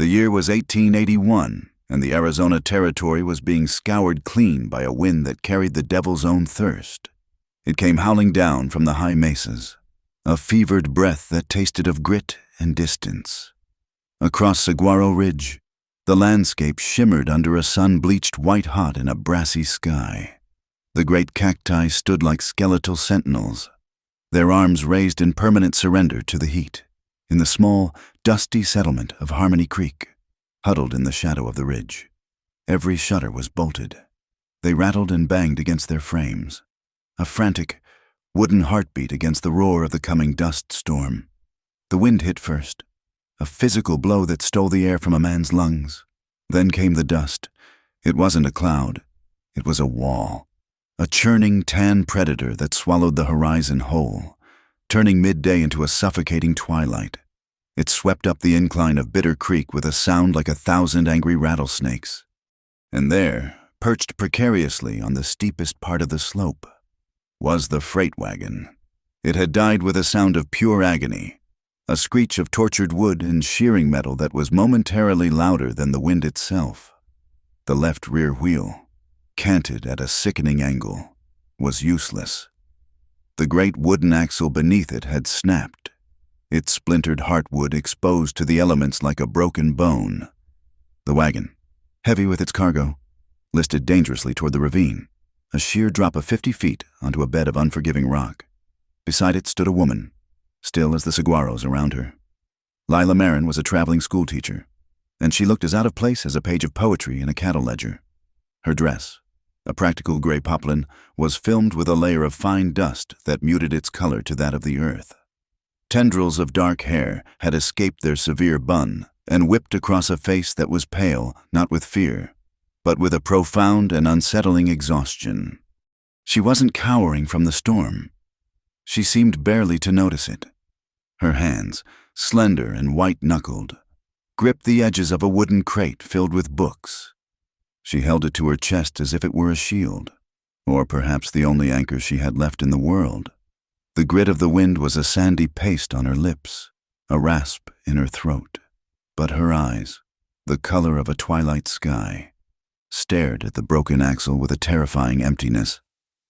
The year was 1881, and the Arizona Territory was being scoured clean by a wind that carried the devil's own thirst. It came howling down from the high mesas, a fevered breath that tasted of grit and distance. Across Saguaro Ridge, the landscape shimmered under a sun bleached white-hot in a brassy sky. The great cacti stood like skeletal sentinels, their arms raised in permanent surrender to the heat. In the small, dusty settlement of Harmony Creek, huddled in the shadow of the ridge, every shutter was bolted. They rattled and banged against their frames, a frantic, wooden heartbeat against the roar of the coming dust storm. The wind hit first, a physical blow that stole the air from a man's lungs. Then came the dust. It wasn't a cloud. It was a wall, a churning tan predator that swallowed the horizon whole, turning midday into a suffocating twilight. It swept up the incline of Bitter Creek with a sound like 1,000 angry rattlesnakes. And there, perched precariously on the steepest part of the slope, was the freight wagon. It had died with a sound of pure agony, a screech of tortured wood and shearing metal that was momentarily louder than the wind itself. The left rear wheel, canted at a sickening angle, was useless. The great wooden axle beneath it had snapped, its splintered heartwood exposed to the elements like a broken bone. The wagon, heavy with its cargo, listed dangerously toward the ravine, a sheer drop of 50 feet onto a bed of unforgiving rock. Beside it stood a woman, still as the saguaros around her. Lila Marin was a traveling schoolteacher, and she looked as out of place as a page of poetry in a cattle ledger. Her dress, a practical gray poplin, was filmed with a layer of fine dust that muted its color to that of the earth. Tendrils of dark hair had escaped their severe bun and whipped across a face that was pale, not with fear, but with a profound and unsettling exhaustion. She wasn't cowering from the storm. She seemed barely to notice it. Her hands, slender and white-knuckled, gripped the edges of a wooden crate filled with books. She held it to her chest as if it were a shield, or perhaps the only anchor she had left in the world. The grit of the wind was a sandy paste on her lips, a rasp in her throat. But her eyes, the color of a twilight sky, stared at the broken axle with a terrifying emptiness.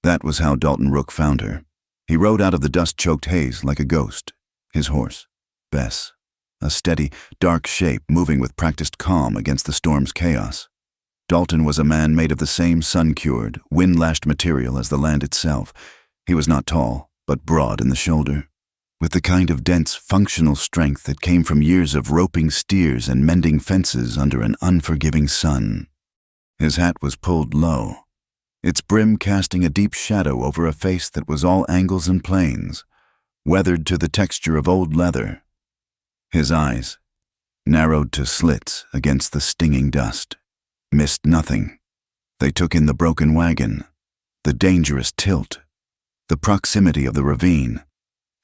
That was how Dalton Rook found her. He rode out of the dust-choked haze like a ghost, his horse, Bess, a steady, dark shape moving with practiced calm against the storm's chaos. Dalton was a man made of the same sun-cured, wind-lashed material as the land itself. He was not tall, but broad in the shoulder, with the kind of dense, functional strength that came from years of roping steers and mending fences under an unforgiving sun. His hat was pulled low, its brim casting a deep shadow over a face that was all angles and planes, weathered to the texture of old leather. His eyes, narrowed to slits against the stinging dust, missed nothing. They took in the broken wagon, the dangerous tilt, the proximity of the ravine,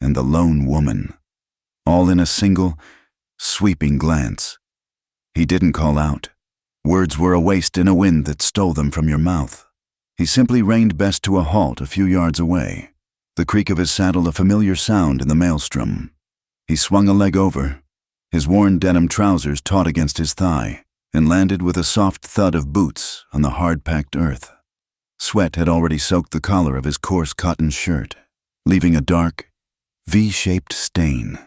and the lone woman, all in a single, sweeping glance. He didn't call out. Words were a waste in a wind that stole them from your mouth. He simply reined Bess to a halt a few yards away, the creak of his saddle a familiar sound in the maelstrom. He swung a leg over, his worn denim trousers taut against his thigh, and landed with a soft thud of boots on the hard-packed earth. Sweat had already soaked the collar of his coarse cotton shirt, leaving a dark, V-shaped stain.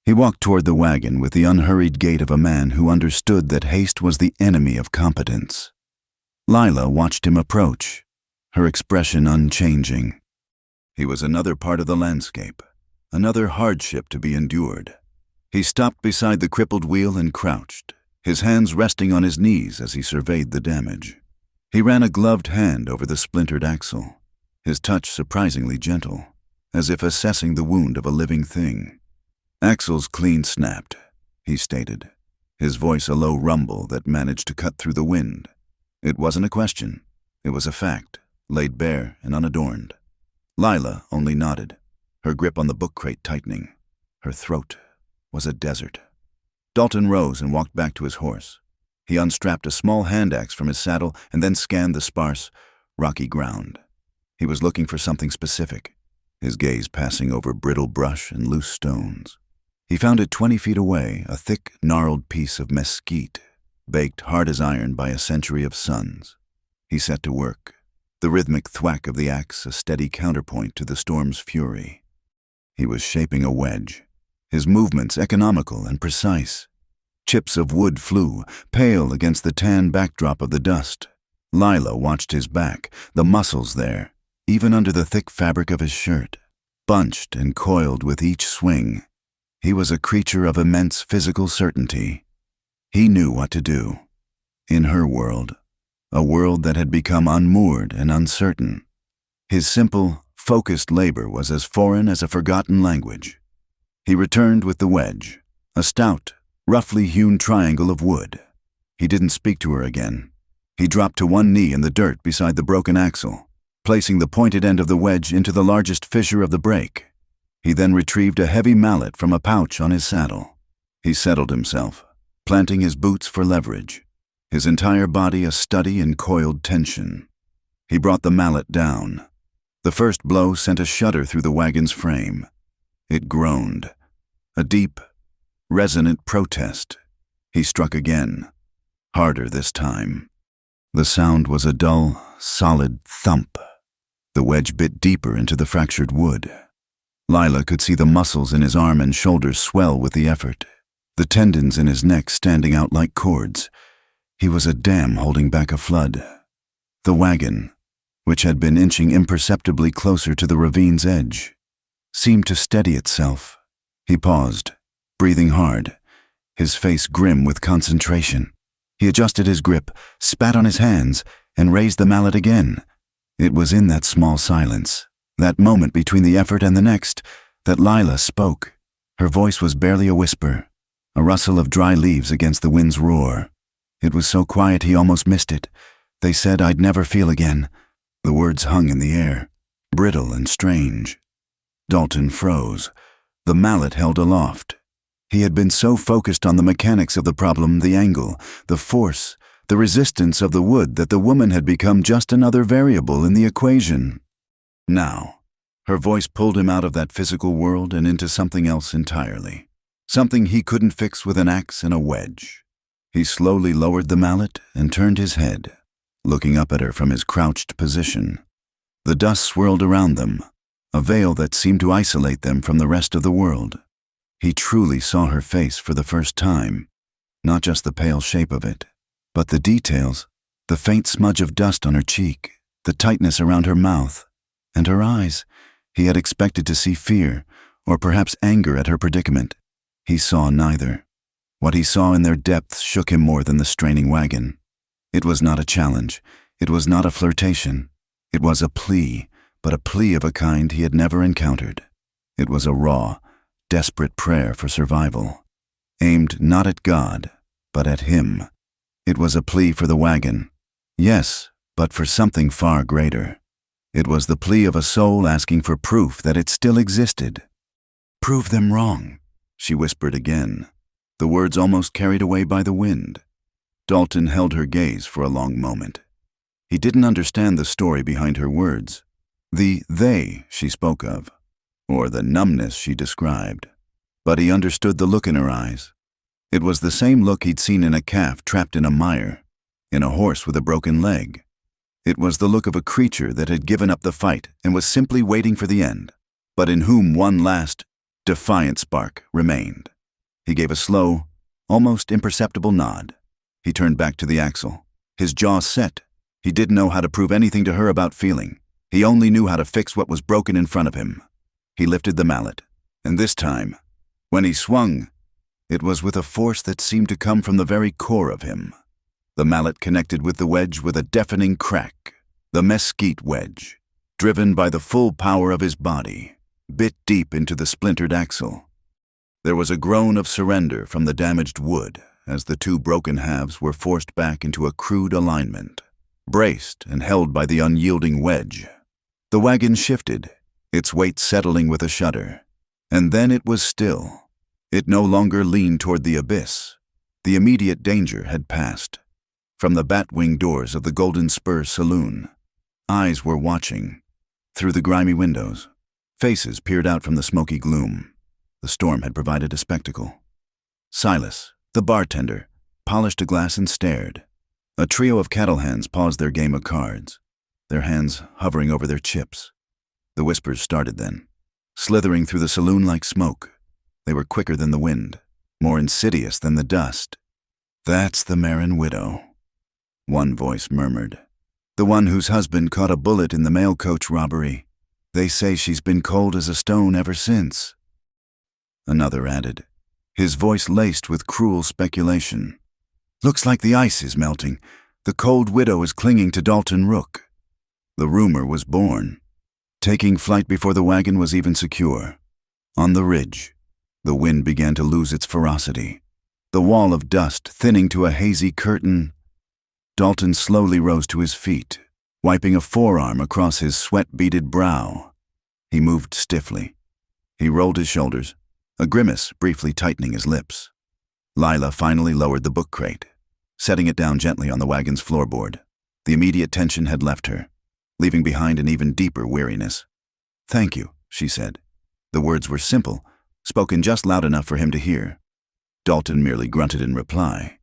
He walked toward the wagon with the unhurried gait of a man who understood that haste was the enemy of competence. Lila watched him approach, her expression unchanging. He was another part of the landscape, another hardship to be endured. He stopped beside the crippled wheel and crouched, his hands resting on his knees as he surveyed the damage. He ran a gloved hand over the splintered axle, his touch surprisingly gentle, as if assessing the wound of a living thing. "Axle's clean snapped," he stated, his voice a low rumble that managed to cut through the wind. It wasn't a question. It was a fact, laid bare and unadorned. Lila only nodded, her grip on the book crate tightening. Her throat was a desert. Dalton rose and walked back to his horse. He unstrapped a small hand axe from his saddle and then scanned the sparse, rocky ground. He was looking for something specific, his gaze passing over brittle brush and loose stones. He found it 20 feet away, a thick, gnarled piece of mesquite, baked hard as iron by a century of suns. He set to work, the rhythmic thwack of the axe a steady counterpoint to the storm's fury. He was shaping a wedge, his movements economical and precise. Chips of wood flew, pale against the tan backdrop of the dust. Lila watched his back, the muscles there, even under the thick fabric of his shirt, bunched and coiled with each swing. He was a creature of immense physical certainty. He knew what to do. In her world, a world that had become unmoored and uncertain, his simple, focused labor was as foreign as a forgotten language. He returned with the wedge, a stout, roughly hewn triangle of wood. He didn't speak to her again. He dropped to one knee in the dirt beside the broken axle, placing the pointed end of the wedge into the largest fissure of the break. He then retrieved a heavy mallet from a pouch on his saddle. He settled himself, planting his boots for leverage, his entire body a study in coiled tension. He brought the mallet down. The first blow sent a shudder through the wagon's frame. It groaned, a deep, resonant protest. He struck again, harder this time. The sound was a dull, solid thump. The wedge bit deeper into the fractured wood. Lila could see the muscles in his arm and shoulders swell with the effort, the tendons in his neck standing out like cords. He was a dam holding back a flood. The wagon, which had been inching imperceptibly closer to the ravine's edge, seemed to steady itself. He paused, breathing hard, his face grim with concentration. He adjusted his grip, spat on his hands, and raised the mallet again. It was in that small silence, that moment between the effort and the next, that Lila spoke. Her voice was barely a whisper, a rustle of dry leaves against the wind's roar. It was so quiet he almost missed it. They said I'd never feel again. The words hung in the air, brittle and strange. Dalton froze, the mallet held aloft. He had been so focused on the mechanics of the problem, the angle, the force, the resistance of the wood, that the woman had become just another variable in the equation. Now, her voice pulled him out of that physical world and into something else entirely. Something he couldn't fix with an axe and a wedge. He slowly lowered the mallet and turned his head, looking up at her from his crouched position. The dust swirled around them, a veil that seemed to isolate them from the rest of the world. He truly saw her face for the first time, not just the pale shape of it, but the details, the faint smudge of dust on her cheek, the tightness around her mouth, and her eyes. He had expected to see fear, or perhaps anger at her predicament. He saw neither. What he saw in their depths shook him more than the straining wagon. It was not a challenge. It was not a flirtation. It was a plea, but a plea of a kind he had never encountered. It was a raw, desperate prayer for survival, aimed not at God, but at him. It was a plea for the wagon. Yes, but for something far greater. It was the plea of a soul asking for proof that it still existed. "Prove them wrong," she whispered again, the words almost carried away by the wind. Dalton held her gaze for a long moment. He didn't understand the story behind her words, the they she spoke of, or the numbness she described. But he understood the look in her eyes. It was the same look he'd seen in a calf trapped in a mire, in a horse with a broken leg. It was the look of a creature that had given up the fight and was simply waiting for the end, but in whom one last, defiant spark remained. He gave a slow, almost imperceptible nod. He turned back to the axle, his jaw set. He didn't know how to prove anything to her about feeling. He only knew how to fix what was broken in front of him. He lifted the mallet, and this time, when he swung, it was with a force that seemed to come from the very core of him. The mallet connected with the wedge with a deafening crack. The mesquite wedge, driven by the full power of his body, bit deep into the splintered axle. There was a groan of surrender from the damaged wood as the two broken halves were forced back into a crude alignment, braced and held by the unyielding wedge. The wagon shifted, its weight settling with a shudder, and then it was still. It no longer leaned toward the abyss. The immediate danger had passed. From the bat-wing doors of the Golden Spur saloon, eyes were watching. Through the grimy windows, faces peered out from the smoky gloom. The storm had provided a spectacle. Silas, the bartender, polished a glass and stared. A trio of cattle hands paused their game of cards, their hands hovering over their chips. The whispers started then, slithering through the saloon like smoke. They were quicker than the wind, more insidious than the dust. "That's the Marin widow," one voice murmured. "The one whose husband caught a bullet in the mail coach robbery. They say she's been cold as a stone ever since." Another added, his voice laced with cruel speculation. "Looks like the ice is melting. The cold widow is clinging to Dalton Rook." The rumor was born, taking flight before the wagon was even secure. On the ridge, the wind began to lose its ferocity, the wall of dust thinning to a hazy curtain. Dalton slowly rose to his feet, wiping a forearm across his sweat-beaded brow. He moved stiffly. He rolled his shoulders, a grimace briefly tightening his lips. Lila finally lowered the book crate, setting it down gently on the wagon's floorboard. The immediate tension had left her, leaving behind an even deeper weariness. "Thank you," she said. The words were simple, spoken just loud enough for him to hear. Dalton merely grunted in reply.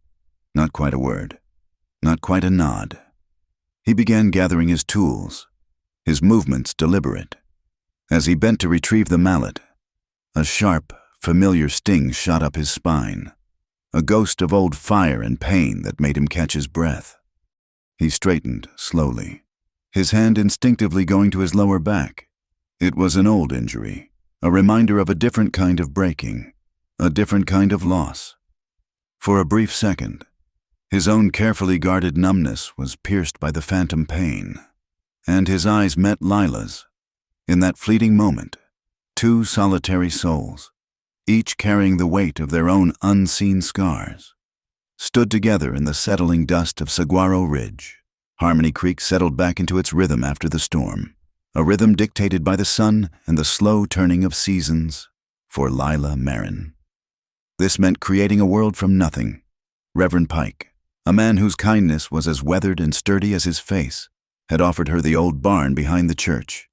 Not quite a word. Not quite a nod. He began gathering his tools, his movements deliberate. As he bent to retrieve the mallet, a sharp, familiar sting shot up his spine, a ghost of old fire and pain that made him catch his breath. He straightened slowly, his hand instinctively going to his lower back. It was an old injury, a reminder of a different kind of breaking, a different kind of loss. For a brief second, his own carefully guarded numbness was pierced by the phantom pain, and his eyes met Lila's. In that fleeting moment, two solitary souls, each carrying the weight of their own unseen scars, stood together in the settling dust of Saguaro Ridge. Harmony Creek settled back into its rhythm after the storm, a rhythm dictated by the sun and the slow turning of seasons for Lila Marin. This meant creating a world from nothing. Reverend Pike, a man whose kindness was as weathered and sturdy as his face, had offered her the old barn behind the church.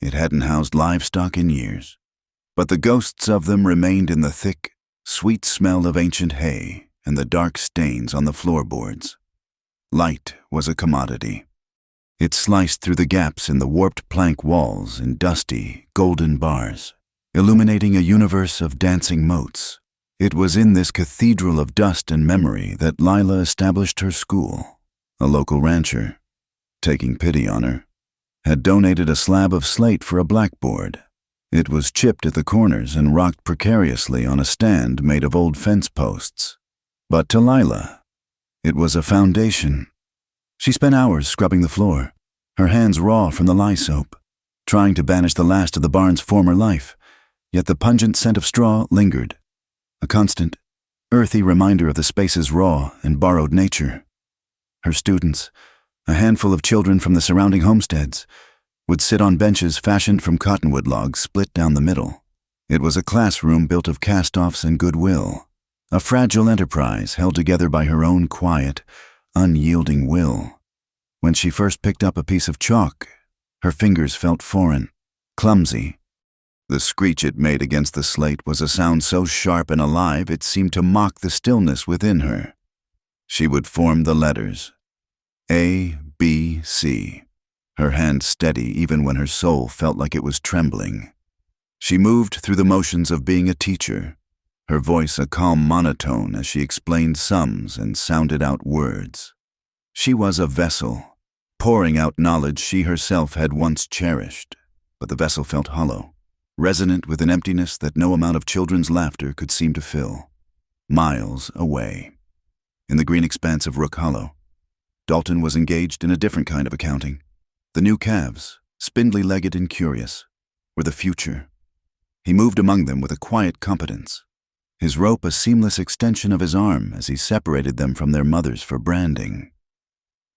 It hadn't housed livestock in years, but the ghosts of them remained in the thick, sweet smell of ancient hay and the dark stains on the floorboards. Light was a commodity. It sliced through the gaps in the warped plank walls in dusty, golden bars, illuminating a universe of dancing motes. It was in this cathedral of dust and memory that Lila established her school. A local rancher, taking pity on her, had donated a slab of slate for a blackboard. It was chipped at the corners and rocked precariously on a stand made of old fence posts. But to Lila, it was a foundation. She spent hours scrubbing the floor, her hands raw from the lye soap, trying to banish the last of the barn's former life, yet the pungent scent of straw lingered, a constant, earthy reminder of the space's raw and borrowed nature. Her students, a handful of children from the surrounding homesteads, would sit on benches fashioned from cottonwood logs split down the middle. It was a classroom built of cast-offs and goodwill, a fragile enterprise held together by her own quiet, unyielding will. When she first picked up a piece of chalk, her fingers felt foreign, clumsy. The screech it made against the slate was a sound so sharp and alive it seemed to mock the stillness within her. She would form the letters, A, B, C, her hand steady even when her soul felt like it was trembling. She moved through the motions of being a teacher, her voice a calm monotone as she explained sums and sounded out words. She was a vessel, pouring out knowledge she herself had once cherished, but the vessel felt hollow, resonant with an emptiness that no amount of children's laughter could seem to fill. Miles away, in the green expanse of Rook Hollow, Dalton was engaged in a different kind of accounting. The new calves, spindly-legged and curious, were the future. He moved among them with a quiet competence, his rope a seamless extension of his arm as he separated them from their mothers for branding.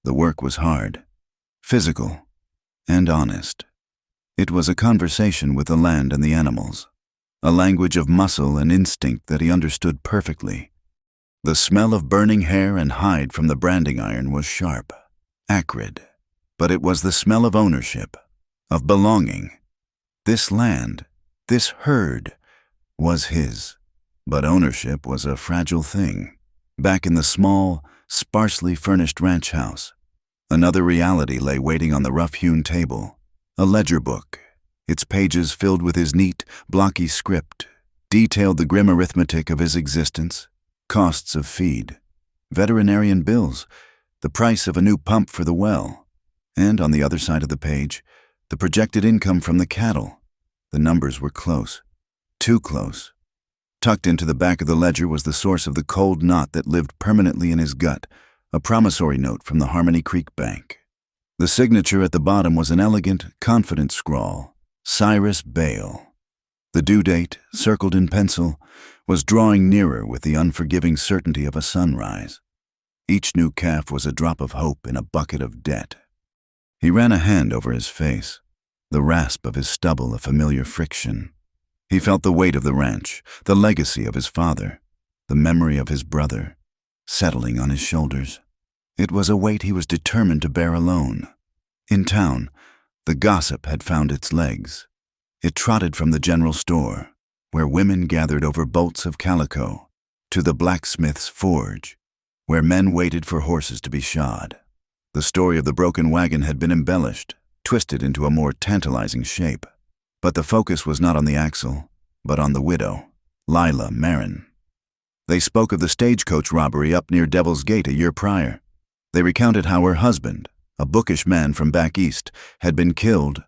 The work was hard, physical, and honest. It was a conversation with the land and the animals, a language of muscle and instinct that he understood perfectly. The smell of burning hair and hide from the branding iron was sharp, acrid, but it was the smell of ownership, of belonging. This land, this herd, was his. But ownership was a fragile thing. Back in the small, sparsely furnished ranch house, another reality lay waiting on the rough-hewn table. A ledger book, its pages filled with his neat, blocky script, detailed the grim arithmetic of his existence, costs of feed, veterinarian bills, the price of a new pump for the well, and on the other side of the page, the projected income from the cattle. The numbers were close, too close. Tucked into the back of the ledger was the source of the cold knot that lived permanently in his gut, a promissory note from the Harmony Creek Bank. The signature at the bottom was an elegant, confident scrawl, Cyrus Bale. The due date, circled in pencil, was drawing nearer with the unforgiving certainty of a sunrise. Each new calf was a drop of hope in a bucket of debt. He ran a hand over his face, the rasp of his stubble a familiar friction. He felt the weight of the ranch, the legacy of his father, the memory of his brother, settling on his shoulders. It was a weight he was determined to bear alone. In town, the gossip had found its legs. It trotted from the general store, where women gathered over bolts of calico, to the blacksmith's forge, where men waited for horses to be shod. The story of the broken wagon had been embellished, twisted into a more tantalizing shape. But the focus was not on the axle, but on the widow, Lila Marin. They spoke of the stagecoach robbery up near Devil's Gate a year prior. They recounted how her husband, a bookish man from back east, had been killed,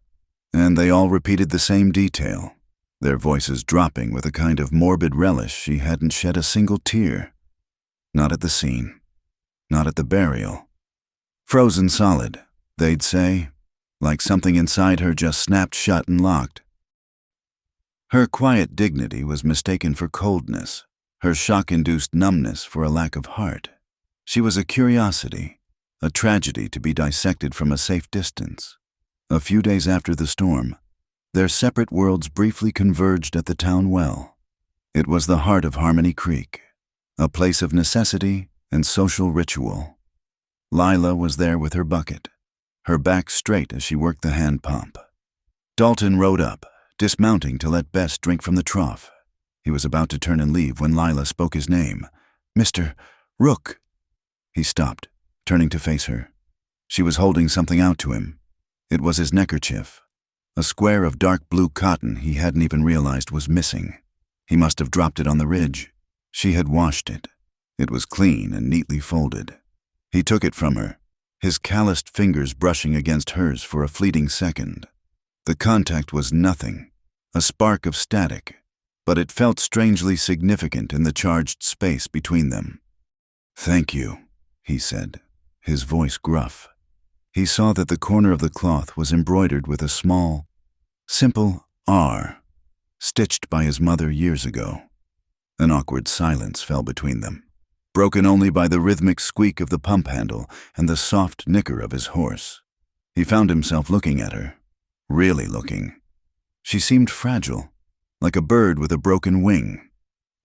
and they all repeated the same detail, their voices dropping with a kind of morbid relish she hadn't shed a single tear. Not at the scene, not at the burial. Frozen solid, they'd say, like something inside her just snapped shut and locked. Her quiet dignity was mistaken for coldness, her shock-induced numbness for a lack of heart. She was a curiosity, a tragedy to be dissected from a safe distance. A few days after the storm, their separate worlds briefly converged at the town well. It was the heart of Harmony Creek, a place of necessity and social ritual. Lila was there with her bucket, her back straight as she worked the hand pump. Dalton rode up, dismounting to let Bess drink from the trough. He was about to turn and leave when Lila spoke his name. "Mr. Rook." He stopped, turning to face her. She was holding something out to him. It was his neckerchief, a square of dark blue cotton he hadn't even realized was missing. He must have dropped it on the ridge. She had washed it. It was clean and neatly folded. He took it from her, his calloused fingers brushing against hers for a fleeting second. The contact was nothing, a spark of static, but it felt strangely significant in the charged space between them. "Thank you," he said, his voice gruff. He saw that the corner of the cloth was embroidered with a small, simple R, stitched by his mother years ago. An awkward silence fell between them, broken only by the rhythmic squeak of the pump handle and the soft nicker of his horse. He found himself looking at her, really looking. She seemed fragile, like a bird with a broken wing.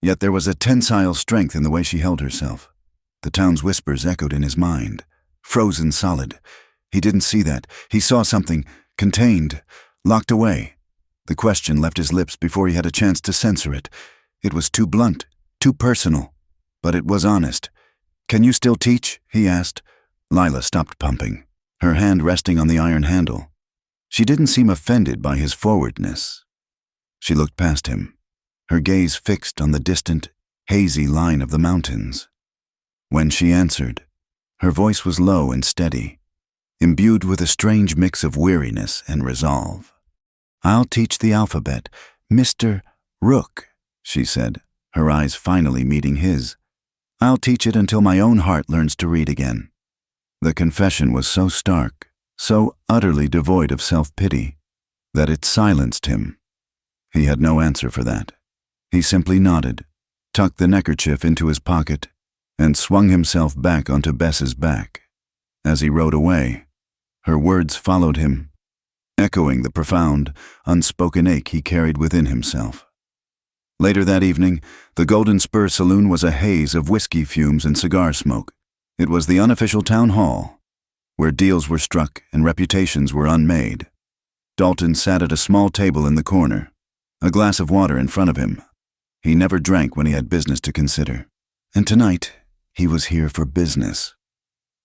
Yet there was a tensile strength in the way she held herself. The town's whispers echoed in his mind, frozen solid. He didn't see that. He saw something, contained, locked away. The question left his lips before he had a chance to censor it. It was too blunt, too personal. But it was honest. "Can you still teach?" he asked. Lila stopped pumping, her hand resting on the iron handle. She didn't seem offended by his forwardness. She looked past him, her gaze fixed on the distant, hazy line of the mountains. When she answered, her voice was low and steady, imbued with a strange mix of weariness and resolve. "I'll teach the alphabet, Mr. Rook," she said, her eyes finally meeting his. "I'll teach it until my own heart learns to read again." The confession was so stark, so utterly devoid of self-pity, that it silenced him. He had no answer for that. He simply nodded, tucked the neckerchief into his pocket, and swung himself back onto Bess's back. As he rode away, her words followed him, echoing the profound, unspoken ache he carried within himself. Later that evening, the Golden Spur Saloon was a haze of whiskey fumes and cigar smoke. It was the unofficial town hall, where deals were struck and reputations were unmade. Dalton sat at a small table in the corner, a glass of water in front of him, He never drank when he had business to consider. And tonight, he was here for business.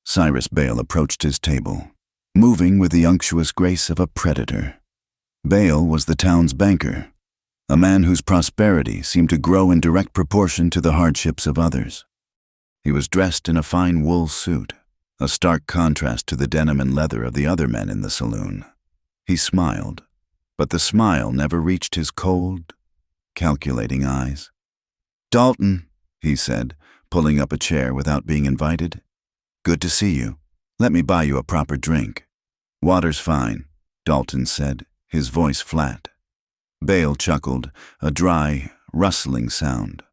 Cyrus Bale approached his table, moving with the unctuous grace of a predator. Bale was the town's banker, a man whose prosperity seemed to grow in direct proportion to the hardships of others. He was dressed in a fine wool suit, a stark contrast to the denim and leather of the other men in the saloon. He smiled, but the smile never reached his cold, calculating eyes. "Dalton," he said, pulling up a chair without being invited. "Good to see you. Let me buy you a proper drink." "Water's fine," Dalton said, his voice flat. Bale chuckled, a dry, rustling sound.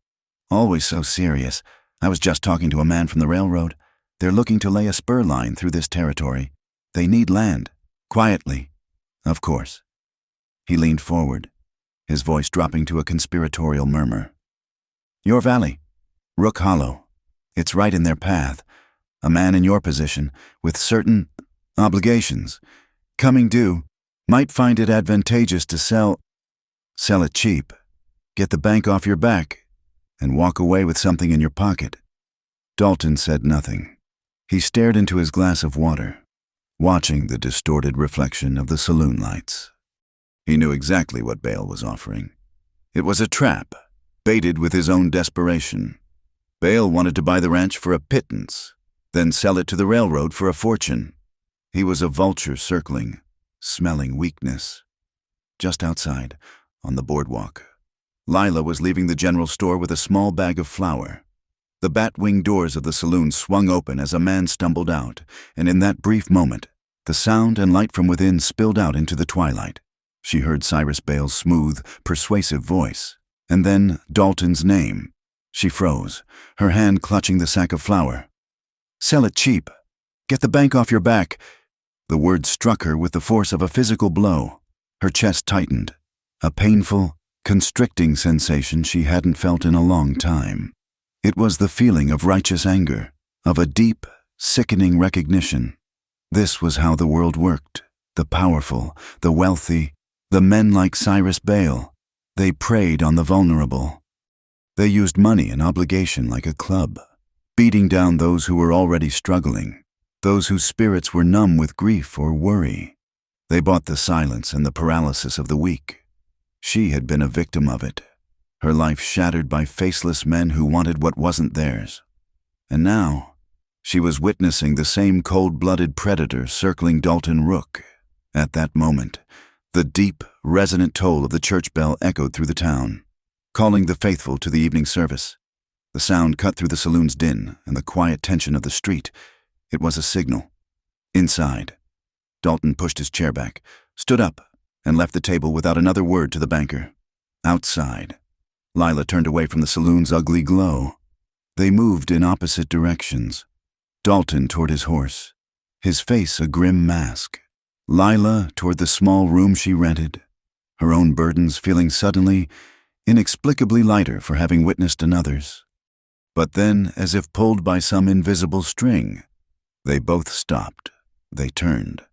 "Always so serious. I was just talking to a man from the railroad. They're looking to lay a spur line through this territory. They need land. Quietly. Of course." He leaned forward, his voice dropping to a conspiratorial murmur. "Your valley. Rook Hollow. It's right in their path. A man in your position, with certain obligations, coming due, might find it advantageous to sell it cheap, get the bank off your back, and walk away with something in your pocket." Dalton said nothing. He stared into his glass of water, watching the distorted reflection of the saloon lights. He knew exactly what Bale was offering. It was a trap, baited with his own desperation. Bale wanted to buy the ranch for a pittance, then sell it to the railroad for a fortune. He was a vulture circling, smelling weakness. Just outside, on the boardwalk, Lila was leaving the general store with a small bag of flour. The bat-wing doors of the saloon swung open as a man stumbled out, and in that brief moment, the sound and light from within spilled out into the twilight. She heard Cyrus Bale's smooth, persuasive voice, and then Dalton's name. She froze, her hand clutching the sack of flour. "Sell it cheap. Get the bank off your back." The word struck her with the force of a physical blow. Her chest tightened, a painful, constricting sensation she hadn't felt in a long time. It was the feeling of righteous anger, of a deep, sickening recognition. This was how the world worked. The powerful, the wealthy, the men like Cyrus Bale. They preyed on the vulnerable. They used money and obligation like a club, beating down those who were already struggling, those whose spirits were numb with grief or worry. They bought the silence and the paralysis of the weak. She had been a victim of it, her life shattered by faceless men who wanted what wasn't theirs. And now, she was witnessing the same cold-blooded predator circling Dalton Rook. At that moment, the deep, resonant toll of the church bell echoed through the town, calling the faithful to the evening service. The sound cut through the saloon's din and the quiet tension of the street. It was a signal. Inside, Dalton pushed his chair back, stood up, and left the table without another word to the banker. Outside, Lila turned away from the saloon's ugly glow. They moved in opposite directions. Dalton toward his horse, his face a grim mask. Lila toward the small room she rented, her own burdens feeling suddenly, inexplicably lighter for having witnessed another's. But then, as if pulled by some invisible string, they both stopped. They turned,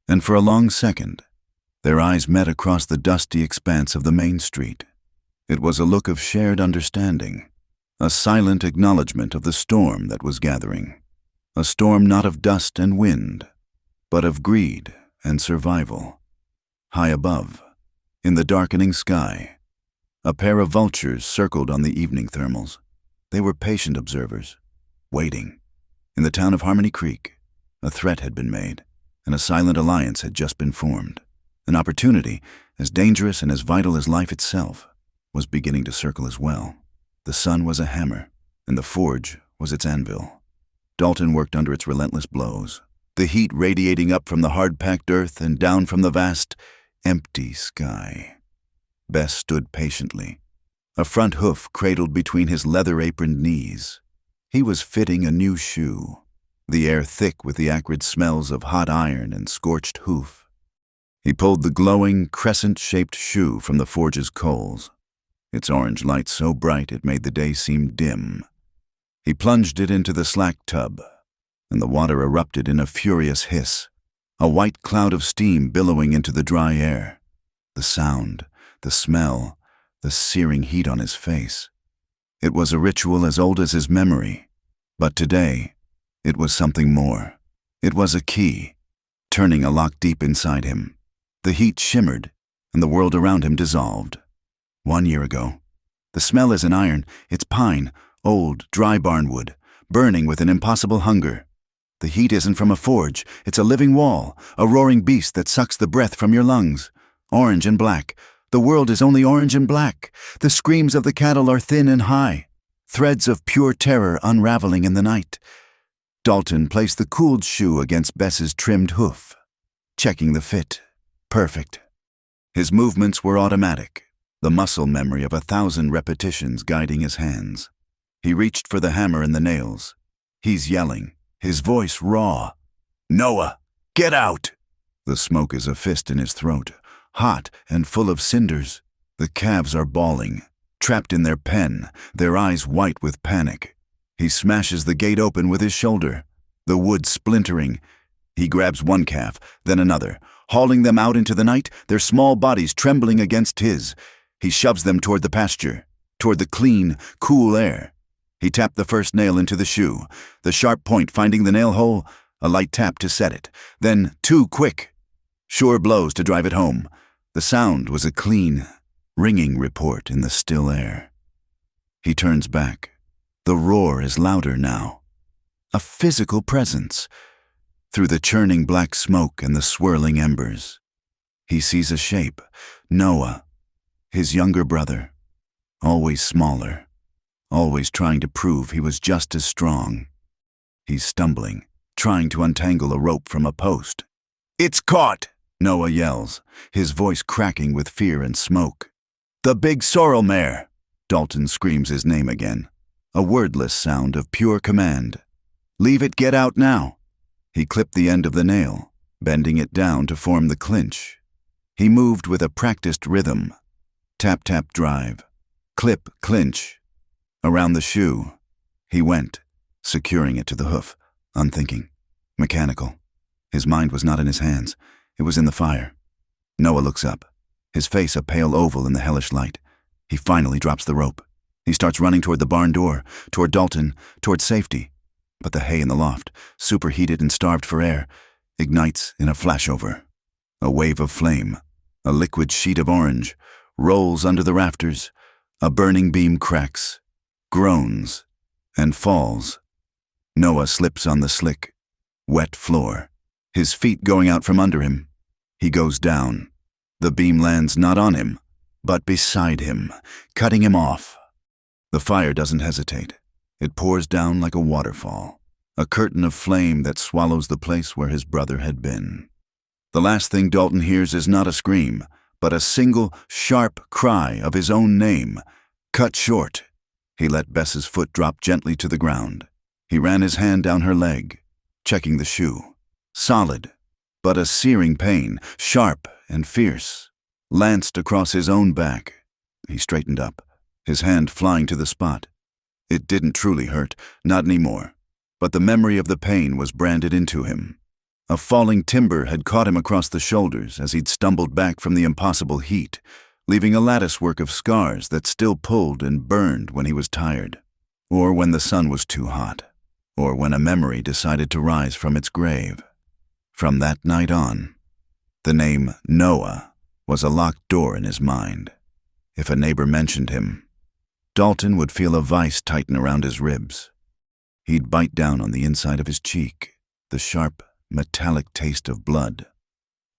and for a long second, their eyes met across the dusty expanse of the main street. It was a look of shared understanding, a silent acknowledgement of the storm that was gathering, a storm not of dust and wind, but of greed and survival. High above, in the darkening sky, a pair of vultures circled on the evening thermals. They were patient observers, waiting. In the town of Harmony Creek, a threat had been made, and a silent alliance had just been formed. An opportunity, as dangerous and as vital as life itself, was beginning to circle as well. The sun was a hammer, and the forge was its anvil. Dalton worked under its relentless blows, the heat radiating up from the hard-packed earth and down from the vast, empty sky. Bess stood patiently, a front hoof cradled between his leather-aproned knees. He was fitting a new shoe, the air thick with the acrid smells of hot iron and scorched hoof. He pulled the glowing, crescent-shaped shoe from the forge's coals, its orange light so bright it made the day seem dim. He plunged it into the slack tub, and the water erupted in a furious hiss, a white cloud of steam billowing into the dry air. The sound, the smell, the searing heat on his face. It was a ritual as old as his memory, but today, it was something more. It was a key, turning a lock deep inside him. The heat shimmered, and the world around him dissolved. 1 year ago. The smell isn't iron, it's pine, old, dry barnwood, burning with an impossible hunger. The heat isn't from a forge, it's a living wall, a roaring beast that sucks the breath from your lungs. Orange and black. The world is only orange and black. The screams of the cattle are thin and high, threads of pure terror unraveling in the night. Dalton placed the cooled shoe against Bess's trimmed hoof, checking the fit. Perfect. His movements were automatic, the muscle memory of 1,000 repetitions guiding his hands. He reached for the hammer and the nails. He's yelling, his voice raw. "Noah, get out!" The smoke is a fist in his throat, hot and full of cinders. The calves are bawling, trapped in their pen, their eyes white with panic. He smashes the gate open with his shoulder, the wood splintering. He grabs one calf, then another, hauling them out into the night, their small bodies trembling against his. He shoves them toward the pasture, toward the clean, cool air. He tapped the first nail into the shoe, the sharp point finding the nail hole, a light tap to set it, then 2 quick, sure blows to drive it home. The sound was a clean, ringing report in the still air. He turns back. The roar is louder now. A physical presence. Through the churning black smoke and the swirling embers, he sees a shape, Noah, his younger brother, always smaller, always trying to prove he was just as strong. He's stumbling, trying to untangle a rope from a post. "It's caught!" Noah yells, his voice cracking with fear and smoke. "The big sorrel mare!" Dalton screams his name again, a wordless sound of pure command. "Leave it get out now." He clipped the end of the nail, bending it down to form the clinch. He moved with a practiced rhythm. Tap, tap, drive. Clip, clinch. Around the shoe. He went, securing it to the hoof, unthinking, mechanical. His mind was not in his hands. It was in the fire. Noah looks up, his face a pale oval in the hellish light. He finally drops the rope. He starts running toward the barn door, toward Dalton, toward safety. But the hay in the loft, superheated and starved for air, ignites in a flashover. A wave of flame, a liquid sheet of orange, rolls under the rafters. A burning beam cracks, groans, and falls. Noah slips on the slick, wet floor, his feet going out from under him. He goes down. The beam lands not on him, but beside him, cutting him off. The fire doesn't hesitate. It pours down like a waterfall, a curtain of flame that swallows the place where his brother had been. The last thing Dalton hears is not a scream, but a single, sharp cry of his own name, cut short. He let Bess's foot drop gently to the ground. He ran his hand down her leg, checking the shoe. Solid, but a searing pain, sharp and fierce, lanced across his own back. He straightened up, his hand flying to the spot. It didn't truly hurt, not anymore, but the memory of the pain was branded into him. A falling timber had caught him across the shoulders as he'd stumbled back from the impossible heat, leaving a latticework of scars that still pulled and burned when he was tired, or when the sun was too hot, or when a memory decided to rise from its grave. From that night on, the name Noah was a locked door in his mind. If a neighbor mentioned him, Dalton would feel a vice tighten around his ribs. He'd bite down on the inside of his cheek, the sharp, metallic taste of blood.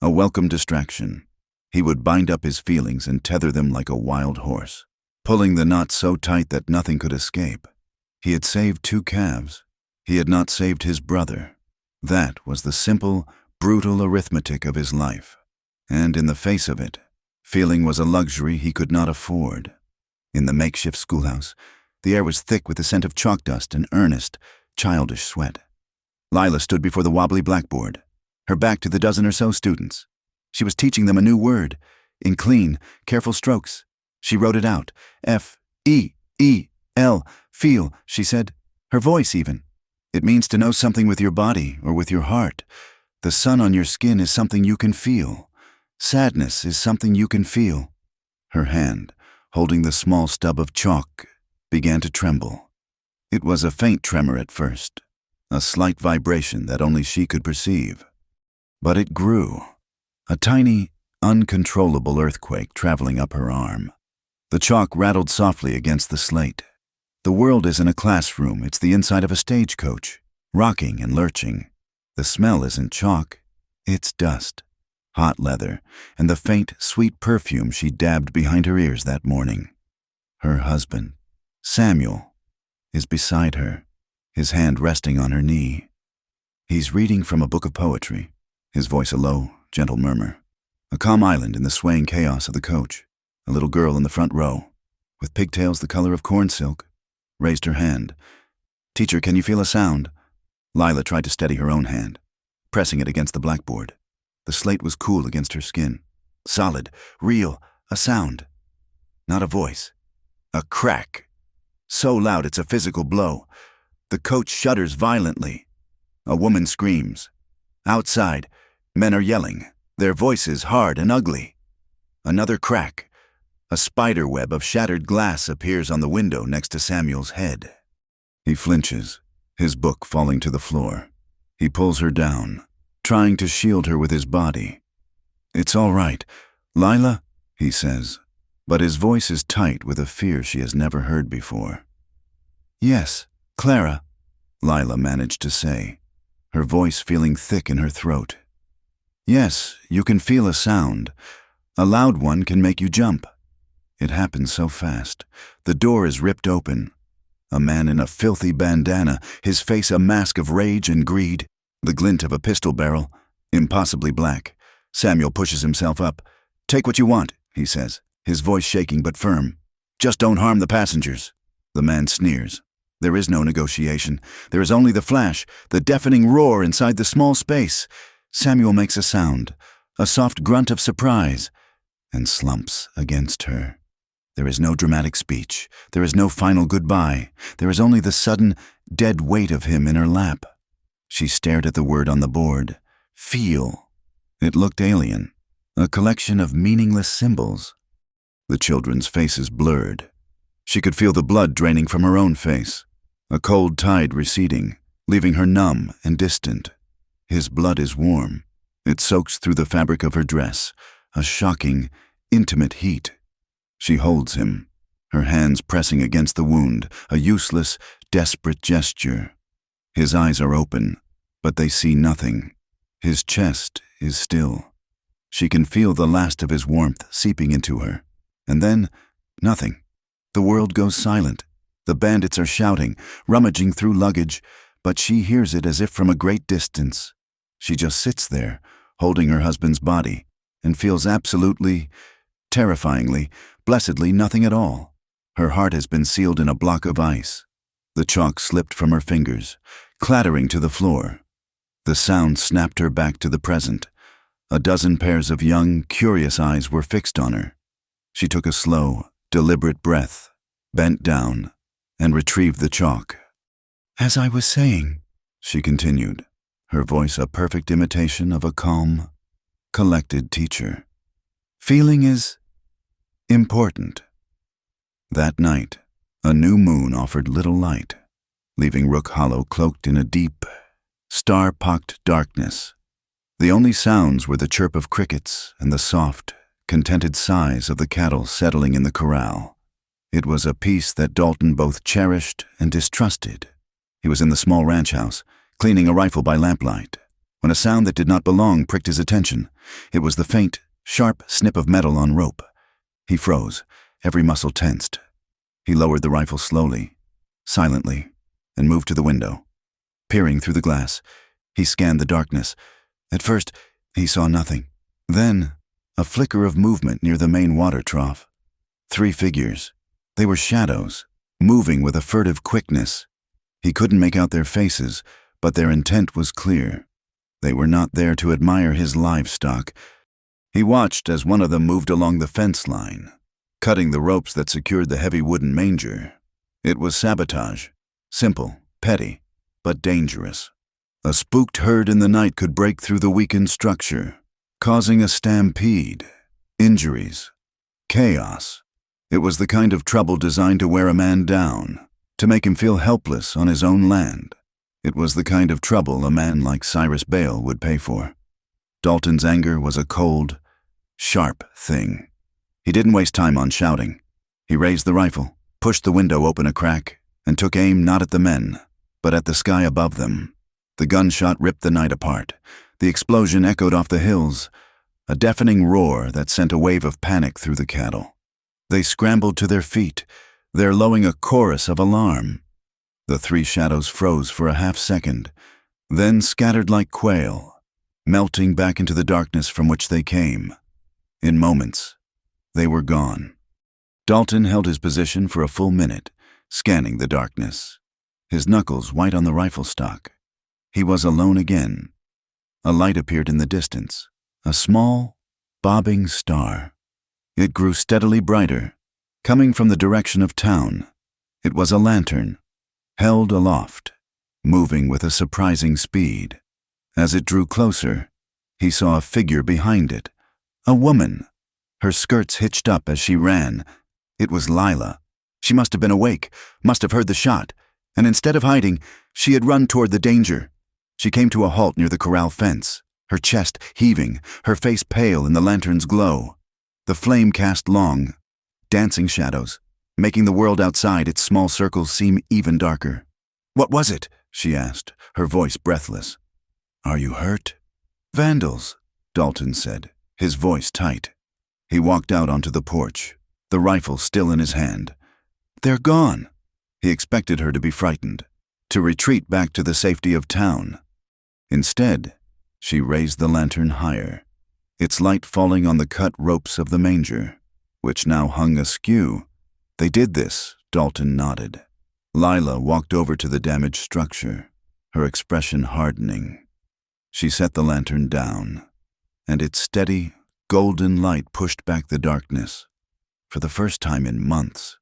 A welcome distraction. He would bind up his feelings and tether them like a wild horse, pulling the knot so tight that nothing could escape. He had saved 2 calves. He had not saved his brother. That was the simple, brutal arithmetic of his life. And in the face of it, feeling was a luxury he could not afford. In the makeshift schoolhouse, the air was thick with the scent of chalk dust and earnest, childish sweat. Lila stood before the wobbly blackboard, her back to the dozen or so students. She was teaching them a new word, in clean, careful strokes. She wrote it out. F-E-E-L, feel, she said, her voice even. It means to know something with your body or with your heart. The sun on your skin is something you can feel. Sadness is something you can feel. Her hand, holding the small stub of chalk, began to tremble. It was a faint tremor at first, a slight vibration that only she could perceive. But it grew, a tiny, uncontrollable earthquake traveling up her arm. The chalk rattled softly against the slate. The world isn't a classroom, it's the inside of a stagecoach, rocking and lurching. The smell isn't chalk, it's dust, hot leather, and the faint, sweet perfume she dabbed behind her ears that morning. Her husband, Samuel, is beside her, his hand resting on her knee. He's reading from a book of poetry, his voice a low, gentle murmur. A calm island in the swaying chaos of the coach. A little girl in the front row, with pigtails the color of corn silk, raised her hand. "Teacher, can you feel a sound?" Lila tried to steady her own hand, pressing it against the blackboard. The slate was cool against her skin. Solid, real, a sound. Not a voice. A crack. So loud it's a physical blow. The coach shudders violently. A woman screams. Outside, men are yelling, their voices hard and ugly. Another crack. A spider web of shattered glass appears on the window next to Samuel's head. He flinches, his book falling to the floor. He pulls her down, trying to shield her with his body. "It's all right, Lila," he says, but his voice is tight with a fear she has never heard before. "Yes, Clara," Lila managed to say, her voice feeling thick in her throat. "Yes, you can feel a sound. A loud one can make you jump." It happens so fast. The door is ripped open. A man in a filthy bandana, his face a mask of rage and greed, the glint of a pistol barrel, impossibly black. Samuel pushes himself up. "Take what you want," he says, his voice shaking but firm. "Just don't harm the passengers." The man sneers. There is no negotiation. There is only the flash, the deafening roar inside the small space. Samuel makes a sound, a soft grunt of surprise, and slumps against her. There is no dramatic speech. There is no final goodbye. There is only the sudden, dead weight of him in her lap. She stared at the word on the board. Feel. It looked alien. A collection of meaningless symbols. The children's faces blurred. She could feel the blood draining from her own face. A cold tide receding, leaving her numb and distant. His blood is warm. It soaks through the fabric of her dress. A shocking, intimate heat. She holds him, her hands pressing against the wound, a useless, desperate gesture. His eyes are open, but they see nothing. His chest is still. She can feel the last of his warmth seeping into her. And then, nothing. The world goes silent. The bandits are shouting, rummaging through luggage, but she hears it as if from a great distance. She just sits there, holding her husband's body, and feels absolutely, terrifyingly, blessedly nothing at all. Her heart has been sealed in a block of ice. The chalk slipped from her fingers, clattering to the floor. The sound snapped her back to the present. A dozen pairs of young, curious eyes were fixed on her. She took a slow, deliberate breath, bent down, and retrieved the chalk. "As I was saying," she continued, her voice a perfect imitation of a calm, collected teacher. "Feeling is important." That night, a new moon offered little light, leaving Rook Hollow cloaked in a deep, star-pocked darkness. The only sounds were the chirp of crickets and the soft, contented sighs of the cattle settling in the corral. It was a peace that Dalton both cherished and distrusted. He was in the small ranch house, cleaning a rifle by lamplight, when a sound that did not belong pricked his attention. It was the faint, sharp snip of metal on rope. He froze, every muscle tensed. He lowered the rifle slowly, silently, and moved to the window. Peering through the glass, he scanned the darkness. At first, he saw nothing. Then, a flicker of movement near the main water trough. 3 figures. They were shadows, moving with a furtive quickness. He couldn't make out their faces, but their intent was clear. They were not there to admire his livestock. He watched as one of them moved along the fence line, cutting the ropes that secured the heavy wooden manger. It was sabotage, simple, petty, but dangerous. A spooked herd in the night could break through the weakened structure, causing a stampede, injuries, chaos. It was the kind of trouble designed to wear a man down, to make him feel helpless on his own land. It was the kind of trouble a man like Cyrus Bale would pay for. Dalton's anger was a cold, sharp thing. He didn't waste time on shouting. He raised the rifle, pushed the window open a crack, and took aim not at the men, but at the sky above them. The gunshot ripped the night apart. The explosion echoed off the hills, a deafening roar that sent a wave of panic through the cattle. They scrambled to their feet, their lowing a chorus of alarm. The three shadows froze for a half-second, then scattered like quail, melting back into the darkness from which they came. In moments, they were gone. Dalton held his position for a full minute, scanning the darkness, his knuckles white on the rifle stock. He was alone again. A light appeared in the distance, a small, bobbing star. It grew steadily brighter, coming from the direction of town. It was a lantern, held aloft, moving with a surprising speed. As it drew closer, he saw a figure behind it, a woman, her skirts hitched up as she ran. It was Lila. She must have been awake, must have heard the shot, and instead of hiding, she had run toward the danger. She came to a halt near the corral fence, her chest heaving, her face pale in the lantern's glow. The flame cast long, dancing shadows, making the world outside its small circles seem even darker. "What was it?" she asked, her voice breathless. "Are you hurt?" "Vandals," Dalton said, his voice tight. He walked out onto the porch, the rifle still in his hand. "They're gone." He expected her to be frightened, to retreat back to the safety of town. Instead, she raised the lantern higher, its light falling on the cut ropes of the manger, which now hung askew. "They did this," Dalton nodded. Lila walked over to the damaged structure, her expression hardening. She set the lantern down, and its steady, golden light pushed back the darkness. For the first time in months,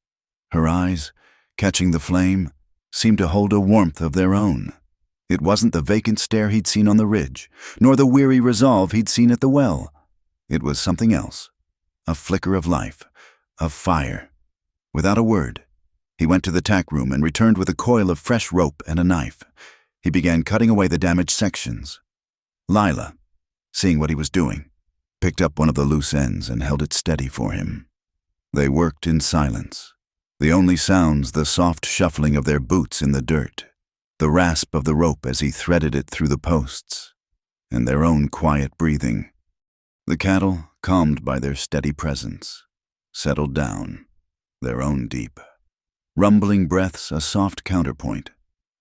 her eyes, catching the flame, seemed to hold a warmth of their own. It wasn't the vacant stare he'd seen on the ridge, nor the weary resolve he'd seen at the well. It was something else, a flicker of life, of fire. Without a word, he went to the tack room and returned with a coil of fresh rope and a knife. He began cutting away the damaged sections. Lila, seeing what he was doing, picked up one of the loose ends and held it steady for him. They worked in silence, the only sounds the soft shuffling of their boots in the dirt, the rasp of the rope as he threaded it through the posts, and their own quiet breathing. The cattle, calmed by their steady presence, settled down, their own deep. Rumbling breaths a soft counterpoint.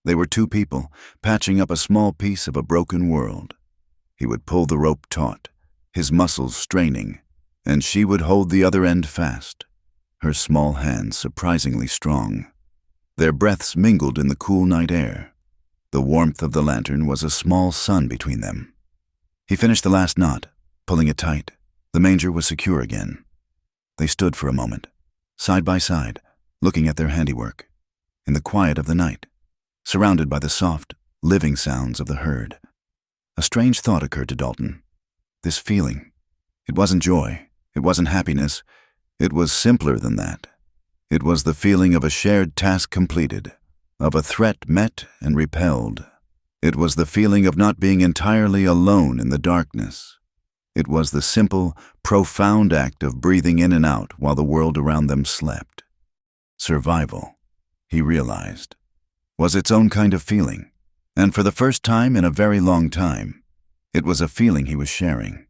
They were two people, patching up a small piece of a broken world. He would pull the rope taut, his muscles straining, and she would hold the other end fast, her small hands surprisingly strong. Their breaths mingled in the cool night air. The warmth of the lantern was a small sun between them. He finished the last knot, pulling it tight. The manger was secure again. They stood for a moment, side by side, looking at their handiwork, in the quiet of the night, surrounded by the soft, living sounds of the herd. A strange thought occurred to Dalton. This feeling, it wasn't joy, it wasn't happiness, it was simpler than that. It was the feeling of a shared task completed, of a threat met and repelled. It was the feeling of not being entirely alone in the darkness. It was the simple, profound act of breathing in and out while the world around them slept. Survival, he realized, was its own kind of feeling, and for the first time in a very long time, it was a feeling he was sharing.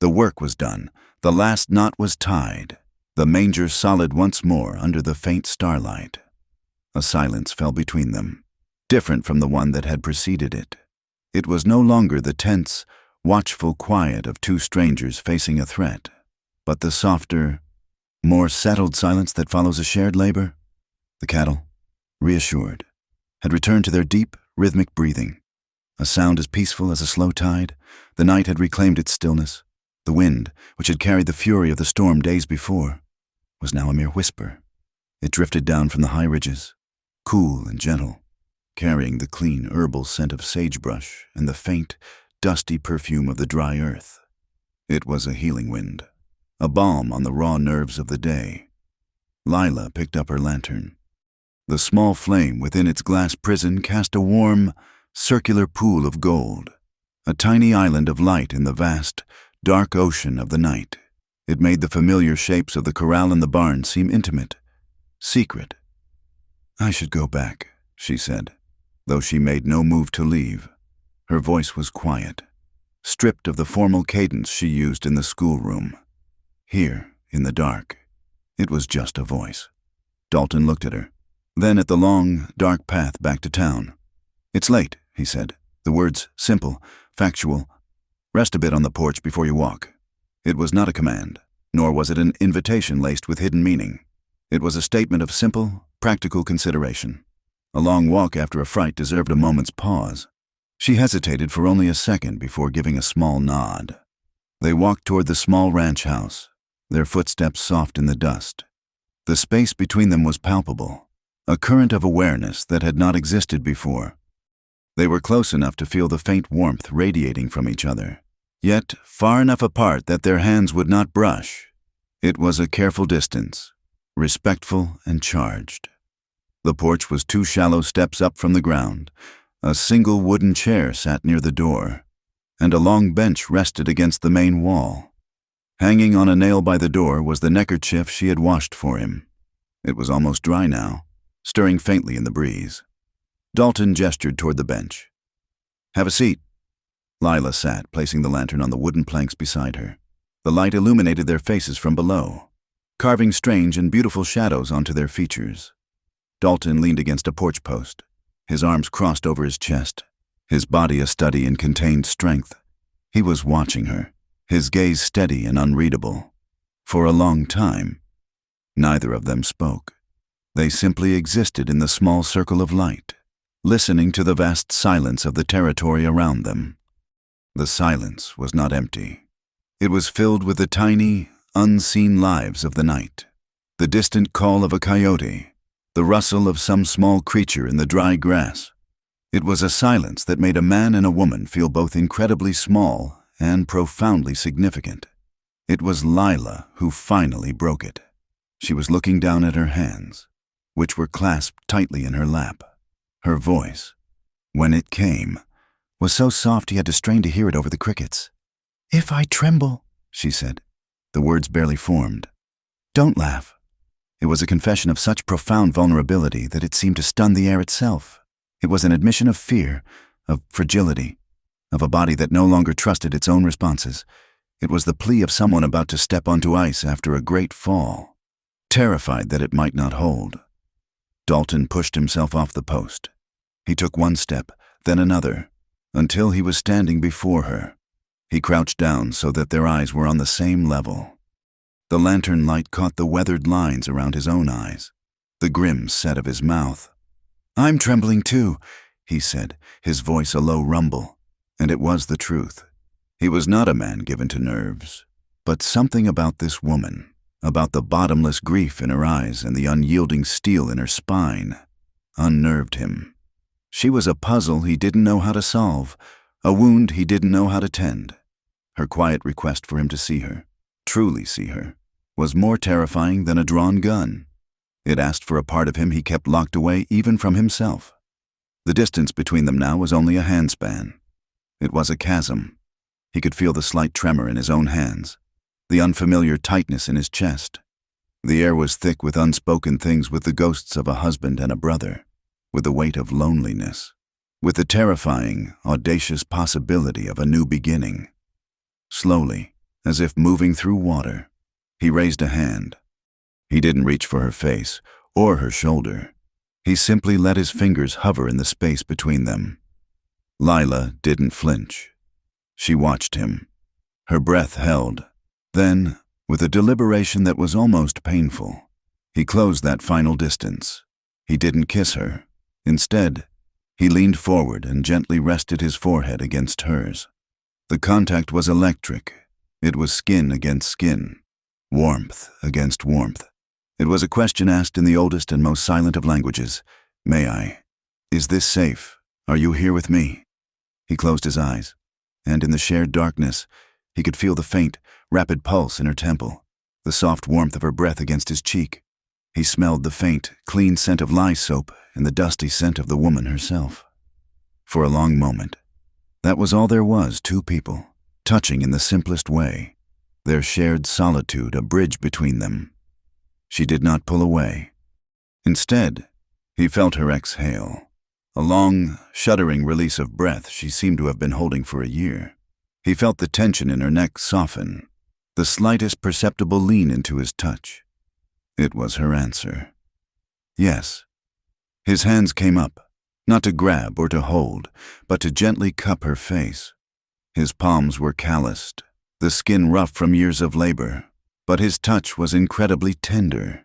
The work was done, the last knot was tied, the manger solid once more under the faint starlight. A silence fell between them, different from the one that had preceded it. It was no longer the tense, watchful quiet of two strangers facing a threat, but the softer, more settled silence that follows a shared labor. The cattle, reassured, had returned to their deep, rhythmic breathing. A sound as peaceful as a slow tide, the night had reclaimed its stillness. The wind, which had carried the fury of the storm days before, was now a mere whisper. It drifted down from the high ridges, cool and gentle, carrying the clean herbal scent of sagebrush and the faint, dusty perfume of the dry earth. It was a healing wind, a balm on the raw nerves of the day. Lila picked up her lantern. The small flame within its glass prison cast a warm, circular pool of gold, a tiny island of light in the vast, dark ocean of the night. It made the familiar shapes of the corral and the barn seem intimate, secret. "I should go back," she said, though she made no move to leave. Her voice was quiet, stripped of the formal cadence she used in the schoolroom. Here, in the dark, it was just a voice. Dalton looked at her, then at the long, dark path back to town. "It's late," he said, the words simple, factual. "Rest a bit on the porch before you walk." It was not a command, nor was it an invitation laced with hidden meaning. It was a statement of simple, practical consideration. A long walk after a fright deserved a moment's pause. She hesitated for only a second before giving a small nod. They walked toward the small ranch house, their footsteps soft in the dust. The space between them was palpable, a current of awareness that had not existed before. They were close enough to feel the faint warmth radiating from each other, yet far enough apart that their hands would not brush. It was a careful distance, respectful and charged. The porch was 2 shallow steps up from the ground. A single wooden chair sat near the door, and a long bench rested against the main wall. Hanging on a nail by the door was the neckerchief she had washed for him. It was almost dry now, stirring faintly in the breeze. Dalton gestured toward the bench. "Have a seat." Lila sat, placing the lantern on the wooden planks beside her. The light illuminated their faces from below, carving strange and beautiful shadows onto their features. Dalton leaned against a porch post, his arms crossed over his chest, his body a study in contained strength. He was watching her, his gaze steady and unreadable. For a long time, neither of them spoke. They simply existed in the small circle of light, listening to the vast silence of the territory around them. The silence was not empty. It was filled with the tiny, unseen lives of the night, the distant call of a coyote, the rustle of some small creature in the dry grass. It was a silence that made a man and a woman feel both incredibly small and profoundly significant. It was Lila who finally broke it. She was looking down at her hands, which were clasped tightly in her lap. Her voice, when it came, was so soft he had to strain to hear it over the crickets. "If I tremble," she said, the words barely formed. "Don't laugh." It was a confession of such profound vulnerability that it seemed to stun the air itself. It was an admission of fear, of fragility, of a body that no longer trusted its own responses. It was the plea of someone about to step onto ice after a great fall, terrified that it might not hold. Dalton pushed himself off the post. He took one step, then another, until he was standing before her. He crouched down so that their eyes were on the same level. The lantern light caught the weathered lines around his own eyes, the grim set of his mouth. "I'm trembling too," he said, his voice a low rumble, and it was the truth. He was not a man given to nerves, but something about this woman, about the bottomless grief in her eyes and the unyielding steel in her spine, unnerved him. She was a puzzle he didn't know how to solve, a wound he didn't know how to tend. Her quiet request for him to see her, truly see her, was more terrifying than a drawn gun. It asked for a part of him he kept locked away even from himself. The distance between them now was only a handspan. It was a chasm. He could feel the slight tremor in his own hands, the unfamiliar tightness in his chest. The air was thick with unspoken things, with the ghosts of a husband and a brother, with the weight of loneliness, with the terrifying, audacious possibility of a new beginning. Slowly, as if moving through water, he raised a hand. He didn't reach for her face or her shoulder. He simply let his fingers hover in the space between them. Lila didn't flinch. She watched him, her breath held. Then, with a deliberation that was almost painful, he closed that final distance. He didn't kiss her. Instead, he leaned forward and gently rested his forehead against hers. The contact was electric. It was skin against skin, warmth against warmth. It was a question asked in the oldest and most silent of languages. "May I? Is this safe? Are you here with me?" He closed his eyes, and in the shared darkness, he could feel the faint, rapid pulse in her temple, the soft warmth of her breath against his cheek. He smelled the faint, clean scent of lye soap and the dusty scent of the woman herself. For a long moment, that was all there was, two people, touching in the simplest way, their shared solitude a bridge between them. She did not pull away. Instead, he felt her exhale, a long, shuddering release of breath she seemed to have been holding for a year. He felt the tension in her neck soften, the slightest perceptible lean into his touch. It was her answer. Yes. His hands came up, not to grab or to hold, but to gently cup her face. His palms were calloused, the skin rough from years of labor, but his touch was incredibly tender.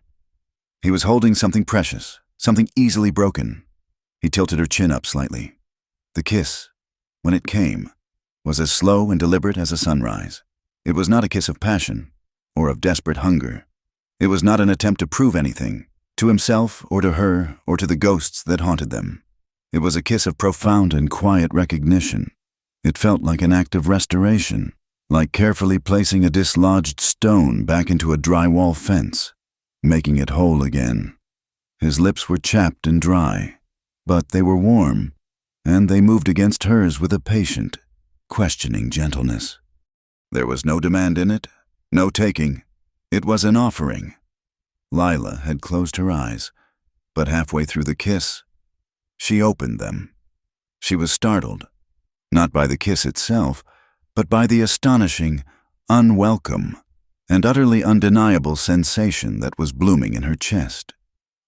He was holding something precious, something easily broken. He tilted her chin up slightly. The kiss, when it came, was as slow and deliberate as a sunrise. It was not a kiss of passion or of desperate hunger. It was not an attempt to prove anything, to himself or to her or to the ghosts that haunted them. It was a kiss of profound and quiet recognition. It felt like an act of restoration, like carefully placing a dislodged stone back into a drywall fence, making it whole again. His lips were chapped and dry, but they were warm, and they moved against hers with a patient, questioning gentleness. There was no demand in it, no taking. It was an offering. Lila had closed her eyes, but halfway through the kiss, she opened them. She was startled, not by the kiss itself, but by the astonishing, unwelcome, and utterly undeniable sensation that was blooming in her chest.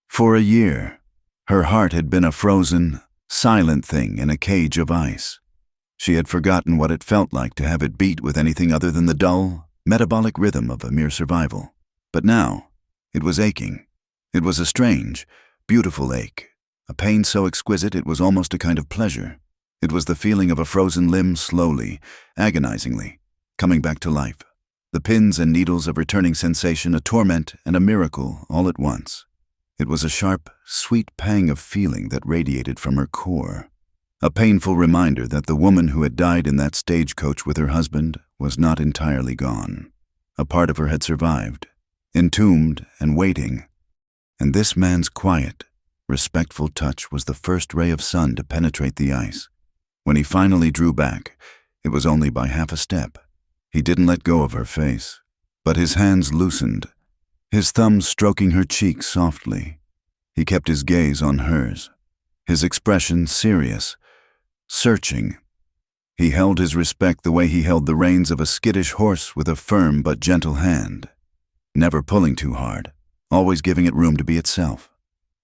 For a year, her heart had been a frozen, silent thing in a cage of ice. She had forgotten what it felt like to have it beat with anything other than the dull, metabolic rhythm of a mere survival. But now, it was aching. It was a strange, beautiful ache, a pain so exquisite it was almost a kind of pleasure. It was the feeling of a frozen limb slowly, agonizingly, coming back to life. The pins and needles of returning sensation, a torment and a miracle all at once. It was a sharp, sweet pang of feeling that radiated from her core. A painful reminder that the woman who had died in that stagecoach with her husband was not entirely gone. A part of her had survived, entombed and waiting. And this man's quiet, respectful touch was the first ray of sun to penetrate the ice. When he finally drew back, it was only by half a step. He didn't let go of her face, but his hands loosened, his thumbs stroking her cheek softly. He kept his gaze on hers, his expression serious, searching. He held his respect the way he held the reins of a skittish horse with a firm but gentle hand, never pulling too hard, always giving it room to be itself.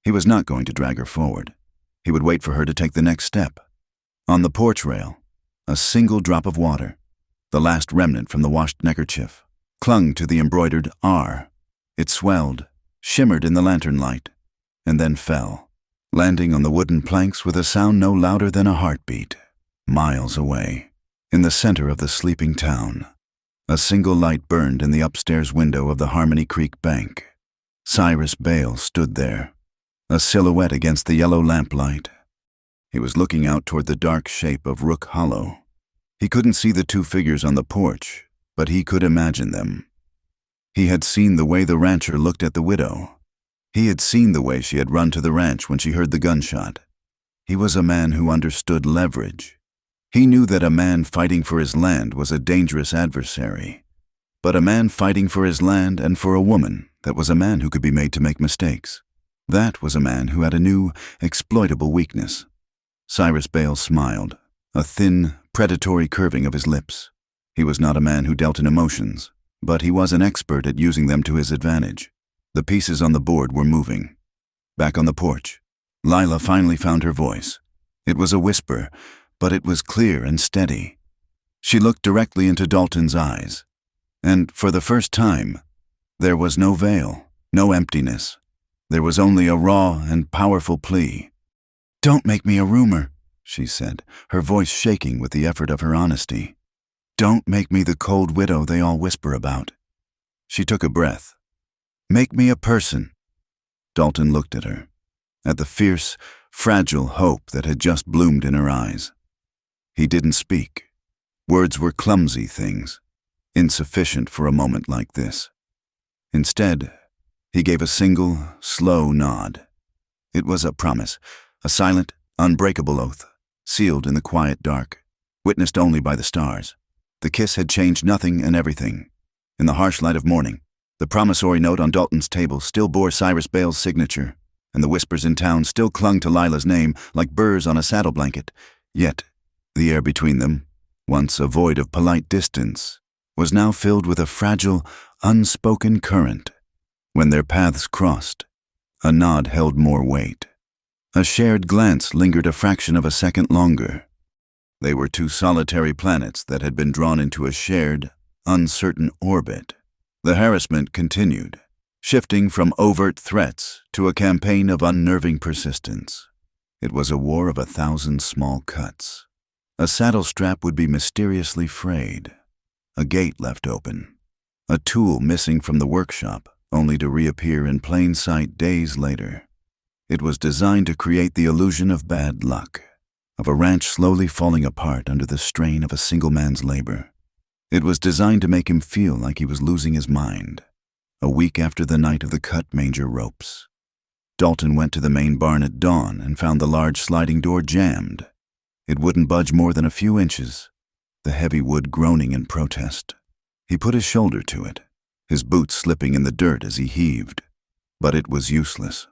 He was not going to drag her forward. He would wait for her to take the next step. On the porch rail, a single drop of water, the last remnant from the washed neckerchief, clung to the embroidered R. It swelled, shimmered in the lantern light, and then fell, landing on the wooden planks with a sound no louder than a heartbeat, miles away, in the center of the sleeping town. A single light burned in the upstairs window of the Harmony Creek Bank. Cyrus Bale stood there, a silhouette against the yellow lamplight. He was looking out toward the dark shape of Rook Hollow. He couldn't see the two figures on the porch, but he could imagine them. He had seen the way the rancher looked at the widow. He had seen the way she had run to the ranch when she heard the gunshot. He was a man who understood leverage. He knew that a man fighting for his land was a dangerous adversary. But a man fighting for his land and for a woman, that was a man who could be made to make mistakes. That was a man who had a new, exploitable weakness. Cyrus Bale smiled, a thin, predatory curving of his lips. He was not a man who dealt in emotions, but he was an expert at using them to his advantage. The pieces on the board were moving. Back on the porch, Lila finally found her voice. It was a whisper, but it was clear and steady. She looked directly into Dalton's eyes, and for the first time, there was no veil, no emptiness. There was only a raw and powerful plea. "Don't make me a rumor," she said, her voice shaking with the effort of her honesty. "Don't make me the cold widow they all whisper about." She took a breath. "Make me a person." Dalton looked at her, at the fierce, fragile hope that had just bloomed in her eyes. He didn't speak. Words were clumsy things, insufficient for a moment like this. Instead, He gave a single, slow nod. It was a promise, a silent, unbreakable oath, sealed in the quiet dark, witnessed only by the stars. The kiss had changed nothing and everything. In the harsh light of morning, the promissory note on Dalton's table still bore Cyrus Bale's signature, and the whispers in town still clung to Lila's name like burrs on a saddle blanket. Yet, the air between them, once a void of polite distance, was now filled with a fragile, unspoken current. When their paths crossed, a nod held more weight. A shared glance lingered a fraction of a second longer. They were two solitary planets that had been drawn into a shared, uncertain orbit. The harassment continued, shifting from overt threats to a campaign of unnerving persistence. It was a war of 1,000 small cuts. A saddle strap would be mysteriously frayed, a gate left open, a tool missing from the workshop, only to reappear in plain sight days later. It was designed to create the illusion of bad luck, of a ranch slowly falling apart under the strain of a single man's labor. It was designed to make him feel like he was losing his mind. A week after the night of the cut manger ropes, Dalton went to the main barn at dawn and found the large sliding door jammed. It wouldn't budge more than a few inches, the heavy wood groaning in protest. He put his shoulder to it, his boots slipping in the dirt as he heaved, but it was useless.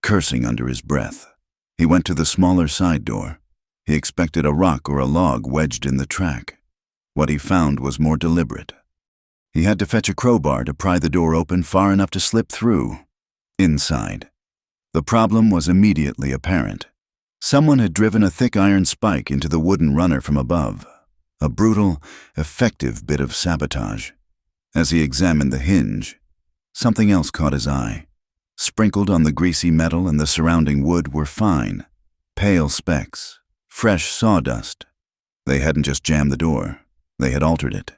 Cursing under his breath, he went to the smaller side door. He expected a rock or a log wedged in the track. What he found was more deliberate. He had to fetch a crowbar to pry the door open far enough to slip through. Inside, the problem was immediately apparent. Someone had driven a thick iron spike into the wooden runner from above, a brutal, effective bit of sabotage. As he examined the hinge, something else caught his eye. Sprinkled on the greasy metal and the surrounding wood were fine, pale specks, fresh sawdust. They hadn't just jammed the door, they had altered it,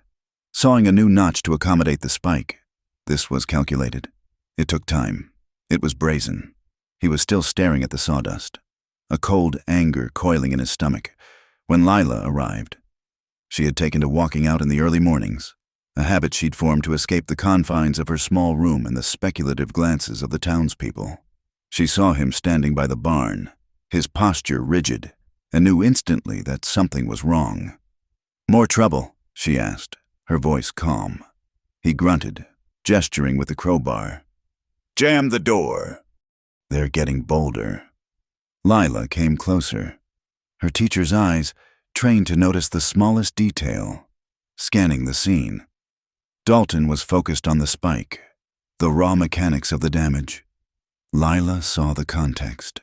sawing a new notch to accommodate the spike. This was calculated. It took time. It was brazen. He was still staring at the sawdust, a cold anger coiling in his stomach, when Lila arrived. She had taken to walking out in the early mornings, a habit she'd formed to escape the confines of her small room and the speculative glances of the townspeople. She saw him standing by the barn, his posture rigid, and knew instantly that something was wrong. "More trouble?" she asked, her voice calm. He grunted, gesturing with the crowbar. "Jam the door." "They're getting bolder." Lila came closer, her teacher's eyes trained to notice the smallest detail, scanning the scene. Dalton was focused on the spike, the raw mechanics of the damage. Lila saw the context.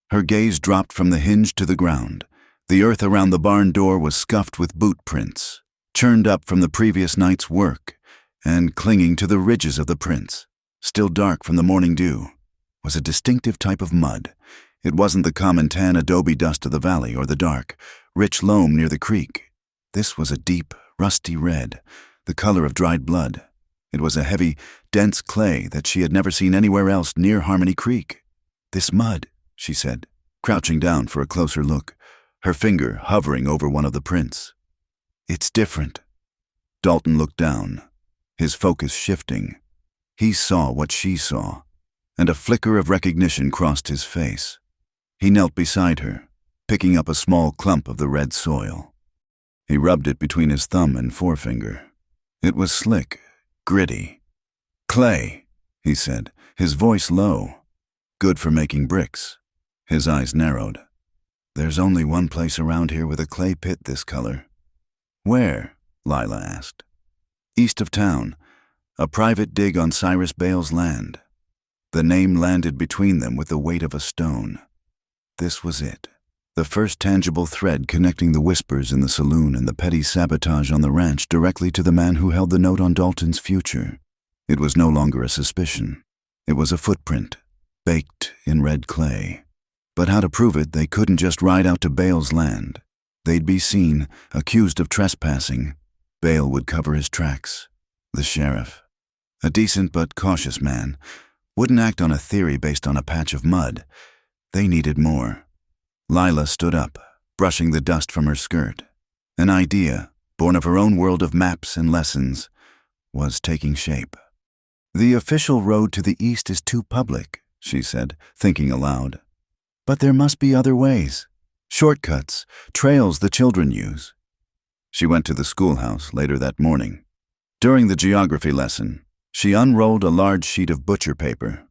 Her gaze dropped from the hinge to the ground. The earth around the barn door was scuffed with boot prints, churned up from the previous night's work, and clinging to the ridges of the prints, still dark from the morning dew, was a distinctive type of mud. It wasn't the common tan adobe dust of the valley or the dark, rich loam near the creek. This was a deep, rusty red, the color of dried blood. It was a heavy, dense clay that she had never seen anywhere else near Harmony Creek. "This mud," she said, crouching down for a closer look, her finger hovering over one of the prints. "It's different." Dalton looked down, his focus shifting. He saw what she saw, and a flicker of recognition crossed his face. He knelt beside her, picking up a small clump of the red soil. He rubbed it between his thumb and forefinger. It was slick, gritty. "Clay," he said, his voice low. "Good for making bricks." His eyes narrowed. "There's only one place around here with a clay pit this color." "Where?" Lila asked. "East of town, a private dig on Cyrus Bale's land." The name landed between them with the weight of a stone. This was it. The first tangible thread connecting the whispers in the saloon and the petty sabotage on the ranch directly to the man who held the note on Dalton's future. It was no longer a suspicion. It was a footprint, baked in red clay. But how to prove it, they couldn't just ride out to Bale's land. They'd be seen, accused of trespassing. Bale would cover his tracks. The sheriff, a decent but cautious man, wouldn't act on a theory based on a patch of mud. They needed more. Lila stood up, brushing the dust from her skirt. An idea, born of her own world of maps and lessons, was taking shape. "The official road to the east is too public," she said, thinking aloud. "But there must be other ways. Shortcuts, trails the children use." She went to the schoolhouse later that morning. During the geography lesson, she unrolled a large sheet of butcher paper.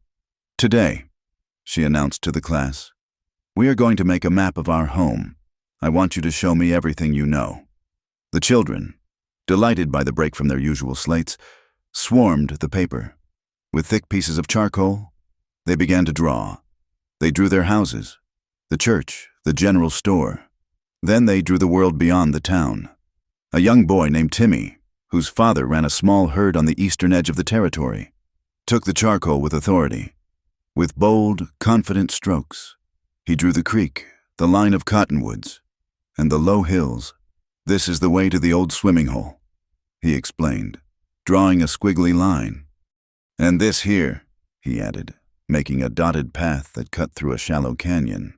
"Today," she announced to the class, "we are going to make a map of our home. I want you to show me everything you know." The children, delighted by the break from their usual slates, swarmed the paper. With thick pieces of charcoal, they began to draw. They drew their houses, the church, the general store. Then they drew the world beyond the town. A young boy named Timmy, whose father ran a small herd on the eastern edge of the territory, took the charcoal with authority. With bold, confident strokes, he drew the creek, the line of cottonwoods, and the low hills. "This is the way to the old swimming hole," he explained, drawing a squiggly line. "And this here," he added, making a dotted path that cut through a shallow canyon,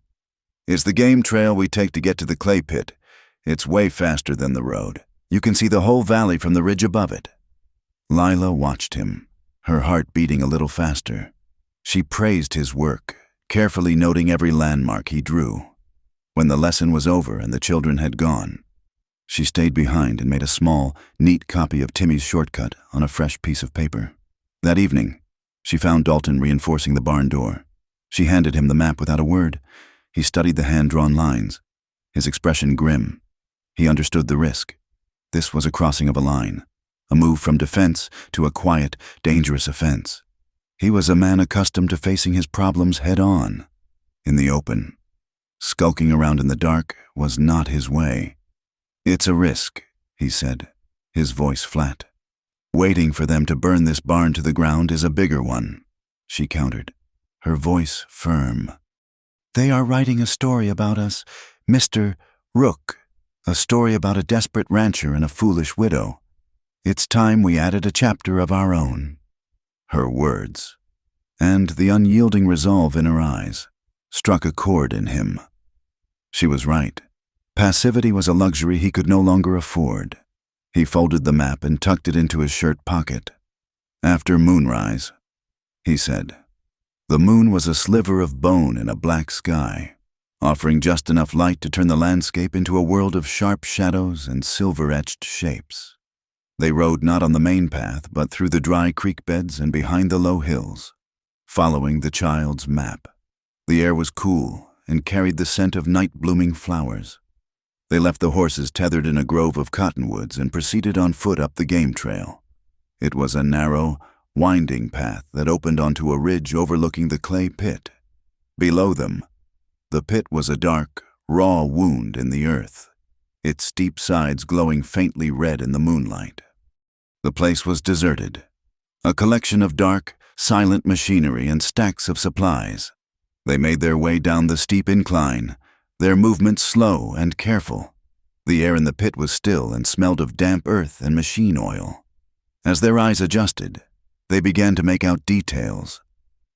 "is the game trail we take to get to the clay pit. It's way faster than the road. You can see the whole valley from the ridge above it." Lila watched him, her heart beating a little faster. She praised his work, carefully noting every landmark he drew. When the lesson was over and the children had gone, she stayed behind and made a small, neat copy of Timmy's shortcut on a fresh piece of paper. That evening, she found Dalton reinforcing the barn door. She handed him the map without a word. He studied the hand-drawn lines, his expression grim. He understood the risk. This was a crossing of a line, a move from defense to a quiet, dangerous offense. He was a man accustomed to facing his problems head-on, in the open. Skulking around in the dark was not his way. "It's a risk," he said, his voice flat. "Waiting for them to burn this barn to the ground is a bigger one," she countered, her voice firm. "They are writing a story about us, Mr. Rook, a story about a desperate rancher and a foolish widow. It's time we added a chapter of our own." Her words, and the unyielding resolve in her eyes, struck a chord in him. She was right. Passivity was a luxury he could no longer afford. He folded the map and tucked it into his shirt pocket. "After moonrise," he said. The moon was a sliver of bone in a black sky, offering just enough light to turn the landscape into a world of sharp shadows and silver-etched shapes. They rode not on the main path, but through the dry creek beds and behind the low hills, following the child's map. The air was cool and carried the scent of night-blooming flowers. They left the horses tethered in a grove of cottonwoods and proceeded on foot up the game trail. It was a narrow, winding path that opened onto a ridge overlooking the clay pit. Below them, the pit was a dark, raw wound in the earth, its steep sides glowing faintly red in the moonlight. The place was deserted, a collection of dark, silent machinery and stacks of supplies. They made their way down the steep incline, their movements slow and careful. The air in the pit was still and smelled of damp earth and machine oil. As their eyes adjusted, they began to make out details.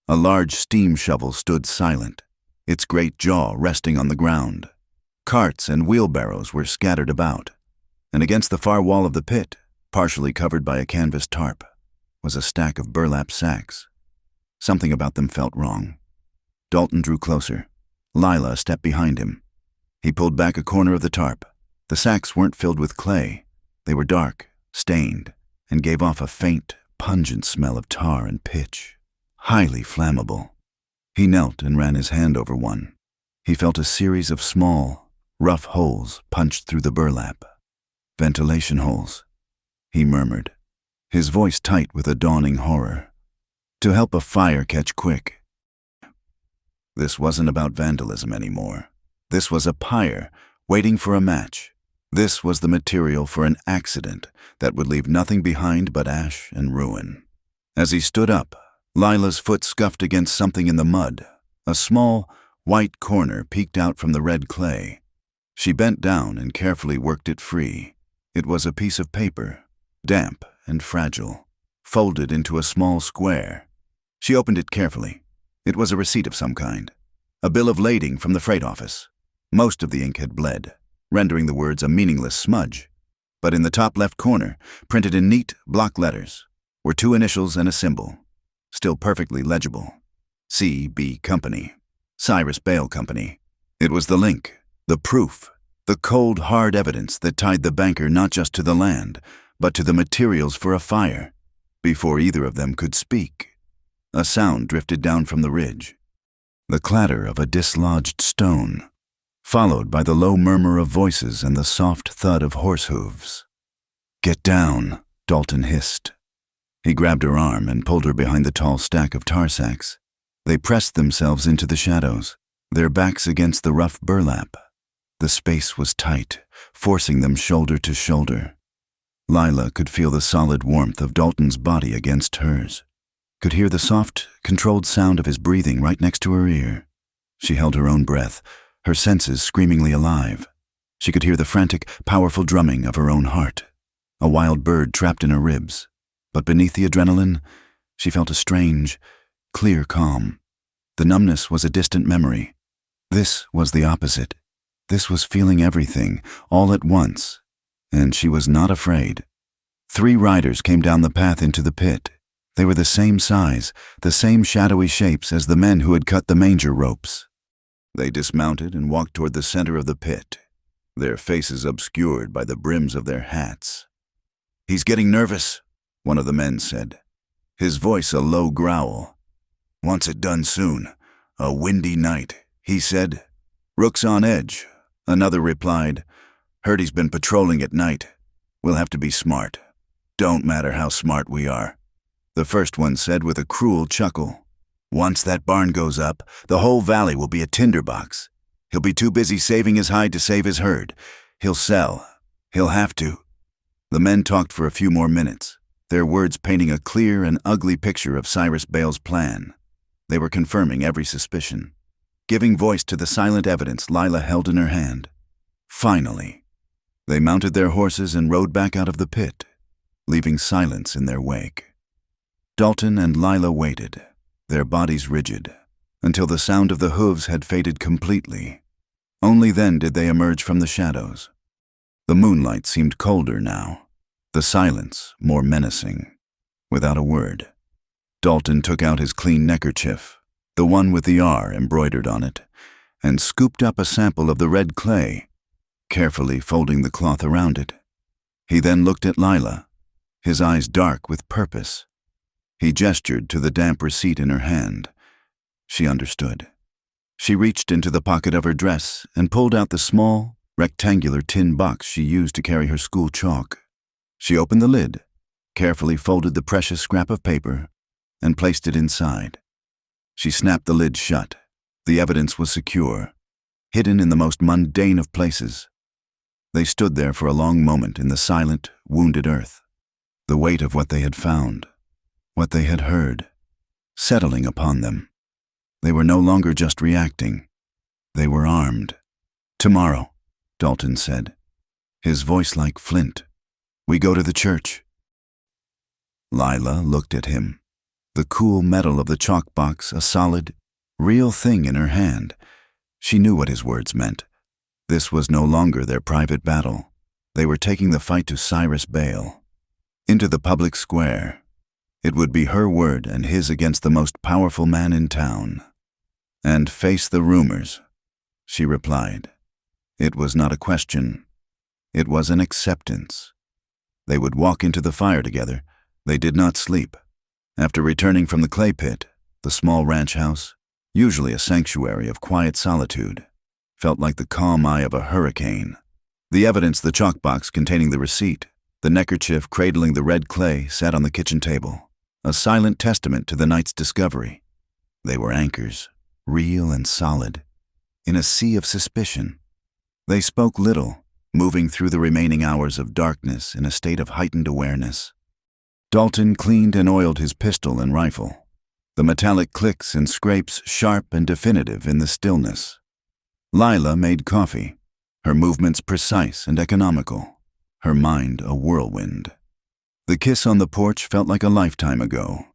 A large steam shovel stood silent, its great jaw resting on the ground. Carts and wheelbarrows were scattered about, and against the far wall of the pit, partially covered by a canvas tarp, was a stack of burlap sacks. Something about them felt wrong. Dalton drew closer, Lila a step behind him. He pulled back a corner of the tarp. The sacks weren't filled with clay. They were dark, stained, and gave off a faint, pungent smell of tar and pitch, highly flammable. He knelt and ran his hand over one. He felt a series of small, rough holes punched through the burlap. "Ventilation holes," he murmured, his voice tight with a dawning horror. "To help a fire catch quick." This wasn't about vandalism anymore. This was a pyre waiting for a match. This was the material for an accident that would leave nothing behind but ash and ruin. As he stood up, Lila's foot scuffed against something in the mud. A small, white corner peeked out from the red clay. She bent down and carefully worked it free. It was a piece of paper, damp and fragile, folded into a small square. She opened it carefully. It was a receipt of some kind, a bill of lading from the freight office. Most of the ink had bled, rendering the words a meaningless smudge. But in the top left corner, printed in neat block letters, were two initials and a symbol, still perfectly legible. C.B. Company. Cyrus Bale Company. It was the link, the proof, the cold, hard evidence that tied the banker not just to the land, but to the materials for a fire. Before either of them could speak, a sound drifted down from the ridge. The clatter of a dislodged stone, followed by the low murmur of voices and the soft thud of horse hooves. "Get down," Dalton hissed. He grabbed her arm and pulled her behind the tall stack of tar sacks. They pressed themselves into the shadows, their backs against the rough burlap. The space was tight, forcing them shoulder to shoulder. Lila could feel the solid warmth of Dalton's body against hers, could hear the soft, controlled sound of his breathing right next to her ear. She held her own breath, her senses screamingly alive. She could hear the frantic, powerful drumming of her own heart, a wild bird trapped in her ribs. But beneath the adrenaline, she felt a strange, clear calm. The numbness was a distant memory. This was the opposite. This was feeling everything, all at once, and she was not afraid. 3 riders came down the path into the pit. They were the same size, the same shadowy shapes as the men who had cut the manger ropes. They dismounted and walked toward the center of the pit, their faces obscured by the brims of their hats. "He's getting nervous," one of the men said, his voice a low growl. "Wants it done soon. A windy night," he said. "Rook's on edge," another replied. "Heard he's been patrolling at night. We'll have to be smart. Don't matter how smart we are," the first one said with a cruel chuckle. "Once that barn goes up, the whole valley will be a tinderbox. He'll be too busy saving his hide to save his herd. He'll sell. He'll have to." The men talked for a few more minutes, their words painting a clear and ugly picture of Cyrus Bale's plan. They were confirming every suspicion, giving voice to the silent evidence Lila held in her hand. Finally, they mounted their horses and rode back out of the pit, leaving silence in their wake. Dalton and Lila waited, their bodies rigid, until the sound of the hooves had faded completely. Only then did they emerge from the shadows. The moonlight seemed colder now, the silence more menacing. Without a word, Dalton took out his clean neckerchief, the one with the R embroidered on it, and scooped up a sample of the red clay, carefully folding the cloth around it. He then looked at Lila, his eyes dark with purpose. He gestured to the damp receipt in her hand. She understood. She reached into the pocket of her dress and pulled out the small, rectangular tin box she used to carry her school chalk. She opened the lid, carefully folded the precious scrap of paper, and placed it inside. She snapped the lid shut. The evidence was secure, hidden in the most mundane of places. They stood there for a long moment in the silent, wounded earth, the weight of what they had found, what they had heard, settling upon them. They were no longer just reacting. They were armed. "Tomorrow," Dalton said, his voice like flint, "we go to the church." Lila looked at him, the cool metal of the chalk box a solid, real thing in her hand. She knew what his words meant. This was no longer their private battle. They were taking the fight to Cyrus Bale, into the public square. It would be her word and his against the most powerful man in town. "And face the rumors," she replied. It was not a question. It was an acceptance. They would walk into the fire together. They did not sleep. After returning from the clay pit, the small ranch house, usually a sanctuary of quiet solitude, felt like the calm eye of a hurricane. The evidence, the chalk box containing the receipt, the neckerchief cradling the red clay, sat on the kitchen table, a silent testament to the night's discovery. They were anchors, real and solid, in a sea of suspicion. They spoke little, moving through the remaining hours of darkness in a state of heightened awareness. Dalton cleaned and oiled his pistol and rifle, the metallic clicks and scrapes sharp and definitive in the stillness. Lila made coffee, her movements precise and economical, her mind a whirlwind. The kiss on the porch felt like a lifetime ago,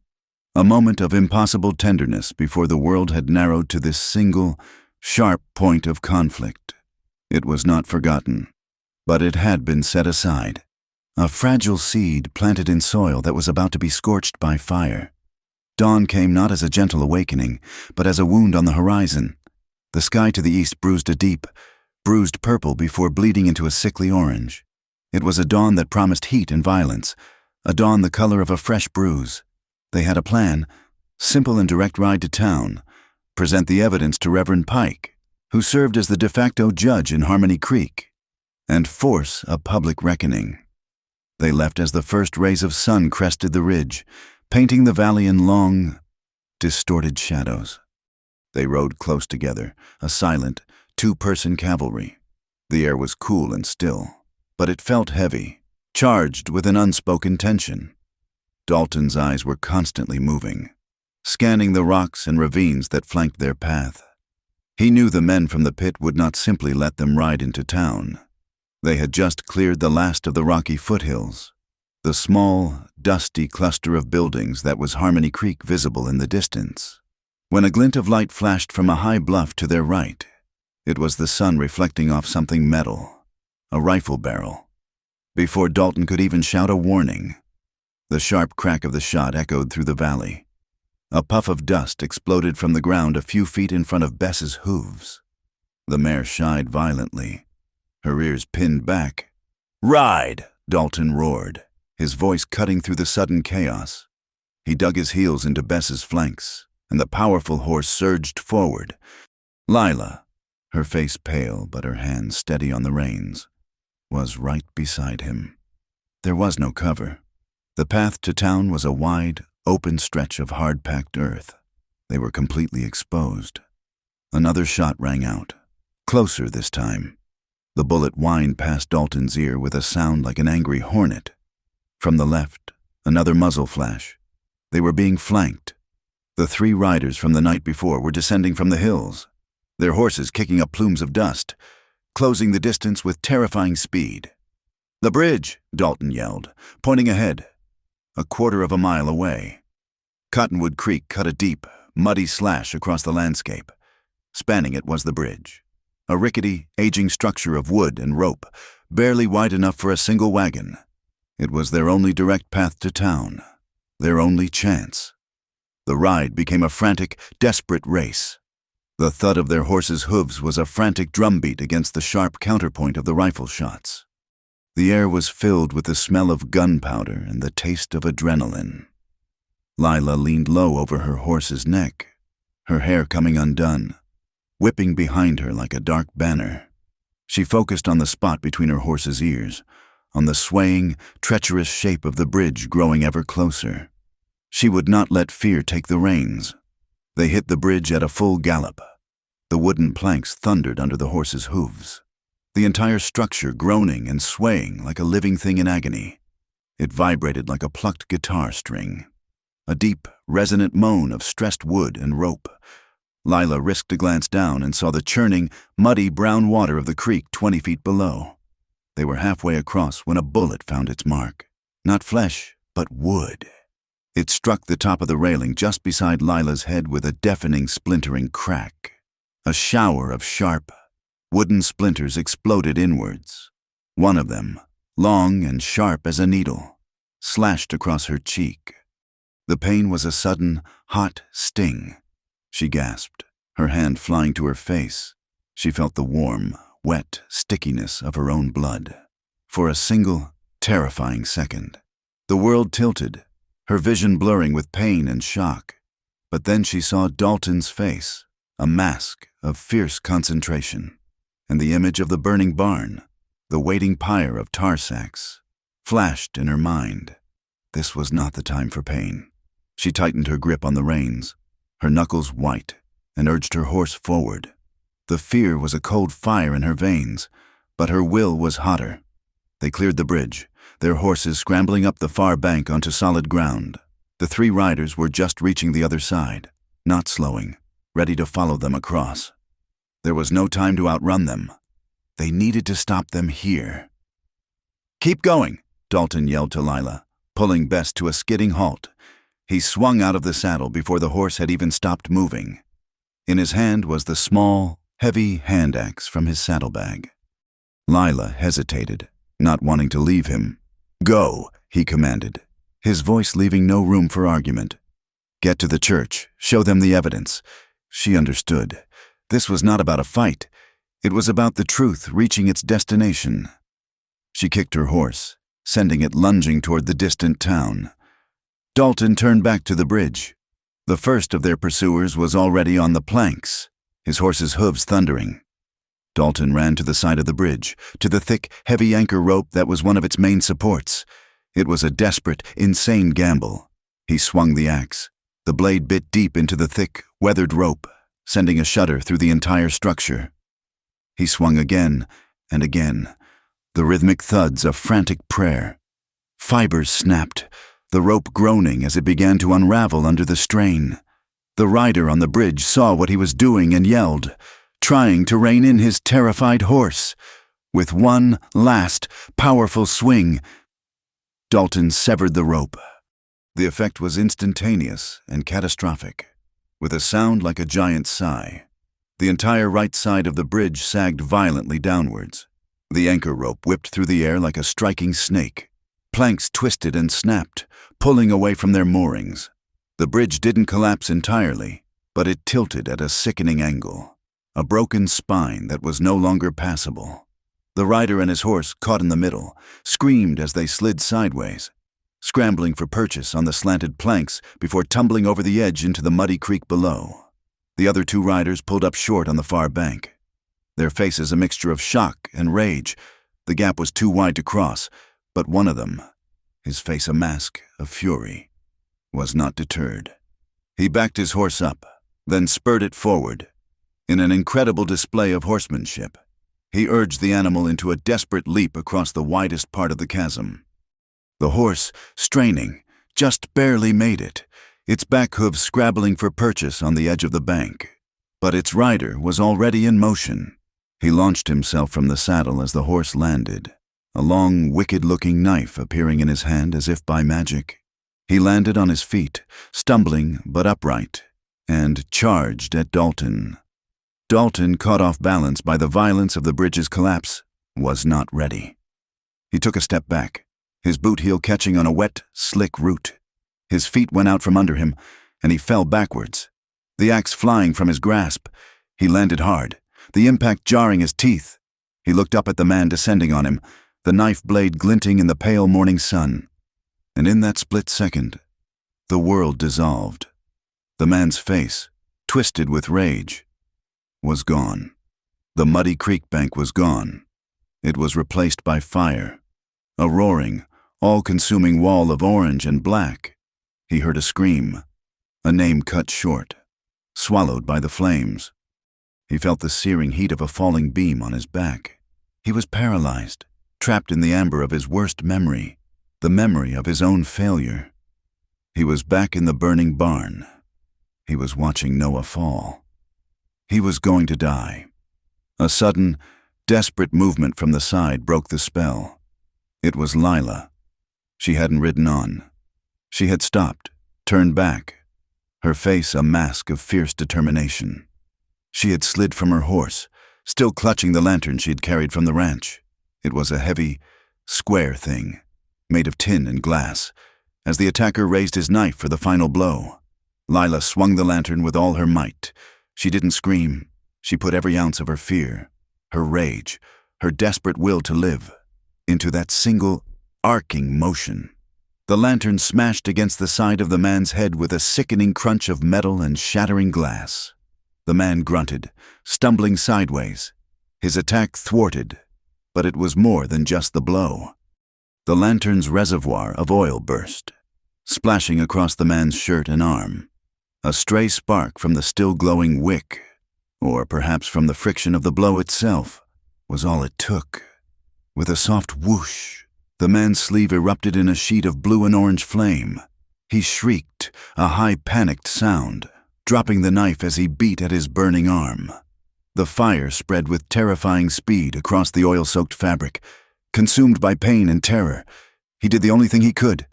a moment of impossible tenderness before the world had narrowed to this single, sharp point of conflict. It was not forgotten, but it had been set aside, a fragile seed planted in soil that was about to be scorched by fire. Dawn came not as a gentle awakening, but as a wound on the horizon. The sky to the east bruised a deep, bruised purple before bleeding into a sickly orange. It was a dawn that promised heat and violence, a dawn the color of a fresh bruise. They had a plan: simple and direct ride to town, present the evidence to Reverend Pike, who served as the de facto judge in Harmony Creek, and force a public reckoning. They left as the first rays of sun crested the ridge, painting the valley in long, distorted shadows. They rode close together, a silent, two-person cavalry. The air was cool and still, but it felt heavy, charged with an unspoken tension. Dalton's eyes were constantly moving, scanning the rocks and ravines that flanked their path. He knew the men from the pit would not simply let them ride into town. They had just cleared the last of the rocky foothills, the small, dusty cluster of buildings that was Harmony Creek visible in the distance, when a glint of light flashed from a high bluff to their right. It was the sun reflecting off something metal, a rifle barrel. Before Dalton could even shout a warning, the sharp crack of the shot echoed through the valley. A puff of dust exploded from the ground a few feet in front of Bess's hooves. The mare shied violently, her ears pinned back. "Ride!" Dalton roared, his voice cutting through the sudden chaos. He dug his heels into Bess's flanks, and the powerful horse surged forward. Lila, her face pale but her hands steady on the reins, was right beside him. There was no cover. The path to town was a wide, open stretch of hard-packed earth. They were completely exposed. Another shot rang out, closer this time. The bullet whined past Dalton's ear with a sound like an angry hornet. From the left, another muzzle flash. They were being flanked. The three riders from the night before were descending from the hills, their horses kicking up plumes of dust, closing the distance with terrifying speed. "The bridge!" Dalton yelled, pointing ahead, a quarter of a mile away. Cottonwood Creek cut a deep, muddy slash across the landscape. Spanning it was the bridge, a rickety, aging structure of wood and rope, barely wide enough for a single wagon. It was their only direct path to town, their only chance. The ride became a frantic, desperate race. The thud of their horses' hooves was a frantic drumbeat against the sharp counterpoint of the rifle shots. The air was filled with the smell of gunpowder and the taste of adrenaline. Lila leaned low over her horse's neck, her hair coming undone, whipping behind her like a dark banner. She focused on the spot between her horse's ears, on the swaying, treacherous shape of the bridge growing ever closer. She would not let fear take the reins. They hit the bridge at a full gallop. The wooden planks thundered under the horse's hooves, the entire structure groaning and swaying like a living thing in agony. It vibrated like a plucked guitar string, a deep, resonant moan of stressed wood and rope. Lila risked a glance down and saw the churning, muddy brown water of the creek 20 feet below. They were halfway across when a bullet found its mark. Not flesh, but wood. It struck the top of the railing just beside Lila's head with a deafening, splintering crack. A shower of sharp, wooden splinters exploded inwards. One of them, long and sharp as a needle, slashed across her cheek. The pain was a sudden, hot sting. She gasped, her hand flying to her face. She felt the warm, wet stickiness of her own blood. For a single, terrifying second, the world tilted, her vision blurring with pain and shock. But then she saw Dalton's face, a mask of fierce concentration, and the image of the burning barn, the waiting pyre of tar sacks, flashed in her mind. This was not the time for pain. She tightened her grip on the reins, her knuckles white, and urged her horse forward. The fear was a cold fire in her veins, but her will was hotter. They cleared the bridge, their horses scrambling up the far bank onto solid ground. The three riders were just reaching the other side, not slowing, ready to follow them across. There was no time to outrun them. They needed to stop them here. "Keep going," Dalton yelled to Lila, pulling Bess to a skidding halt. He swung out of the saddle before the horse had even stopped moving. In his hand was the small, heavy hand axe from his saddlebag. Lila hesitated, not wanting to leave him. "Go," he commanded, his voice leaving no room for argument. Get to the church. Show them the evidence. She understood. This was not about a fight. It was about the truth reaching its destination. She kicked her horse, sending it lunging toward the distant town. Dalton turned back to the bridge. The first of their pursuers was already on the planks, his horse's hooves thundering. Dalton ran to the side of the bridge, to the thick, heavy anchor rope that was one of its main supports. It was a desperate, insane gamble. He swung the axe. The blade bit deep into the thick, weathered rope, sending a shudder through the entire structure. He swung again and again, the rhythmic thuds of frantic prayer. Fibers snapped, the rope groaning as it began to unravel under the strain. The rider on the bridge saw what he was doing and yelled, trying to rein in his terrified horse. With one last, powerful swing, Dalton severed the rope. The effect was instantaneous and catastrophic. With a sound like a giant sigh, the entire right side of the bridge sagged violently downwards. The anchor rope whipped through the air like a striking snake. Planks twisted and snapped, pulling away from their moorings. The bridge didn't collapse entirely, but it tilted at a sickening angle, a broken spine that was no longer passable. The rider and his horse, caught in the middle, screamed as they slid sideways, scrambling for purchase on the slanted planks before tumbling over the edge into the muddy creek below. The other two riders pulled up short on the far bank, their faces a mixture of shock and rage. The gap was too wide to cross, but one of them, his face a mask of fury, was not deterred. He backed his horse up, then spurred it forward. In an incredible display of horsemanship, he urged the animal into a desperate leap across the widest part of the chasm. The horse, straining, just barely made it, its back hooves scrabbling for purchase on the edge of the bank. But its rider was already in motion. He launched himself from the saddle as the horse landed, a long, wicked-looking knife appearing in his hand as if by magic. He landed on his feet, stumbling but upright, and charged at Dalton. Dalton, caught off balance by the violence of the bridge's collapse, was not ready. He took a step back, his boot heel catching on a wet, slick root. His feet went out from under him, and he fell backwards. The axe flying from his grasp, he landed hard, the impact jarring his teeth. He looked up at the man descending on him, the knife blade glinting in the pale morning sun. And in that split second, the world dissolved. The man's face, twisted with rage, was gone. The muddy creek bank was gone. It was replaced by fire, a roaring, all-consuming wall of orange and black. He heard a scream, a name cut short, swallowed by the flames. He felt the searing heat of a falling beam on his back. He was paralyzed, trapped in the amber of his worst memory, the memory of his own failure. He was back in the burning barn. He was watching Noah fall. He was going to die. A sudden, desperate movement from the side broke the spell. It was Lila. She hadn't ridden on. She had stopped, turned back, her face a mask of fierce determination. She had slid from her horse, still clutching the lantern she'd carried from the ranch. It was a heavy, square thing, made of tin and glass. As the attacker raised his knife for the final blow, Lila swung the lantern with all her might. She didn't scream. She put every ounce of her fear, her rage, her desperate will to live, into that single, arcing motion. The lantern smashed against the side of the man's head with a sickening crunch of metal and shattering glass. The man grunted, stumbling sideways, his attack thwarted, but it was more than just the blow. The lantern's reservoir of oil burst, splashing across the man's shirt and arm. A stray spark from the still glowing wick, or perhaps from the friction of the blow itself, was all it took. With a soft whoosh, the man's sleeve erupted in a sheet of blue and orange flame. He shrieked, a high panicked sound, dropping the knife as he beat at his burning arm. The fire spread with terrifying speed across the oil-soaked fabric. Consumed by pain and terror, he did the only thing he could.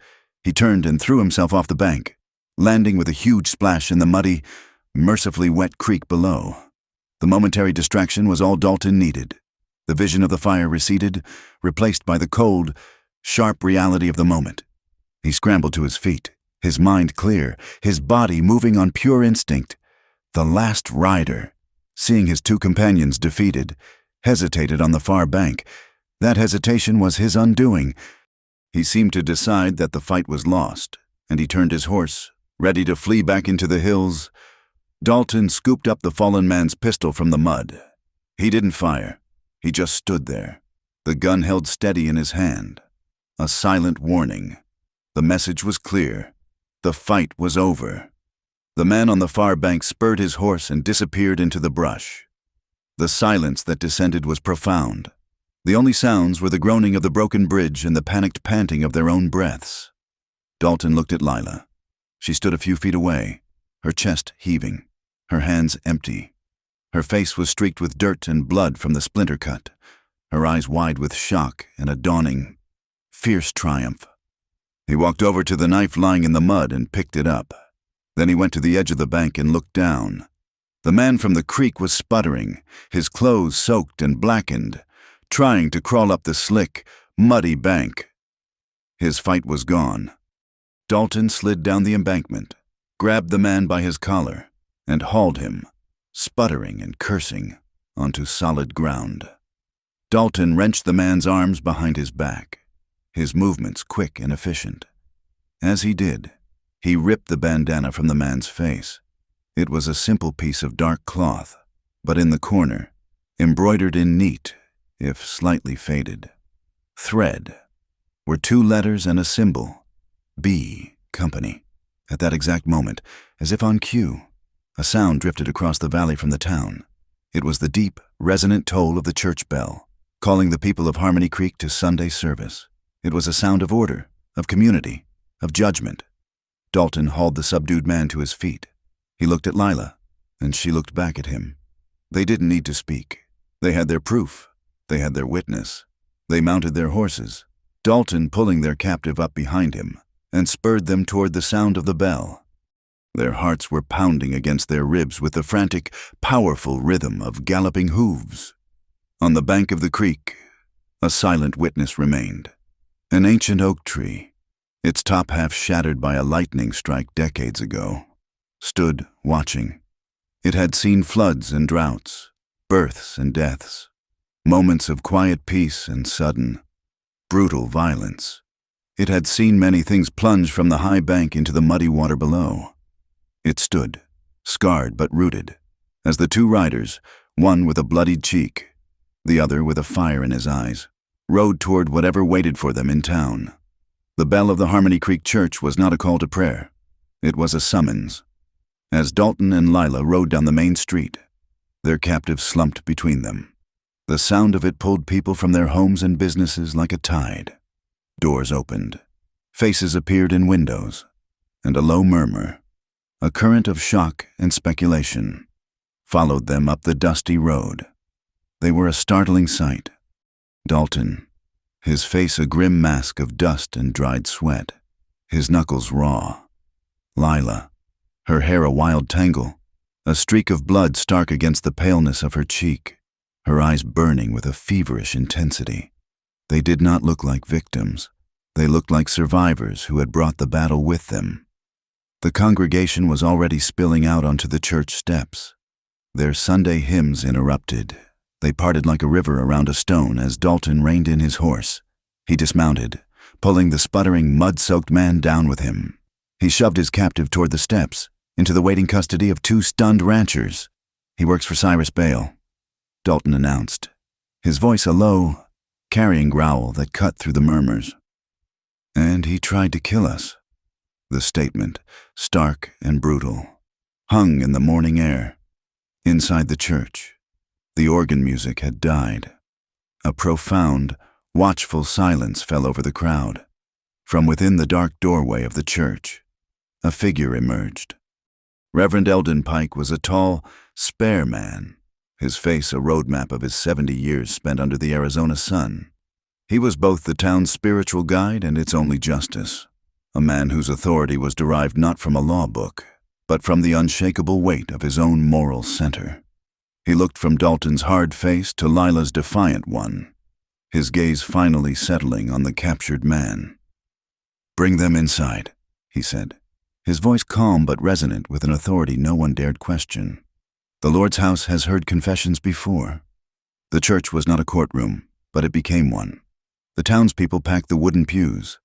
He turned and threw himself off the bank, landing with a huge splash in the muddy, mercifully wet creek below. The momentary distraction was all Dalton needed. The vision of the fire receded, replaced by the cold, sharp reality of the moment. He scrambled to his feet, his mind clear, his body moving on pure instinct. The last rider, seeing his two companions defeated, hesitated on the far bank. That hesitation was his undoing. He seemed to decide that the fight was lost, and he turned his horse, ready to flee back into the hills. Dalton scooped up the fallen man's pistol from the mud. He didn't fire. He just stood there, the gun held steady in his hand. A silent warning. The message was clear. The fight was over. The man on the far bank spurred his horse and disappeared into the brush. The silence that descended was profound. The only sounds were the groaning of the broken bridge and the panicked panting of their own breaths. Dalton looked at Lila. She stood a few feet away, her chest heaving, her hands empty. Her face was streaked with dirt and blood from the splinter cut, her eyes wide with shock and a dawning, fierce triumph. He walked over to the knife lying in the mud and picked it up. Then he went to the edge of the bank and looked down. The man from the creek was sputtering, his clothes soaked and blackened, trying to crawl up the slick, muddy bank. His fight was gone. Dalton slid down the embankment, grabbed the man by his collar, and hauled him, sputtering and cursing, onto solid ground. Dalton wrenched the man's arms behind his back, his movements quick and efficient. As he did, he ripped the bandana from the man's face. It was a simple piece of dark cloth, but in the corner, embroidered in neat, if slightly faded, thread, were 2 letters and a symbol, B Company. At that exact moment, as if on cue, a sound drifted across the valley from the town. It was the deep, resonant toll of the church bell, calling the people of Harmony Creek to Sunday service. It was a sound of order, of community, of judgment. Dalton hauled the subdued man to his feet. He looked at Lila, and she looked back at him. They didn't need to speak. They had their proof. They had their witness. They mounted their horses, Dalton pulling their captive up behind him, and spurred them toward the sound of the bell. Their hearts were pounding against their ribs with the frantic, powerful rhythm of galloping hooves. On the bank of the creek, a silent witness remained. An ancient oak tree, its top half shattered by a lightning strike decades ago, stood watching. It had seen floods and droughts, births and deaths, moments of quiet peace and sudden, brutal violence. It had seen many things plunge from the high bank into the muddy water below. It stood, scarred but rooted, as the 2 riders, one with a bloodied cheek, the other with a fire in his eyes, rode toward whatever waited for them in town. The bell of the Harmony Creek Church was not a call to prayer. It was a summons. As Dalton and Lila rode down the main street, their captive slumped between them. The sound of it pulled people from their homes and businesses like a tide. Doors opened. Faces appeared in windows, and a low murmur, a current of shock and speculation, followed them up the dusty road. They were a startling sight. Dalton, his face a grim mask of dust and dried sweat, his knuckles raw. Lila, her hair a wild tangle, a streak of blood stark against the paleness of her cheek, her eyes burning with a feverish intensity. They did not look like victims. They looked like survivors who had brought the battle with them. The congregation was already spilling out onto the church steps. Their Sunday hymns interrupted. They parted like a river around a stone as Dalton reined in his horse. He dismounted, pulling the sputtering, mud-soaked man down with him. He shoved his captive toward the steps, into the waiting custody of 2 stunned ranchers. "He works for Cyrus Bale," Dalton announced, his voice a low, carrying growl that cut through the murmurs. "And he tried to kill us." The statement, stark and brutal, hung in the morning air. Inside the church, the organ music had died. A profound, watchful silence fell over the crowd. From within the dark doorway of the church, a figure emerged. Reverend Eldon Pike was a tall, spare man, his face a roadmap of his 70 years spent under the Arizona sun. He was both the town's spiritual guide and its only justice, a man whose authority was derived not from a law book, but from the unshakable weight of his own moral center. He looked from Dalton's hard face to Lila's defiant one, his gaze finally settling on the captured man. "Bring them inside," he said. his voice calm but resonant with an authority no one dared question. The Lord's house has heard confessions before. The church was not a courtroom, but it became one. The townspeople packed the wooden pews,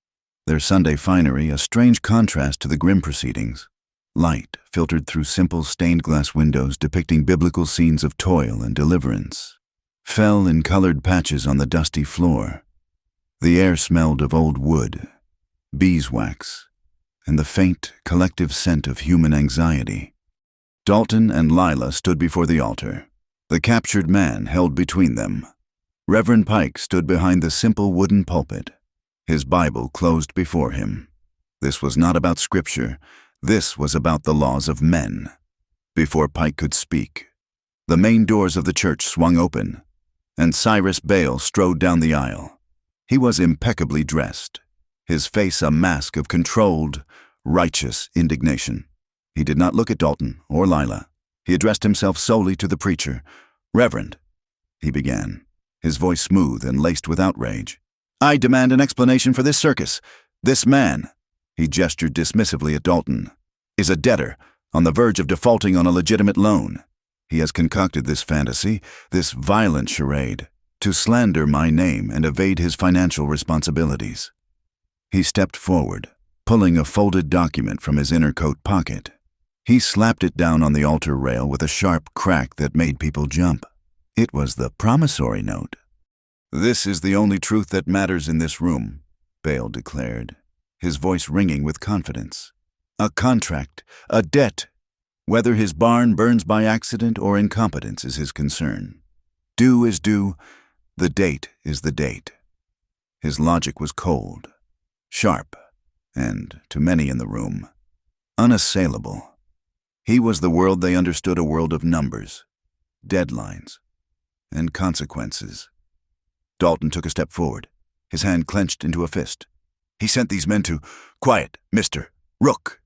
their Sunday finery a strange contrast to the grim proceedings. Light filtered through simple stained glass windows depicting biblical scenes of toil and deliverance fell in colored patches on the dusty floor. The air smelled of old wood, beeswax, and the faint, collective scent of human anxiety. Dalton and Lila stood before the altar, the captured man held between them. Reverend Pike stood behind the simple wooden pulpit, his Bible closed before him. This was not about scripture. This was about the laws of men. Before Pike could speak, the main doors of the church swung open, and Cyrus Bale strode down the aisle. He was impeccably dressed, his face a mask of controlled, righteous indignation. He did not look at Dalton or Lila. He addressed himself solely to the preacher. "Reverend," he began, his voice smooth and laced with outrage, "I demand an explanation for this circus. This man," he gestured dismissively at Dalton, "is a debtor on the verge of defaulting on a legitimate loan. He has concocted this fantasy, this violent charade, to slander my name and evade his financial responsibilities." He stepped forward, pulling a folded document from his inner coat pocket. He slapped it down on the altar rail with a sharp crack that made people jump. It was the promissory note. "This is the only truth that matters in this room," Bale declared, his voice ringing with confidence. "A contract, a debt. Whether his barn burns by accident or incompetence is his concern. Due is due, the date is the date." His logic was cold, sharp, and, to many in the room, unassailable. He was the world they understood, a world of numbers, deadlines, and consequences. Dalton took a step forward, his hand clenched into a fist. "He sent these men to—" "Quiet, Mr. Rook,"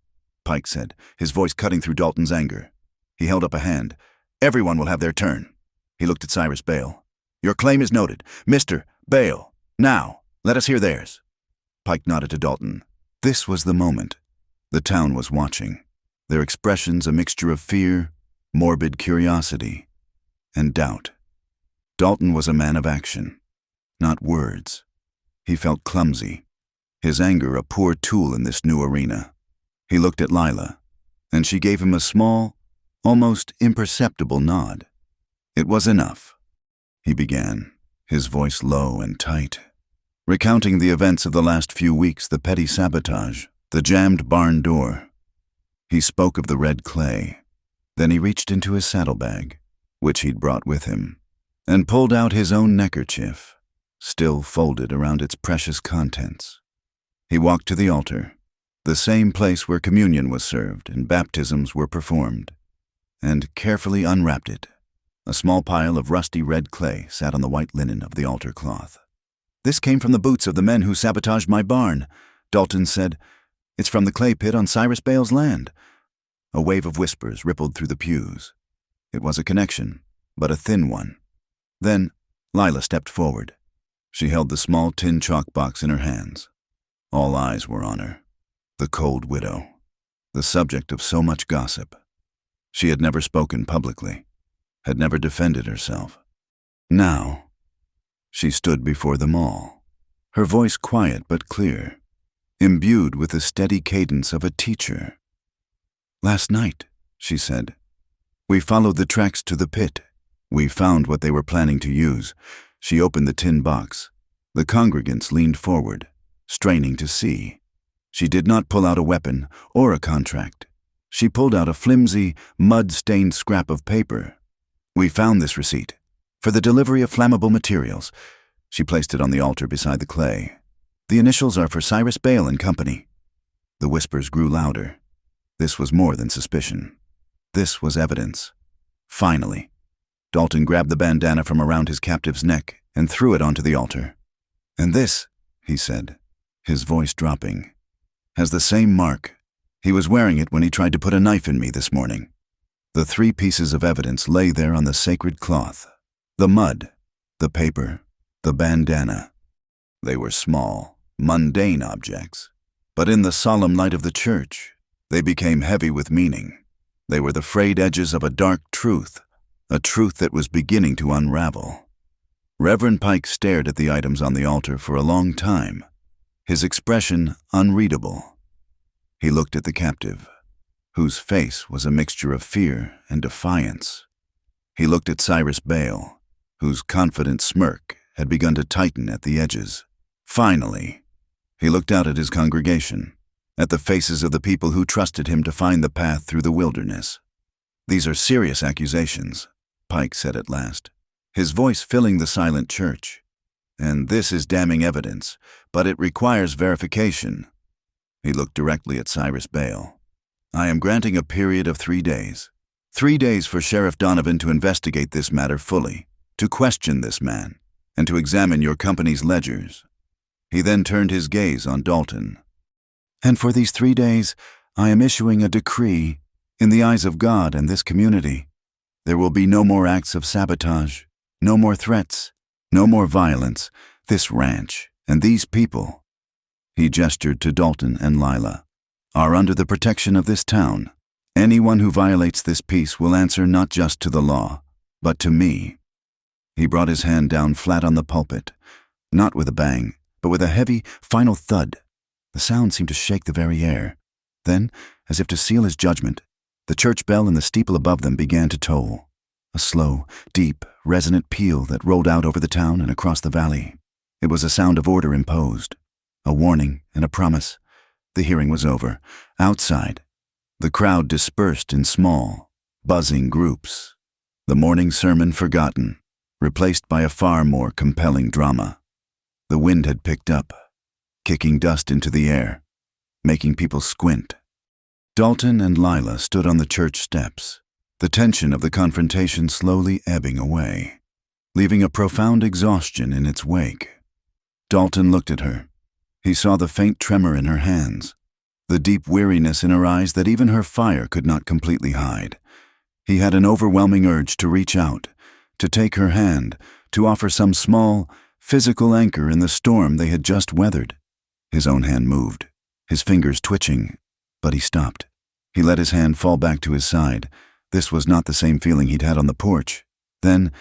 Pike said, his voice cutting through Dalton's anger. He held up a hand. "Everyone will have their turn." He looked at Cyrus Bale. "Your claim is noted. Mr. Bale, now, let us hear theirs." Pike nodded to Dalton. This was the moment. The town was watching, their expressions a mixture of fear, morbid curiosity, and doubt. Dalton was a man of action, not words. He felt clumsy, his anger a poor tool in this new arena. He looked at Lila, and she gave him a small, almost imperceptible nod. It was enough. He began, his voice low and tight, recounting the events of the last few weeks, the petty sabotage, the jammed barn door. He spoke of the red clay. Then he reached into his saddlebag, which he'd brought with him, and pulled out his own neckerchief, still folded around its precious contents. He walked to the altar, the same place where communion was served and baptisms were performed, and carefully unwrapped it. A small pile of rusty red clay sat on the white linen of the altar cloth. "This came from the boots of the men who sabotaged my barn," Dalton said. "It's from the clay pit on Cyrus Bale's land." A wave of whispers rippled through the pews. It was a connection, but a thin one. Then Lila stepped forward. She held the small tin chalk box in her hands. All eyes were on her. The cold widow, the subject of so much gossip. She had never spoken publicly, had never defended herself. Now, she stood before them all, her voice quiet but clear, imbued with the steady cadence of a teacher. "Last night," she said, "we followed the tracks to the pit. We found what they were planning to use." She opened the tin box. The congregants leaned forward, straining to see. She did not pull out a weapon or a contract. She pulled out a flimsy, mud-stained scrap of paper. "We found this receipt for the delivery of flammable materials." She placed it on the altar beside the clay. "The initials are for Cyrus Bale and Company." The whispers grew louder. This was more than suspicion. This was evidence. Finally, Dalton grabbed the bandana from around his captive's neck and threw it onto the altar. "And this," he said, his voice dropping, "has the same mark. He was wearing it when he tried to put a knife in me this morning." The 3 pieces of evidence lay there on the sacred cloth. The mud, the paper, the bandana. They were small, mundane objects, but in the solemn light of the church, They became heavy with meaning. They were the frayed edges of a dark truth, a truth that was beginning to unravel. Reverend Pike stared at the items on the altar for a long time, his expression unreadable. He looked at the captive, whose face was a mixture of fear and defiance. He looked at Cyrus Bale, whose confident smirk had begun to tighten at the edges. Finally, he looked out at his congregation, at the faces of the people who trusted him to find the path through the wilderness. "These are serious accusations," Pike said at last, his voice filling the silent church. "And this is damning evidence, but it requires verification." He looked directly at Cyrus Bale. "I am granting a period of 3 days. 3 days for Sheriff Donovan to investigate this matter fully, to question this man, and to examine your company's ledgers." He then turned his gaze on Dalton. "And for these 3 days, I am issuing a decree in the eyes of God and this community. There will be no more acts of sabotage, no more threats, no more violence. This ranch and these people," he gestured to Dalton and Lila, "are under the protection of this town. Anyone who violates this peace will answer not just to the law, but to me." He brought his hand down flat on the pulpit, not with a bang, but with a heavy, final thud. The sound seemed to shake the very air. Then, as if to seal his judgment, the church bell in the steeple above them began to toll, a slow, deep, resonant peal that rolled out over the town and across the valley. It was a sound of order imposed, a warning and a promise. The hearing was over. Outside, the crowd dispersed in small, buzzing groups. The morning sermon forgotten, replaced by a far more compelling drama. The wind had picked up, kicking dust into the air, making people squint. Dalton and Lila stood on the church steps, the tension of the confrontation slowly ebbing away, leaving a profound exhaustion in its wake. Dalton looked at her. He saw the faint tremor in her hands, the deep weariness in her eyes that even her fire could not completely hide. He had an overwhelming urge to reach out, to take her hand, to offer some small, physical anchor in the storm they had just weathered. His own hand moved, his fingers twitching, but he stopped. He let his hand fall back to his side. This was not the same feeling he'd had on the porch. Then,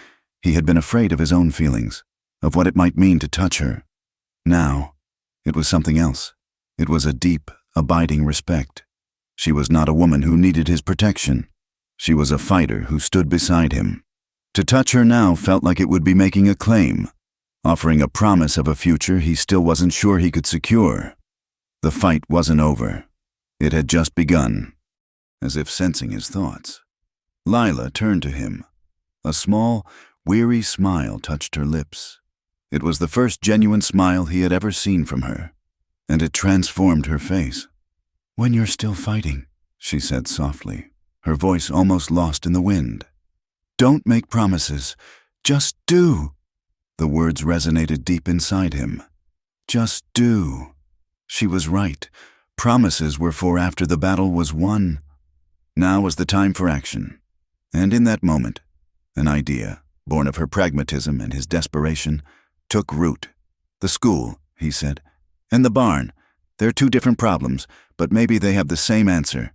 he had been afraid of his own feelings, of what it might mean to touch her. Now, it was something else. It was a deep, abiding respect. She was not a woman who needed his protection. She was a fighter who stood beside him. To touch her now felt like it would be making a claim, offering a promise of a future he still wasn't sure he could secure. The fight wasn't over. It had just begun. As if sensing his thoughts, Lila turned to him. A small, weary smile touched her lips. It was the first genuine smile he had ever seen from her, and it transformed her face. "When you're still fighting," she said softly, her voice almost lost in the wind. "Don't make promises. Just do." The words resonated deep inside him. Just do. She was right. Promises were for after the battle was won. Now was the time for action. And in that moment, an idea, born of her pragmatism and his desperation, took root. "The school," he said, "and the barn. They're two different problems, but maybe they have the same answer."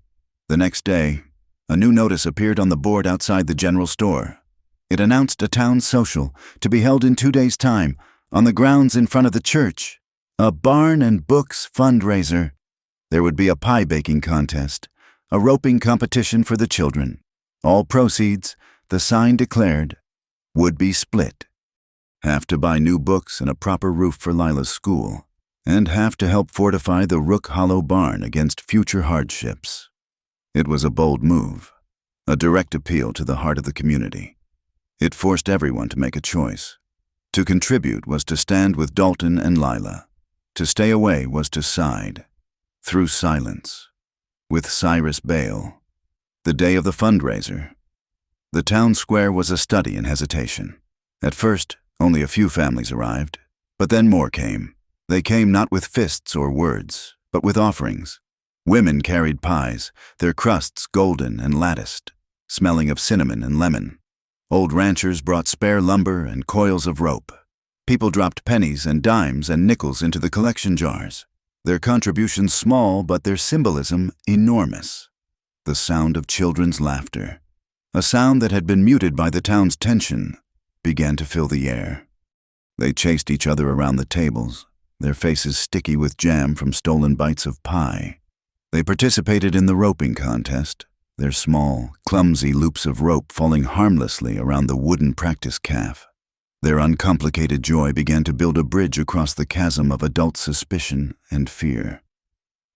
The next day, a new notice appeared on the board outside the general store. It announced a town social to be held in 2 days' time on the grounds in front of the church. A barn and books fundraiser. There would be a pie baking contest, a roping competition for the children. All proceeds, the sign declared, would be split. Half to buy new books and a proper roof for Lila's school, and half to help fortify the Rook Hollow barn against future hardships. It was a bold move, a direct appeal to the heart of the community. It forced everyone to make a choice. To contribute was to stand with Dalton and Lila. To stay away was to side, through silence, with Cyrus Bale. The day of the fundraiser. The town square was a study in hesitation. At first, only a few families arrived, but then more came. They came not with fists or words, but with offerings. Women carried pies, their crusts golden and latticed, smelling of cinnamon and lemon. Old ranchers brought spare lumber and coils of rope. People dropped pennies and dimes and nickels into the collection jars. Their contributions small, but their symbolism enormous. The sound of children's laughter, a sound that had been muted by the town's tension, began to fill the air. They chased each other around the tables, their faces sticky with jam from stolen bites of pie. They participated in the roping contest, their small, clumsy loops of rope falling harmlessly around the wooden practice calf. Their uncomplicated joy began to build a bridge across the chasm of adult suspicion and fear.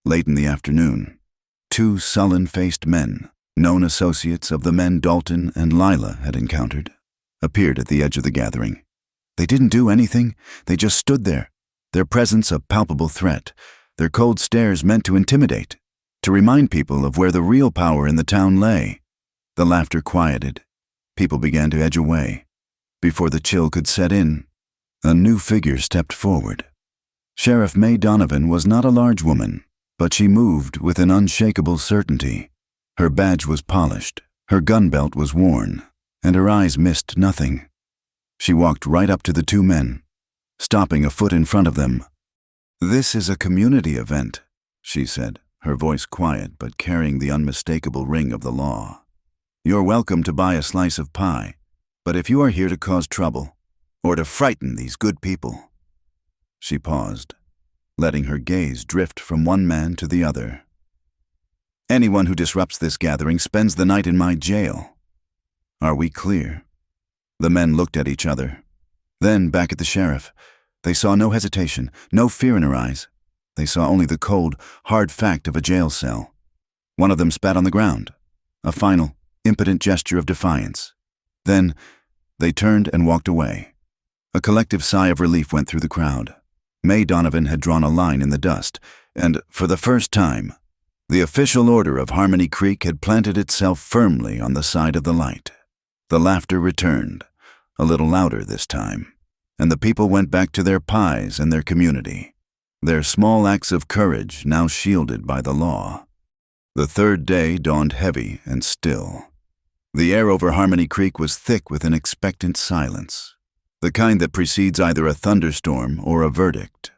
Late in the afternoon, two sullen-faced men, known associates of the men Dalton and Lila had encountered, appeared at the edge of the gathering. They didn't do anything, they just stood there, their presence a palpable threat, their cold stares meant to intimidate, to remind people of where the real power in the town lay. The laughter quieted. People began to edge away. Before the chill could set in, a new figure stepped forward. Sheriff May Donovan was not a large woman, but she moved with an unshakable certainty. Her badge was polished, her gun belt was worn, and her eyes missed nothing. She walked right up to the two men, stopping a foot in front of them. "This is a community event," she said, her voice quiet but carrying the unmistakable ring of the law. "You're welcome to buy a slice of pie, but if you are here to cause trouble, or to frighten these good people—" She paused, letting her gaze drift from one man to the other. "Anyone who disrupts this gathering spends the night in my jail. Are we clear?" The men looked at each other, then back at the sheriff. They saw no hesitation, no fear in her eyes. They saw only the cold, hard fact of a jail cell. One of them spat on the ground, a final, impotent gesture of defiance. Then, they turned and walked away. A collective sigh of relief went through the crowd. May Donovan had drawn a line in the dust, and, for the first time, the official order of Harmony Creek had planted itself firmly on the side of the light. The laughter returned, a little louder this time, and the people went back to their pies and their community, their small acts of courage now shielded by the law. The third day dawned heavy and still. The air over Harmony Creek was thick with an expectant silence, the kind that precedes either a thunderstorm or a verdict.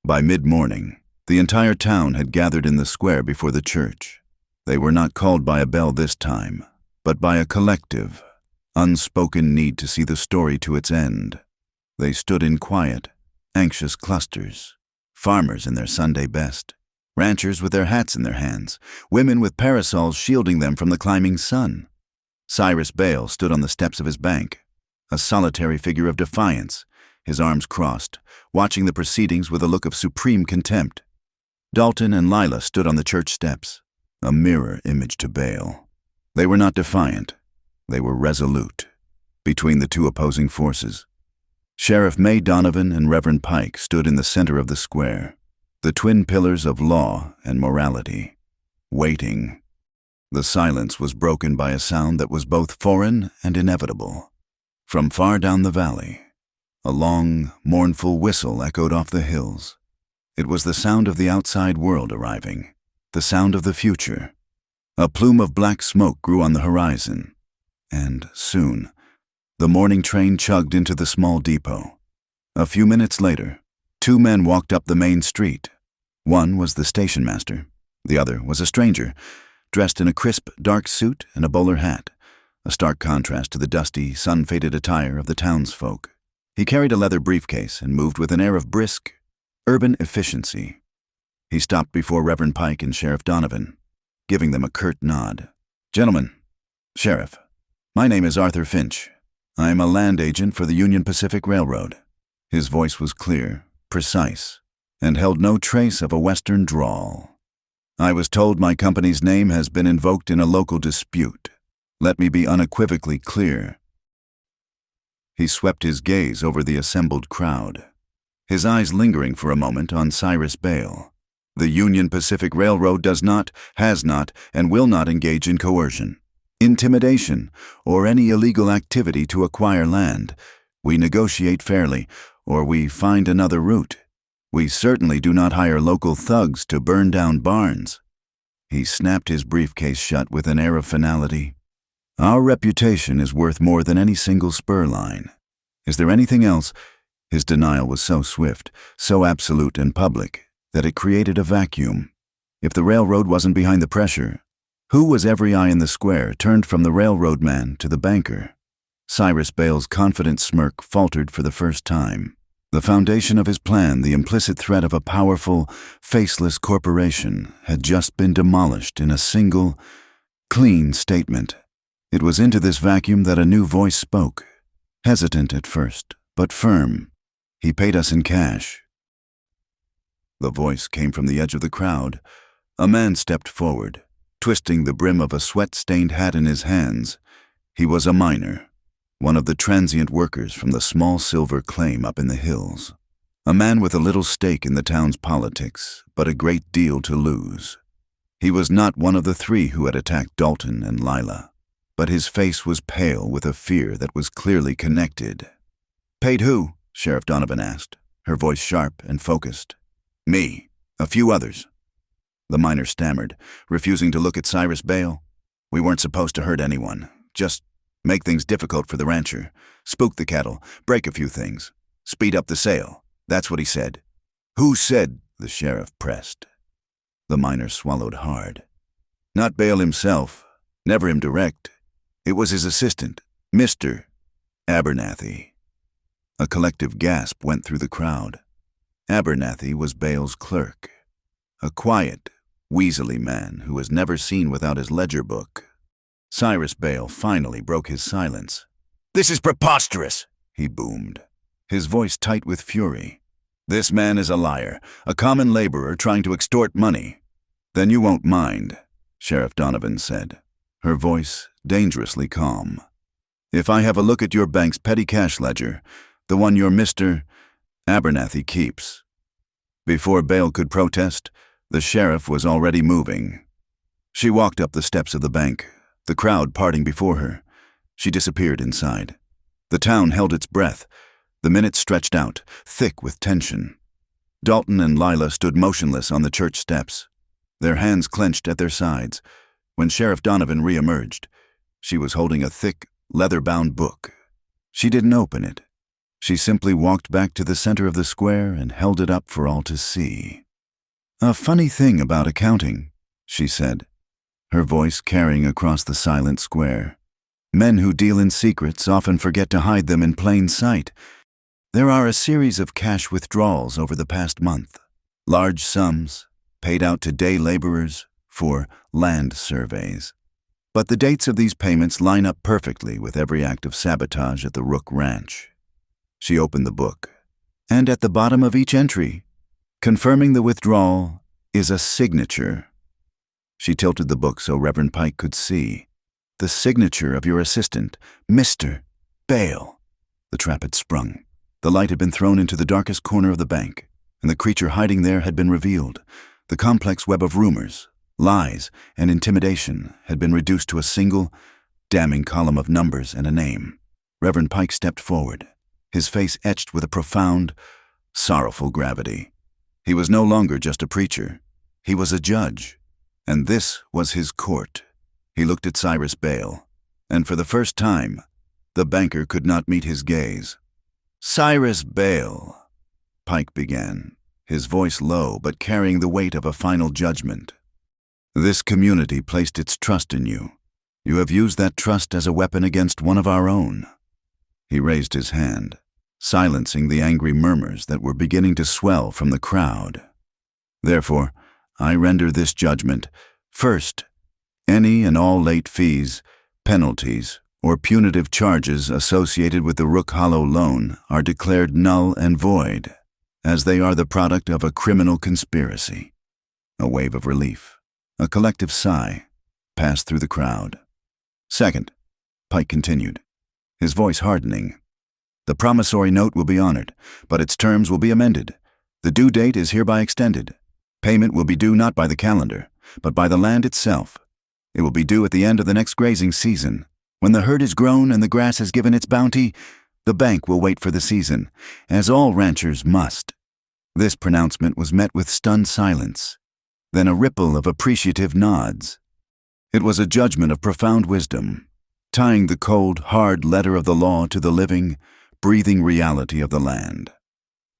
By mid-morning, the entire town had gathered in the square before the church. They were not called by a bell this time, but by a collective, unspoken need to see the story to its end. They stood in quiet, anxious clusters, farmers in their Sunday best, ranchers with their hats in their hands, women with parasols shielding them from the climbing sun. Cyrus Bale stood on the steps of his bank, a solitary figure of defiance, his arms crossed, watching the proceedings with a look of supreme contempt. Dalton and Lila stood on the church steps, a mirror image to Bale. They were not defiant. They were resolute. Between the two opposing forces, Sheriff May Donovan and Reverend Pike stood in the center of the square, the twin pillars of law and morality, waiting. The silence was broken by a sound that was both foreign and inevitable. From far down the valley, a long, mournful whistle echoed off the hills. It was the sound of the outside world arriving, the sound of the future. A plume of black smoke grew on the horizon, and soon, the morning train chugged into the small depot. A few minutes later, two men walked up the main street. One was the station master. The other was a stranger, dressed in a crisp, dark suit and a bowler hat, a stark contrast to the dusty, sun-faded attire of the townsfolk. He carried a leather briefcase and moved with an air of brisk, urban efficiency. He stopped before Reverend Pike and Sheriff Donovan, giving them a curt nod. "Gentlemen, Sheriff, my name is Arthur Finch. I am a land agent for the Union Pacific Railroad." His voice was clear, precise, and held no trace of a Western drawl. "I was told my company's name has been invoked in a local dispute. Let me be unequivocally clear." He swept his gaze over the assembled crowd, his eyes lingering for a moment on Cyrus Bale. "The Union Pacific Railroad does not, has not, and will not engage in coercion, intimidation, or any illegal activity to acquire land. We negotiate fairly, or we find another route. We certainly do not hire local thugs to burn down barns." He snapped his briefcase shut with an air of finality. "Our reputation is worth more than any single spur line. Is there anything else?" His denial was so swift, so absolute and public, that it created a vacuum. If the railroad wasn't behind the pressure, who was every eye in the square turned from the railroad man to the banker? Cyrus Bale's confident smirk faltered for the first time. The foundation of his plan, the implicit threat of a powerful, faceless corporation, had just been demolished in a single, clean statement. It was into this vacuum that a new voice spoke, hesitant at first, but firm. "He paid us in cash." The voice came from the edge of the crowd. A man stepped forward, twisting the brim of a sweat-stained hat in his hands. He was a miner, one of the transient workers from the small silver claim up in the hills. A man with a little stake in the town's politics, but a great deal to lose. He was not one of the three who had attacked Dalton and Lila, but his face was pale with a fear that was clearly connected. "Paid who?" Sheriff Donovan asked, her voice sharp and focused. "Me. A few others." The miner stammered, refusing to look at Cyrus Bale. "We weren't supposed to hurt anyone. Just make things difficult for the rancher. Spook the cattle, break a few things. Speed up the sale. That's what he said." "Who said?" the sheriff pressed. The miner swallowed hard. "Not Bale himself. Never him direct. It was his assistant, Mr. Abernathy." A collective gasp went through the crowd. Abernathy was Bale's clerk, a quiet, weaselly man who was never seen without his ledger book. Cyrus Bale finally broke his silence. "This is preposterous," he boomed, his voice tight with fury. "This man is a liar, a common laborer trying to extort money." "Then you won't mind," Sheriff Donovan said, her voice dangerously calm. "If I have a look at your bank's petty cash ledger, the one your Mr. Abernathy keeps." Before Bale could protest, the sheriff was already moving. She walked up the steps of the bank, the crowd parting before her. She disappeared inside. The town held its breath. The minutes stretched out, thick with tension. Dalton and Lila stood motionless on the church steps, their hands clenched at their sides. When Sheriff Donovan re-emerged, she was holding a thick, leather-bound book. She didn't open it. She simply walked back to the center of the square and held it up for all to see. "A funny thing about accounting," she said, her voice carrying across the silent square. "Men who deal in secrets often forget to hide them in plain sight. There are a series of cash withdrawals over the past month, large sums paid out to day laborers for land surveys. But the dates of these payments line up perfectly with every act of sabotage at the Rook Ranch." She opened the book, and at the bottom of each entry, confirming the withdrawal, is a signature. She tilted the book so Reverend Pike could see. "The signature of your assistant, Mr. Bale." The trap had sprung. The light had been thrown into the darkest corner of the bank, and the creature hiding there had been revealed. The complex web of rumors, lies, and intimidation had been reduced to a single, damning column of numbers and a name. Reverend Pike stepped forward, his face etched with a profound, sorrowful gravity. He was no longer just a preacher. He was a judge, and this was his court. He looked at Cyrus Bale, and for the first time, the banker could not meet his gaze. "Cyrus Bale," Pike began, his voice low but carrying the weight of a final judgment. "This community placed its trust in you. You have used that trust as a weapon against one of our own." He raised his hand, silencing the angry murmurs that were beginning to swell from the crowd. "Therefore, I render this judgment. First, any and all late fees, penalties, or punitive charges associated with the Rook Hollow loan are declared null and void, as they are the product of a criminal conspiracy." A wave of relief, a collective sigh, passed through the crowd. "Second," Pike continued, his voice hardening, "the promissory note will be honored, but its terms will be amended. The due date is hereby extended. Payment will be due not by the calendar, but by the land itself. It will be due at the end of the next grazing season. When the herd is grown and the grass has given its bounty, the bank will wait for the season, as all ranchers must." This pronouncement was met with stunned silence, then a ripple of appreciative nods. It was a judgment of profound wisdom, tying the cold, hard letter of the law to the living, breathing reality of the land.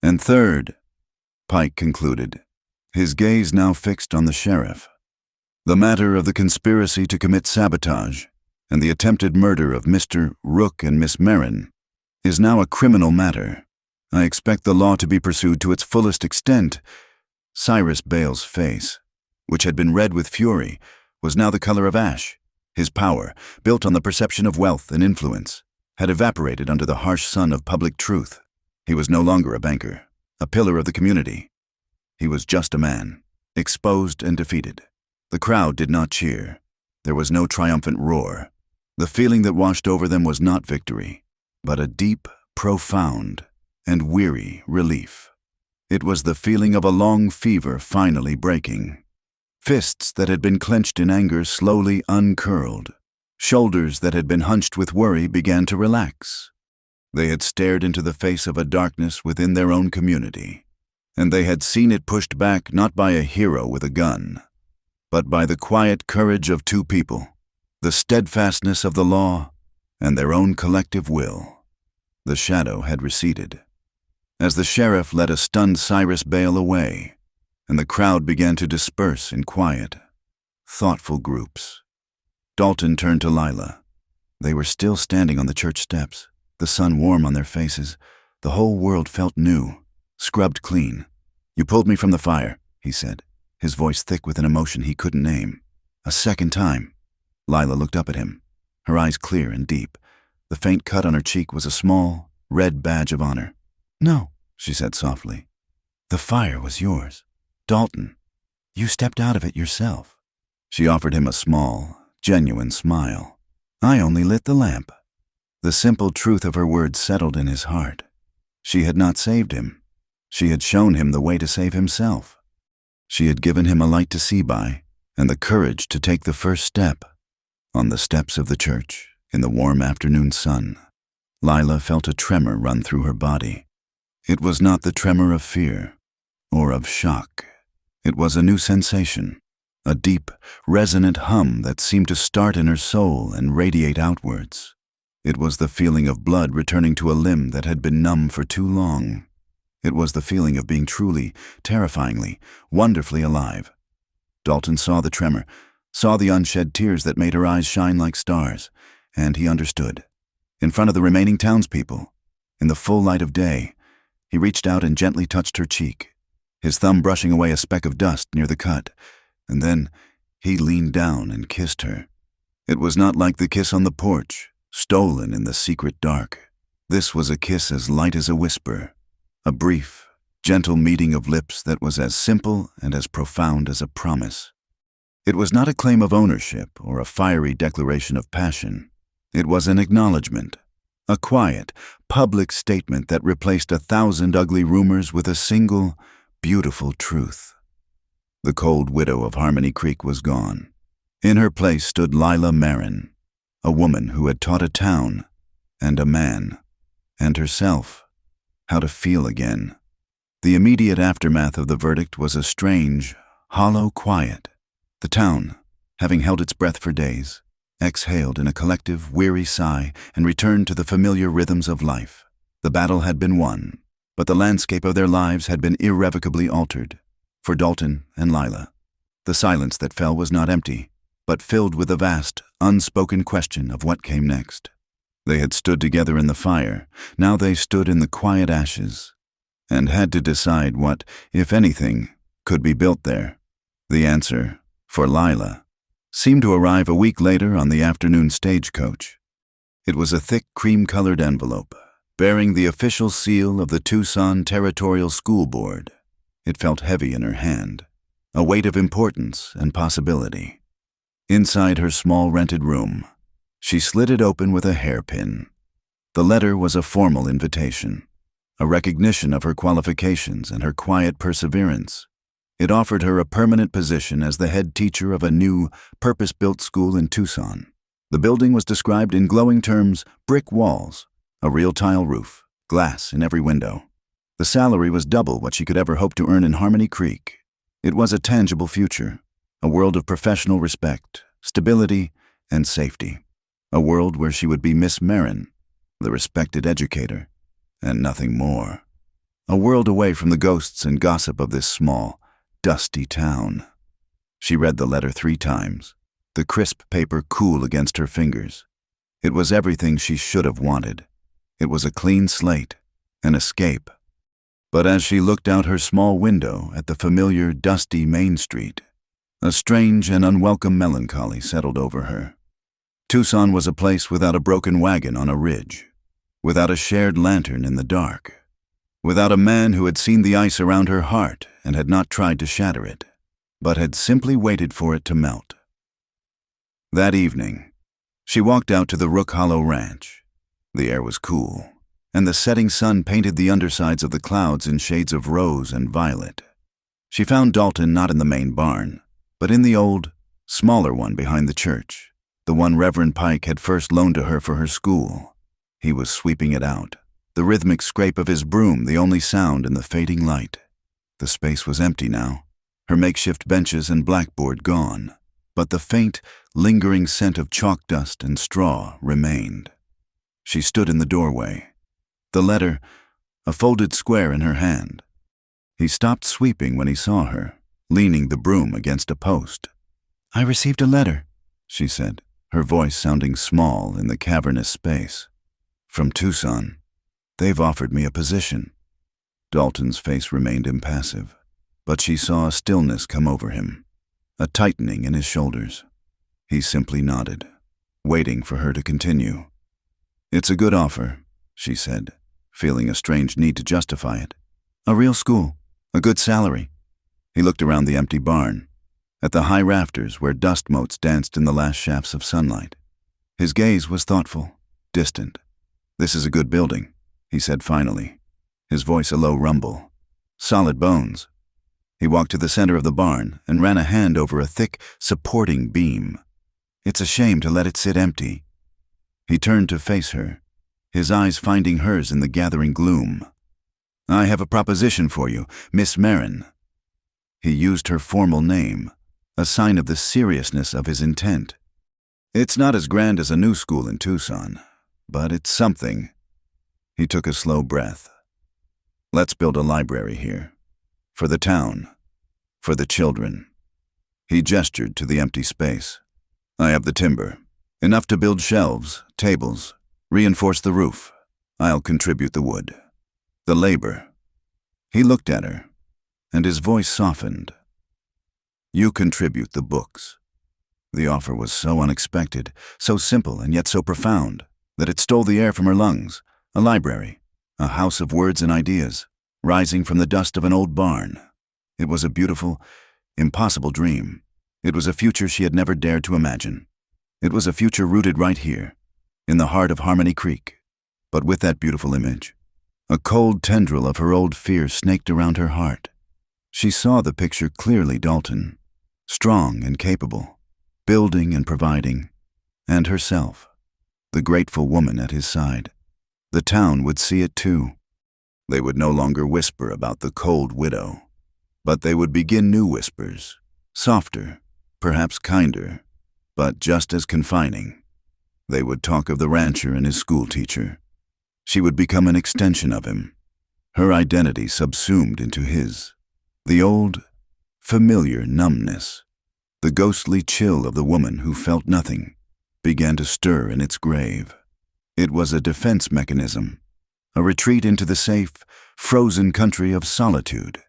"And third," Pike concluded, his gaze now fixed on the sheriff. The matter of the conspiracy to commit sabotage and the attempted murder of Mr. Rook and Miss Merrin is now a criminal matter. I expect the law to be pursued to its fullest extent. Cyrus Bale's face, which had been red with fury, was now the color of ash. His power, built on the perception of wealth and influence, had evaporated under the harsh sun of public truth. He was no longer a banker, a pillar of the community. He was just a man, exposed and defeated. The crowd did not cheer. There was no triumphant roar. The feeling that washed over them was not victory, but a deep, profound, and weary relief. It was the feeling of a long fever finally breaking. Fists that had been clenched in anger slowly uncurled. Shoulders that had been hunched with worry began to relax. They had stared into the face of a darkness within their own community, and they had seen it pushed back not by a hero with a gun, but by the quiet courage of two people, the steadfastness of the law, and their own collective will. The shadow had receded. As the sheriff led a stunned Cyrus Bale away, and the crowd began to disperse in quiet, thoughtful groups, Dalton turned to Lila. They were still standing on the church steps, the sun warm on their faces. The whole world felt new, scrubbed clean. "You pulled me from the fire," he said, his voice thick with an emotion he couldn't name. "A second time." Lila looked up at him, her eyes clear and deep. The faint cut on her cheek was a small, red badge of honor. "No," she said softly. "The fire was yours. Dalton, you stepped out of it yourself." She offered him a small, genuine smile. "I only lit the lamp." The simple truth of her words settled in his heart. She had not saved him. She had shown him the way to save himself. She had given him a light to see by and the courage to take the first step. On the steps of the church, in the warm afternoon sun, Lila felt a tremor run through her body. It was not the tremor of fear or of shock. It was a new sensation, a deep, resonant hum that seemed to start in her soul and radiate outwards. It was the feeling of blood returning to a limb that had been numb for too long. It was the feeling of being truly, terrifyingly, wonderfully alive. Dalton saw the tremor, saw the unshed tears that made her eyes shine like stars, and he understood. In front of the remaining townspeople, in the full light of day, he reached out and gently touched her cheek, his thumb brushing away a speck of dust near the cut, and then he leaned down and kissed her. It was not like the kiss on the porch, stolen in the secret dark. This was a kiss as light as a whisper, a brief, gentle meeting of lips that was as simple and as profound as a promise. It was not a claim of ownership or a fiery declaration of passion. It was an acknowledgement, a quiet, public statement that replaced 1,000 ugly rumors with a single, beautiful truth. The cold widow of Harmony Creek was gone. In her place stood Lila Merrin, a woman who had taught a town, and a man, and herself, how to feel again. The immediate aftermath of the verdict was a strange, hollow quiet. The town, having held its breath for days, exhaled in a collective, weary sigh and returned to the familiar rhythms of life. The battle had been won, but the landscape of their lives had been irrevocably altered. For Dalton and Lila, the silence that fell was not empty, but filled with a vast, unspoken question of what came next. They had stood together in the fire, now they stood in the quiet ashes, and had to decide what, if anything, could be built there. The answer, for Lila, seemed to arrive a week later on the afternoon stagecoach. It was a thick cream-colored envelope, bearing the official seal of the Tucson Territorial School Board. It felt heavy in her hand, a weight of importance and possibility. Inside her small rented room, she slid it open with a hairpin. The letter was a formal invitation, a recognition of her qualifications and her quiet perseverance. It offered her a permanent position as the head teacher of a new, purpose-built school in Tucson. The building was described in glowing terms: brick walls, a real tile roof, glass in every window. The salary was double what she could ever hope to earn in Harmony Creek. It was a tangible future, a world of professional respect, stability, and safety. A world where she would be Miss Merrin, the respected educator, and nothing more. A world away from the ghosts and gossip of this small, dusty town. She read the letter 3 times, the crisp paper cool against her fingers. It was everything she should have wanted. It was a clean slate, an escape. But as she looked out her small window at the familiar, dusty Main Street, a strange and unwelcome melancholy settled over her. Tucson was a place without a broken wagon on a ridge, without a shared lantern in the dark, without a man who had seen the ice around her heart and had not tried to shatter it, but had simply waited for it to melt. That evening, she walked out to the Rook Hollow Ranch. The air was cool, and the setting sun painted the undersides of the clouds in shades of rose and violet. She found Dalton not in the main barn, but in the old, smaller one behind the church, the one Reverend Pike had first loaned to her for her school. He was sweeping it out, the rhythmic scrape of his broom the only sound in the fading light. The space was empty now, her makeshift benches and blackboard gone, but the faint, lingering scent of chalk dust and straw remained. She stood in the doorway, the letter, a folded square in her hand. He stopped sweeping when he saw her, leaning the broom against a post. "I received a letter," she said, her voice sounding small in the cavernous space. "From Tucson. They've offered me a position." Dalton's face remained impassive, but she saw a stillness come over him, a tightening in his shoulders. He simply nodded, waiting for her to continue. "It's a good offer," she said, feeling a strange need to justify it. "A real school, a good salary." He looked around the empty barn, at the high rafters where dust motes danced in the last shafts of sunlight. His gaze was thoughtful, distant. "This is a good building," he said finally, his voice a low rumble. "Solid bones." He walked to the center of the barn and ran a hand over a thick, supporting beam. "It's a shame to let it sit empty." He turned to face her, his eyes finding hers in the gathering gloom. "I have a proposition for you, Miss Marin." He used her formal name, a sign of the seriousness of his intent. "It's not as grand as a new school in Tucson, but it's something." He took a slow breath. "Let's build a library here. For the town. For the children." He gestured to the empty space. "I have the timber. Enough to build shelves, tables, reinforce the roof. I'll contribute the wood. The labor." He looked at her, and his voice softened. "You contribute the books." The offer was so unexpected, so simple and yet so profound, that it stole the air from her lungs. A library, a house of words and ideas, rising from the dust of an old barn. It was a beautiful, impossible dream. It was a future she had never dared to imagine. It was a future rooted right here, in the heart of Harmony Creek. But with that beautiful image, a cold tendril of her old fear snaked around her heart. She saw the picture clearly, Dalton, strong and capable, building and providing, and herself, the grateful woman at his side. The town would see it too. They would no longer whisper about the cold widow, but they would begin new whispers, softer, perhaps kinder, but just as confining. They would talk of the rancher and his schoolteacher. She would become an extension of him, her identity subsumed into his. The old, familiar numbness, the ghostly chill of the woman who felt nothing, began to stir in its grave. It was a defense mechanism, a retreat into the safe, frozen country of solitude.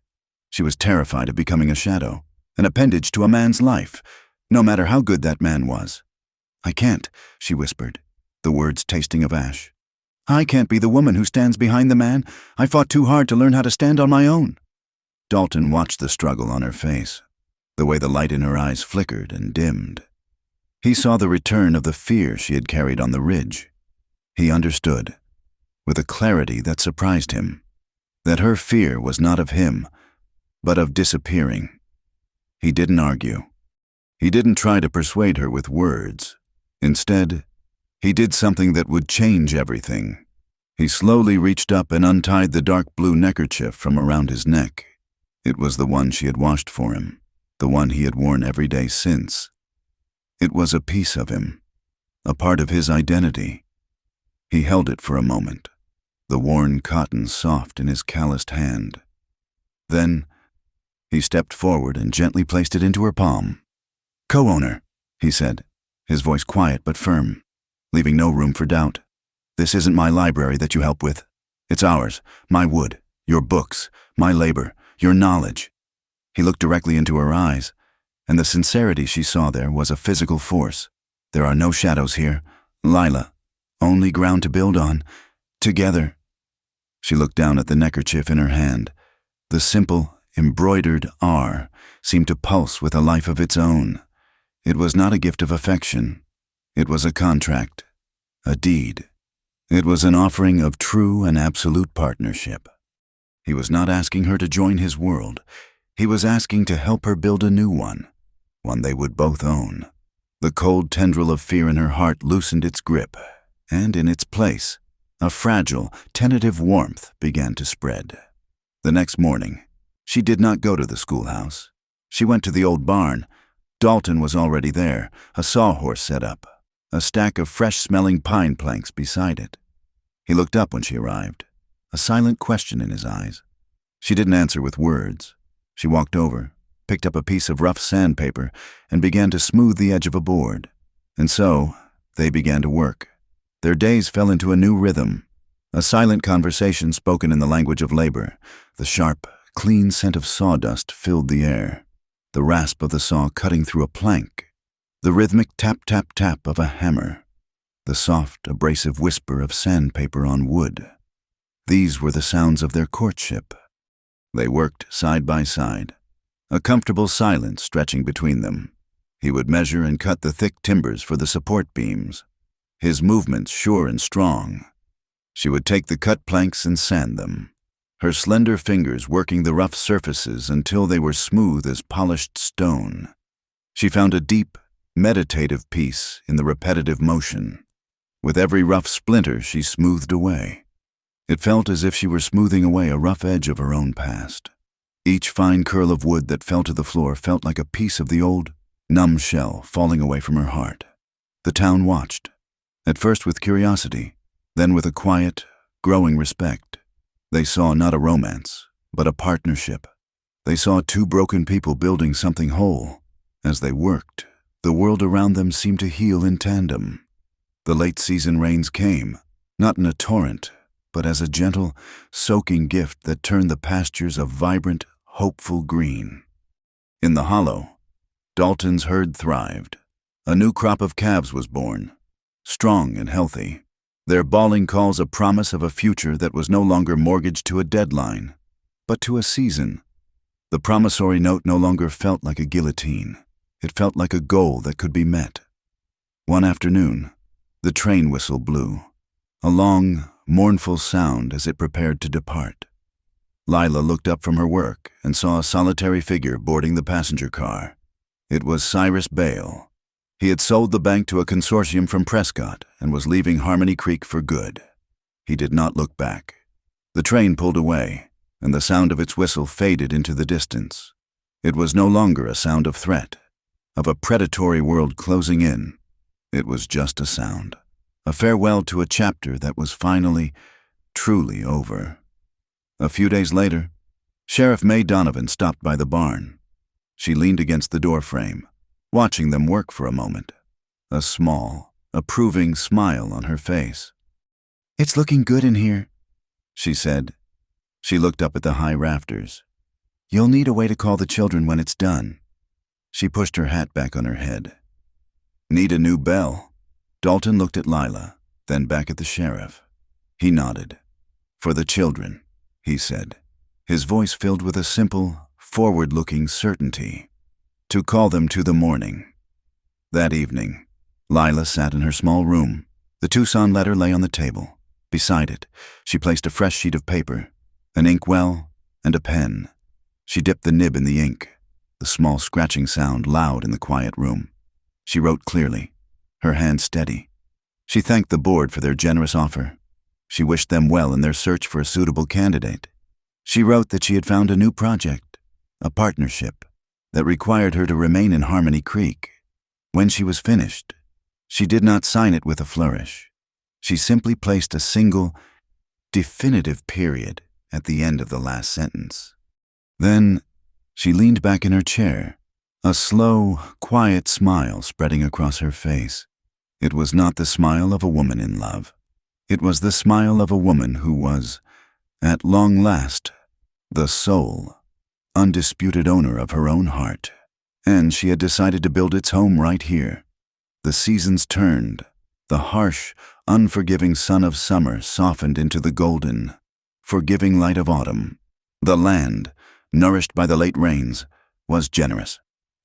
She was terrified of becoming a shadow, an appendage to a man's life, no matter how good that man was. "I can't," she whispered, the words tasting of ash. "I can't be the woman who stands behind the man. I fought too hard to learn how to stand on my own." Dalton watched the struggle on her face, the way the light in her eyes flickered and dimmed. He saw the return of the fear she had carried on the ridge. He understood, with a clarity that surprised him, that her fear was not of him, but of disappearing. He didn't argue. He didn't try to persuade her with words. Instead, he did something that would change everything. He slowly reached up and untied the dark blue neckerchief from around his neck. It was the one she had washed for him, the one he had worn every day since. It was a piece of him, a part of his identity. He held it for a moment, the worn cotton soft in his calloused hand. Then, He stepped forward and gently placed it into her palm. "Co-owner," he said, his voice quiet but firm, leaving no room for doubt. "This isn't my library that you help with. It's ours, my wood, your books, my labor, your knowledge." He looked directly into her eyes, and the sincerity she saw there was a physical force. "There are no shadows here, Lila. Only ground to build on. Together." She looked down at the neckerchief in her hand. The simple, embroidered R seemed to pulse with a life of its own. It was not a gift of affection. It was a contract, a deed. It was an offering of true and absolute partnership. He was not asking her to join his world. He was asking to help her build a new one they would both own. The cold tendril of fear in her heart loosened its grip, and in its place, a fragile, tentative warmth began to spread. The next morning, she did not go to the schoolhouse. She went to the old barn. Dalton was already there, a sawhorse set up, a stack of fresh-smelling pine planks beside it. He looked up when she arrived, a silent question in his eyes. She didn't answer with words. She walked over, picked up a piece of rough sandpaper, and began to smooth the edge of a board. And so, they began to work. Their days fell into a new rhythm, a silent conversation spoken in the language of labor. The sharp, clean scent of sawdust filled the air, the rasp of the saw cutting through a plank, the rhythmic tap-tap-tap of a hammer, the soft, abrasive whisper of sandpaper on wood. These were the sounds of their courtship. They worked side by side, a comfortable silence stretching between them. He would measure and cut the thick timbers for the support beams, his movements sure and strong. She would take the cut planks and sand them, her slender fingers working the rough surfaces until they were smooth as polished stone. She found a deep, meditative peace in the repetitive motion. With every rough splinter she smoothed away. It felt as if she were smoothing away a rough edge of her own past. Each fine curl of wood that fell to the floor felt like a piece of the old, numb shell falling away from her heart. The town watched, at first with curiosity, then with a quiet, growing respect. They saw not a romance, but a partnership. They saw two broken people building something whole. As they worked, the world around them seemed to heal in tandem. The late-season rains came, not in a torrent, but as a gentle, soaking gift that turned the pastures a vibrant, hopeful green. In the hollow, Dalton's herd thrived. A new crop of calves was born, strong and healthy, their bawling calls a promise of a future that was no longer mortgaged to a deadline, but to a season. The promissory note no longer felt like a guillotine. It felt like a goal that could be met. One afternoon, the train whistle blew, a long, mournful sound as it prepared to depart. Lila looked up from her work and saw a solitary figure boarding the passenger car. It was Cyrus Bale. He had sold the bank to a consortium from Prescott and was leaving Harmony Creek for good. He did not look back. The train pulled away, and the sound of its whistle faded into the distance. It was no longer a sound of threat, of a predatory world closing in. It was just a sound, a farewell to a chapter that was finally, truly over. A few days later, Sheriff May Donovan stopped by the barn. She leaned against the doorframe, watching them work for a moment, a small, approving smile on her face. "It's looking good in here," she said. She looked up at the high rafters. "You'll need a way to call the children when it's done." She pushed her hat back on her head. "Need a new bell?" Dalton looked at Lila, then back at the sheriff. He nodded. "For the children," he said, his voice filled with a simple, forward-looking certainty. "To call them to the morning." That evening, Lila sat in her small room. The Tucson letter lay on the table. Beside it, she placed a fresh sheet of paper, an inkwell, and a pen. She dipped the nib in the ink, the small scratching sound loud in the quiet room. She wrote clearly, her hand steady. She thanked the board for their generous offer. She wished them well in their search for a suitable candidate. She wrote that she had found a new project, a partnership, that required her to remain in Harmony Creek. When she was finished, she did not sign it with a flourish. She simply placed a single, definitive period at the end of the last sentence. Then She leaned back in her chair, a slow, quiet smile spreading across her face. It was not the smile of a woman in love. It was the smile of a woman who was, at long last, the sole, undisputed owner of her own heart. And she had decided to build its home right here. The seasons turned. The harsh, unforgiving sun of summer softened into the golden, forgiving light of autumn. The land, nourished by the late rains, was generous.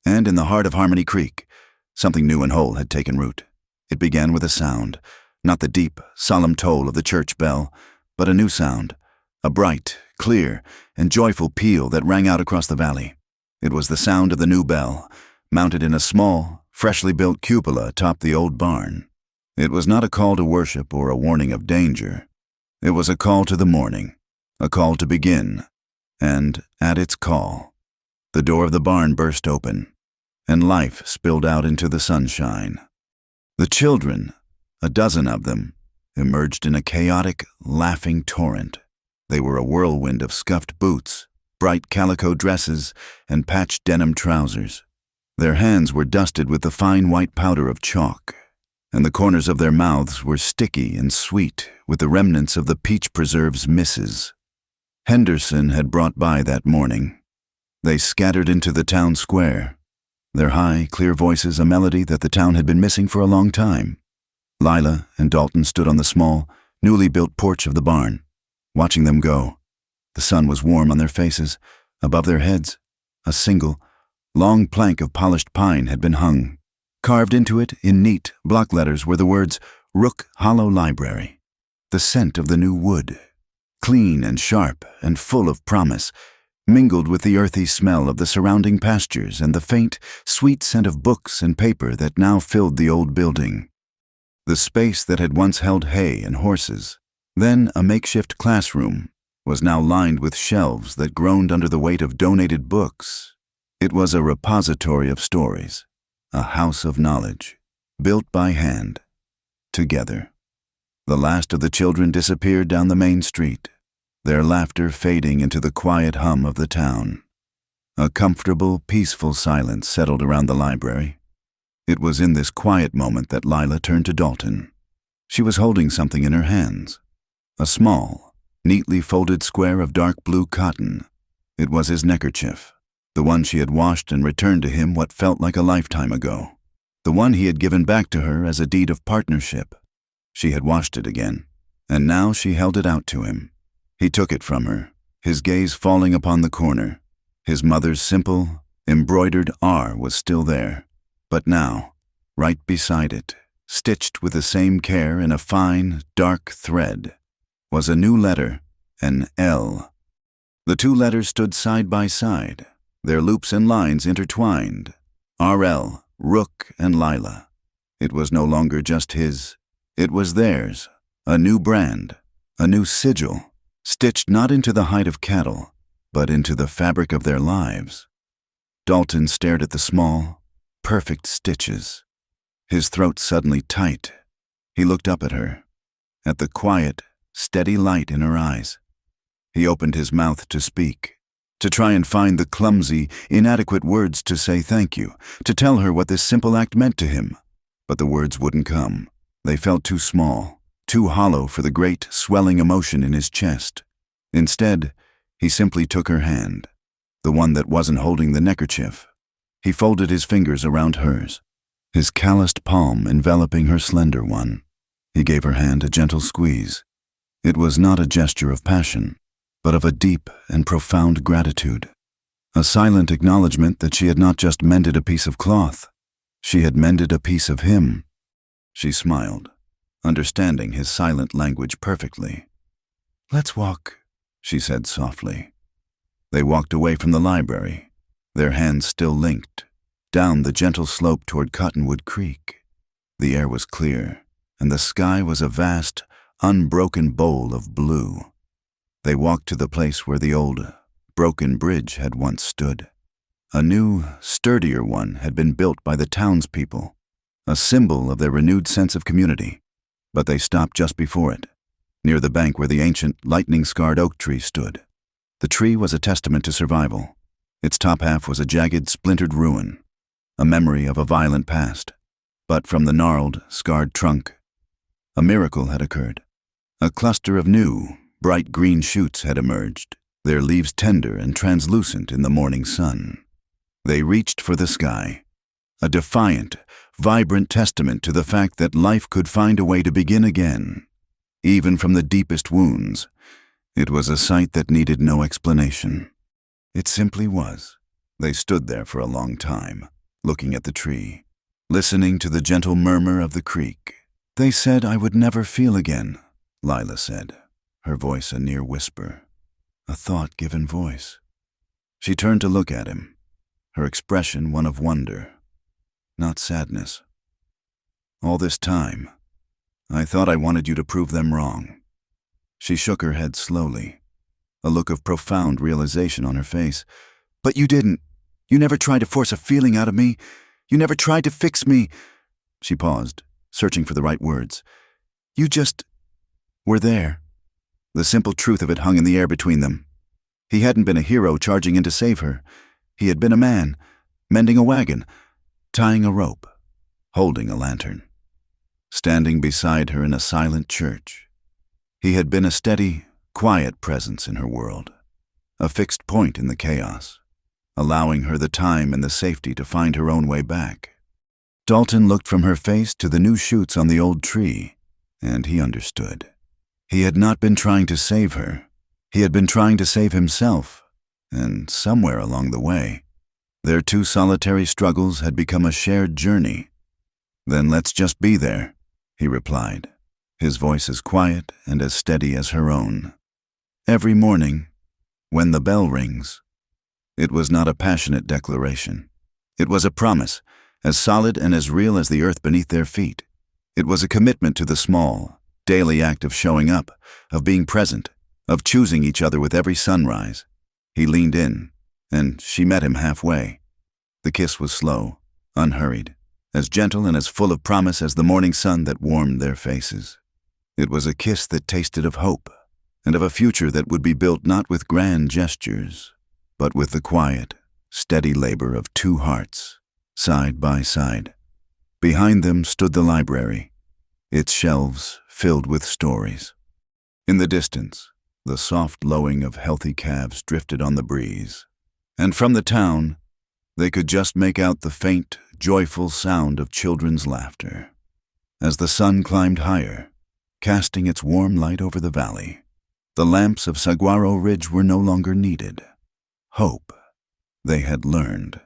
And in the heart of Harmony Creek, something new and whole had taken root. It began with a sound, not the deep, solemn toll of the church bell, but a new sound, a bright, clear, and joyful peal that rang out across the valley. It was the sound of the new bell, mounted in a small, freshly built cupola atop the old barn. It was not a call to worship or a warning of danger. It was a call to the morning, a call to begin. And, at its call, the door of the barn burst open, and life spilled out into the sunshine. The children, a dozen of them, emerged in a chaotic, laughing torrent. They were a whirlwind of scuffed boots, bright calico dresses, and patched denim trousers. Their hands were dusted with the fine white powder of chalk, and the corners of their mouths were sticky and sweet with the remnants of the peach preserve's misses. Henderson had brought by that morning. They scattered into the town square, their high, clear voices a melody that the town had been missing for a long time. Lila and Dalton stood on the small, newly built porch of the barn, watching them go. The sun was warm on their faces. Above their heads, a single, long plank of polished pine had been hung. Carved into it in neat block letters were the words, Rook Hollow Library. The scent of the new wood, clean and sharp and full of promise, mingled with the earthy smell of the surrounding pastures and the faint, sweet scent of books and paper that now filled the old building. The space that had once held hay and horses, then a makeshift classroom, was now lined with shelves that groaned under the weight of donated books. It was a repository of stories, a house of knowledge, built by hand, together. The last of the children disappeared down the main street, their laughter fading into the quiet hum of the town. A comfortable, peaceful silence settled around the library. It was in this quiet moment that Lila turned to Dalton. She was holding something in her hands, a small, neatly folded square of dark blue cotton. It was his neckerchief, the one she had washed and returned to him what felt like a lifetime ago, the one he had given back to her as a deed of partnership. She had washed it again, and now she held it out to him. He took it from her, his gaze falling upon the corner. His mother's simple, embroidered R was still there, but now, right beside it, stitched with the same care in a fine, dark thread, was a new letter, an L. The two letters stood side by side, their loops and lines intertwined. RL, Rook and Lila. It was no longer just his. It was theirs, a new brand, a new sigil, stitched not into the hide of cattle, but into the fabric of their lives. Dalton stared at the small, perfect stitches, his throat suddenly tight. He looked up at her, at the quiet, steady light in her eyes. He opened his mouth to speak, to try and find the clumsy, inadequate words to say thank you, to tell her what this simple act meant to him. But the words wouldn't come. They felt too small, too hollow for the great, swelling emotion in his chest. Instead, he simply took her hand, the one that wasn't holding the neckerchief. He folded his fingers around hers, his calloused palm enveloping her slender one. He gave her hand a gentle squeeze. It was not a gesture of passion, but of a deep and profound gratitude, a silent acknowledgement that she had not just mended a piece of cloth, she had mended a piece of him. She smiled, understanding his silent language perfectly. "Let's walk," she said softly. They walked away from the library, their hands still linked, down the gentle slope toward Cottonwood Creek. The air was clear, and the sky was a vast, unbroken bowl of blue. They walked to the place where the old, broken bridge had once stood. A new, sturdier one had been built by the townspeople, a symbol of their renewed sense of community. But they stopped just before it, near the bank where the ancient, lightning-scarred oak tree stood. The tree was a testament to survival. Its top half was a jagged, splintered ruin, a memory of a violent past. But from the gnarled, scarred trunk, a miracle had occurred. A cluster of new, bright green shoots had emerged, their leaves tender and translucent in the morning sun. They reached for the sky, a defiant, vibrant testament to the fact that life could find a way to begin again, even from the deepest wounds. It was a sight that needed no explanation. It simply was. They stood there for a long time, looking at the tree, listening to the gentle murmur of the creek. "They said I would never feel again," Lila said, her voice a near whisper, a thought-given voice. She turned to look at him, her expression one of wonder, not sadness. "All this time, I thought I wanted you to prove them wrong." She shook her head slowly, a look of profound realization on her face. "But you didn't. You never tried to force a feeling out of me. You never tried to fix me." She paused, searching for the right words. "You just were there." The simple truth of it hung in the air between them. He hadn't been a hero charging in to save her. He had been a man, mending a wagon, tying a rope, holding a lantern, standing beside her in a silent church. He had been a steady, quiet presence in her world, a fixed point in the chaos, allowing her the time and the safety to find her own way back. Dalton looked from her face to the new shoots on the old tree, and he understood. He had not been trying to save her. He had been trying to save himself, and somewhere along the way, their two solitary struggles had become a shared journey. "Then let's just be there," he replied, his voice as quiet and as steady as her own. "Every morning, when the bell rings." It was not a passionate declaration. It was a promise, as solid and as real as the earth beneath their feet. It was a commitment to the small, daily act of showing up, of being present, of choosing each other with every sunrise. He leaned in, and she met him halfway. The kiss was slow, unhurried, as gentle and as full of promise as the morning sun that warmed their faces. It was a kiss that tasted of hope, and of a future that would be built not with grand gestures, but with the quiet, steady labor of two hearts, side by side. Behind them stood the library, its shelves filled with stories. In the distance, the soft lowing of healthy calves drifted on the breeze, and from the town, they could just make out the faint, joyful sound of children's laughter. As the sun climbed higher, casting its warm light over the valley, the lamps of Saguaro Ridge were no longer needed. Hope, they had learned,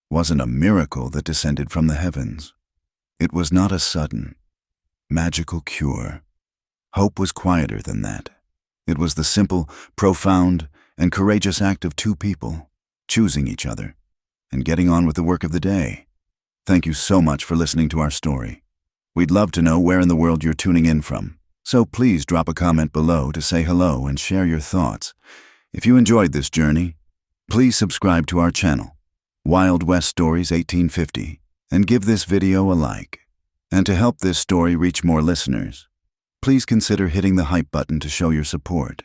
wasn't a miracle that descended from the heavens. It was not a sudden, magical cure. Hope was quieter than that. It was the simple, profound, and courageous act of two people, choosing each other, and getting on with the work of the day. Thank you so much for listening to our story. We'd love to know where in the world you're tuning in from, so please drop a comment below to say hello and share your thoughts. If you enjoyed this journey, please subscribe to our channel, Wild West Stories 1850, and give this video a like. And to help this story reach more listeners, please consider hitting the hype button to show your support.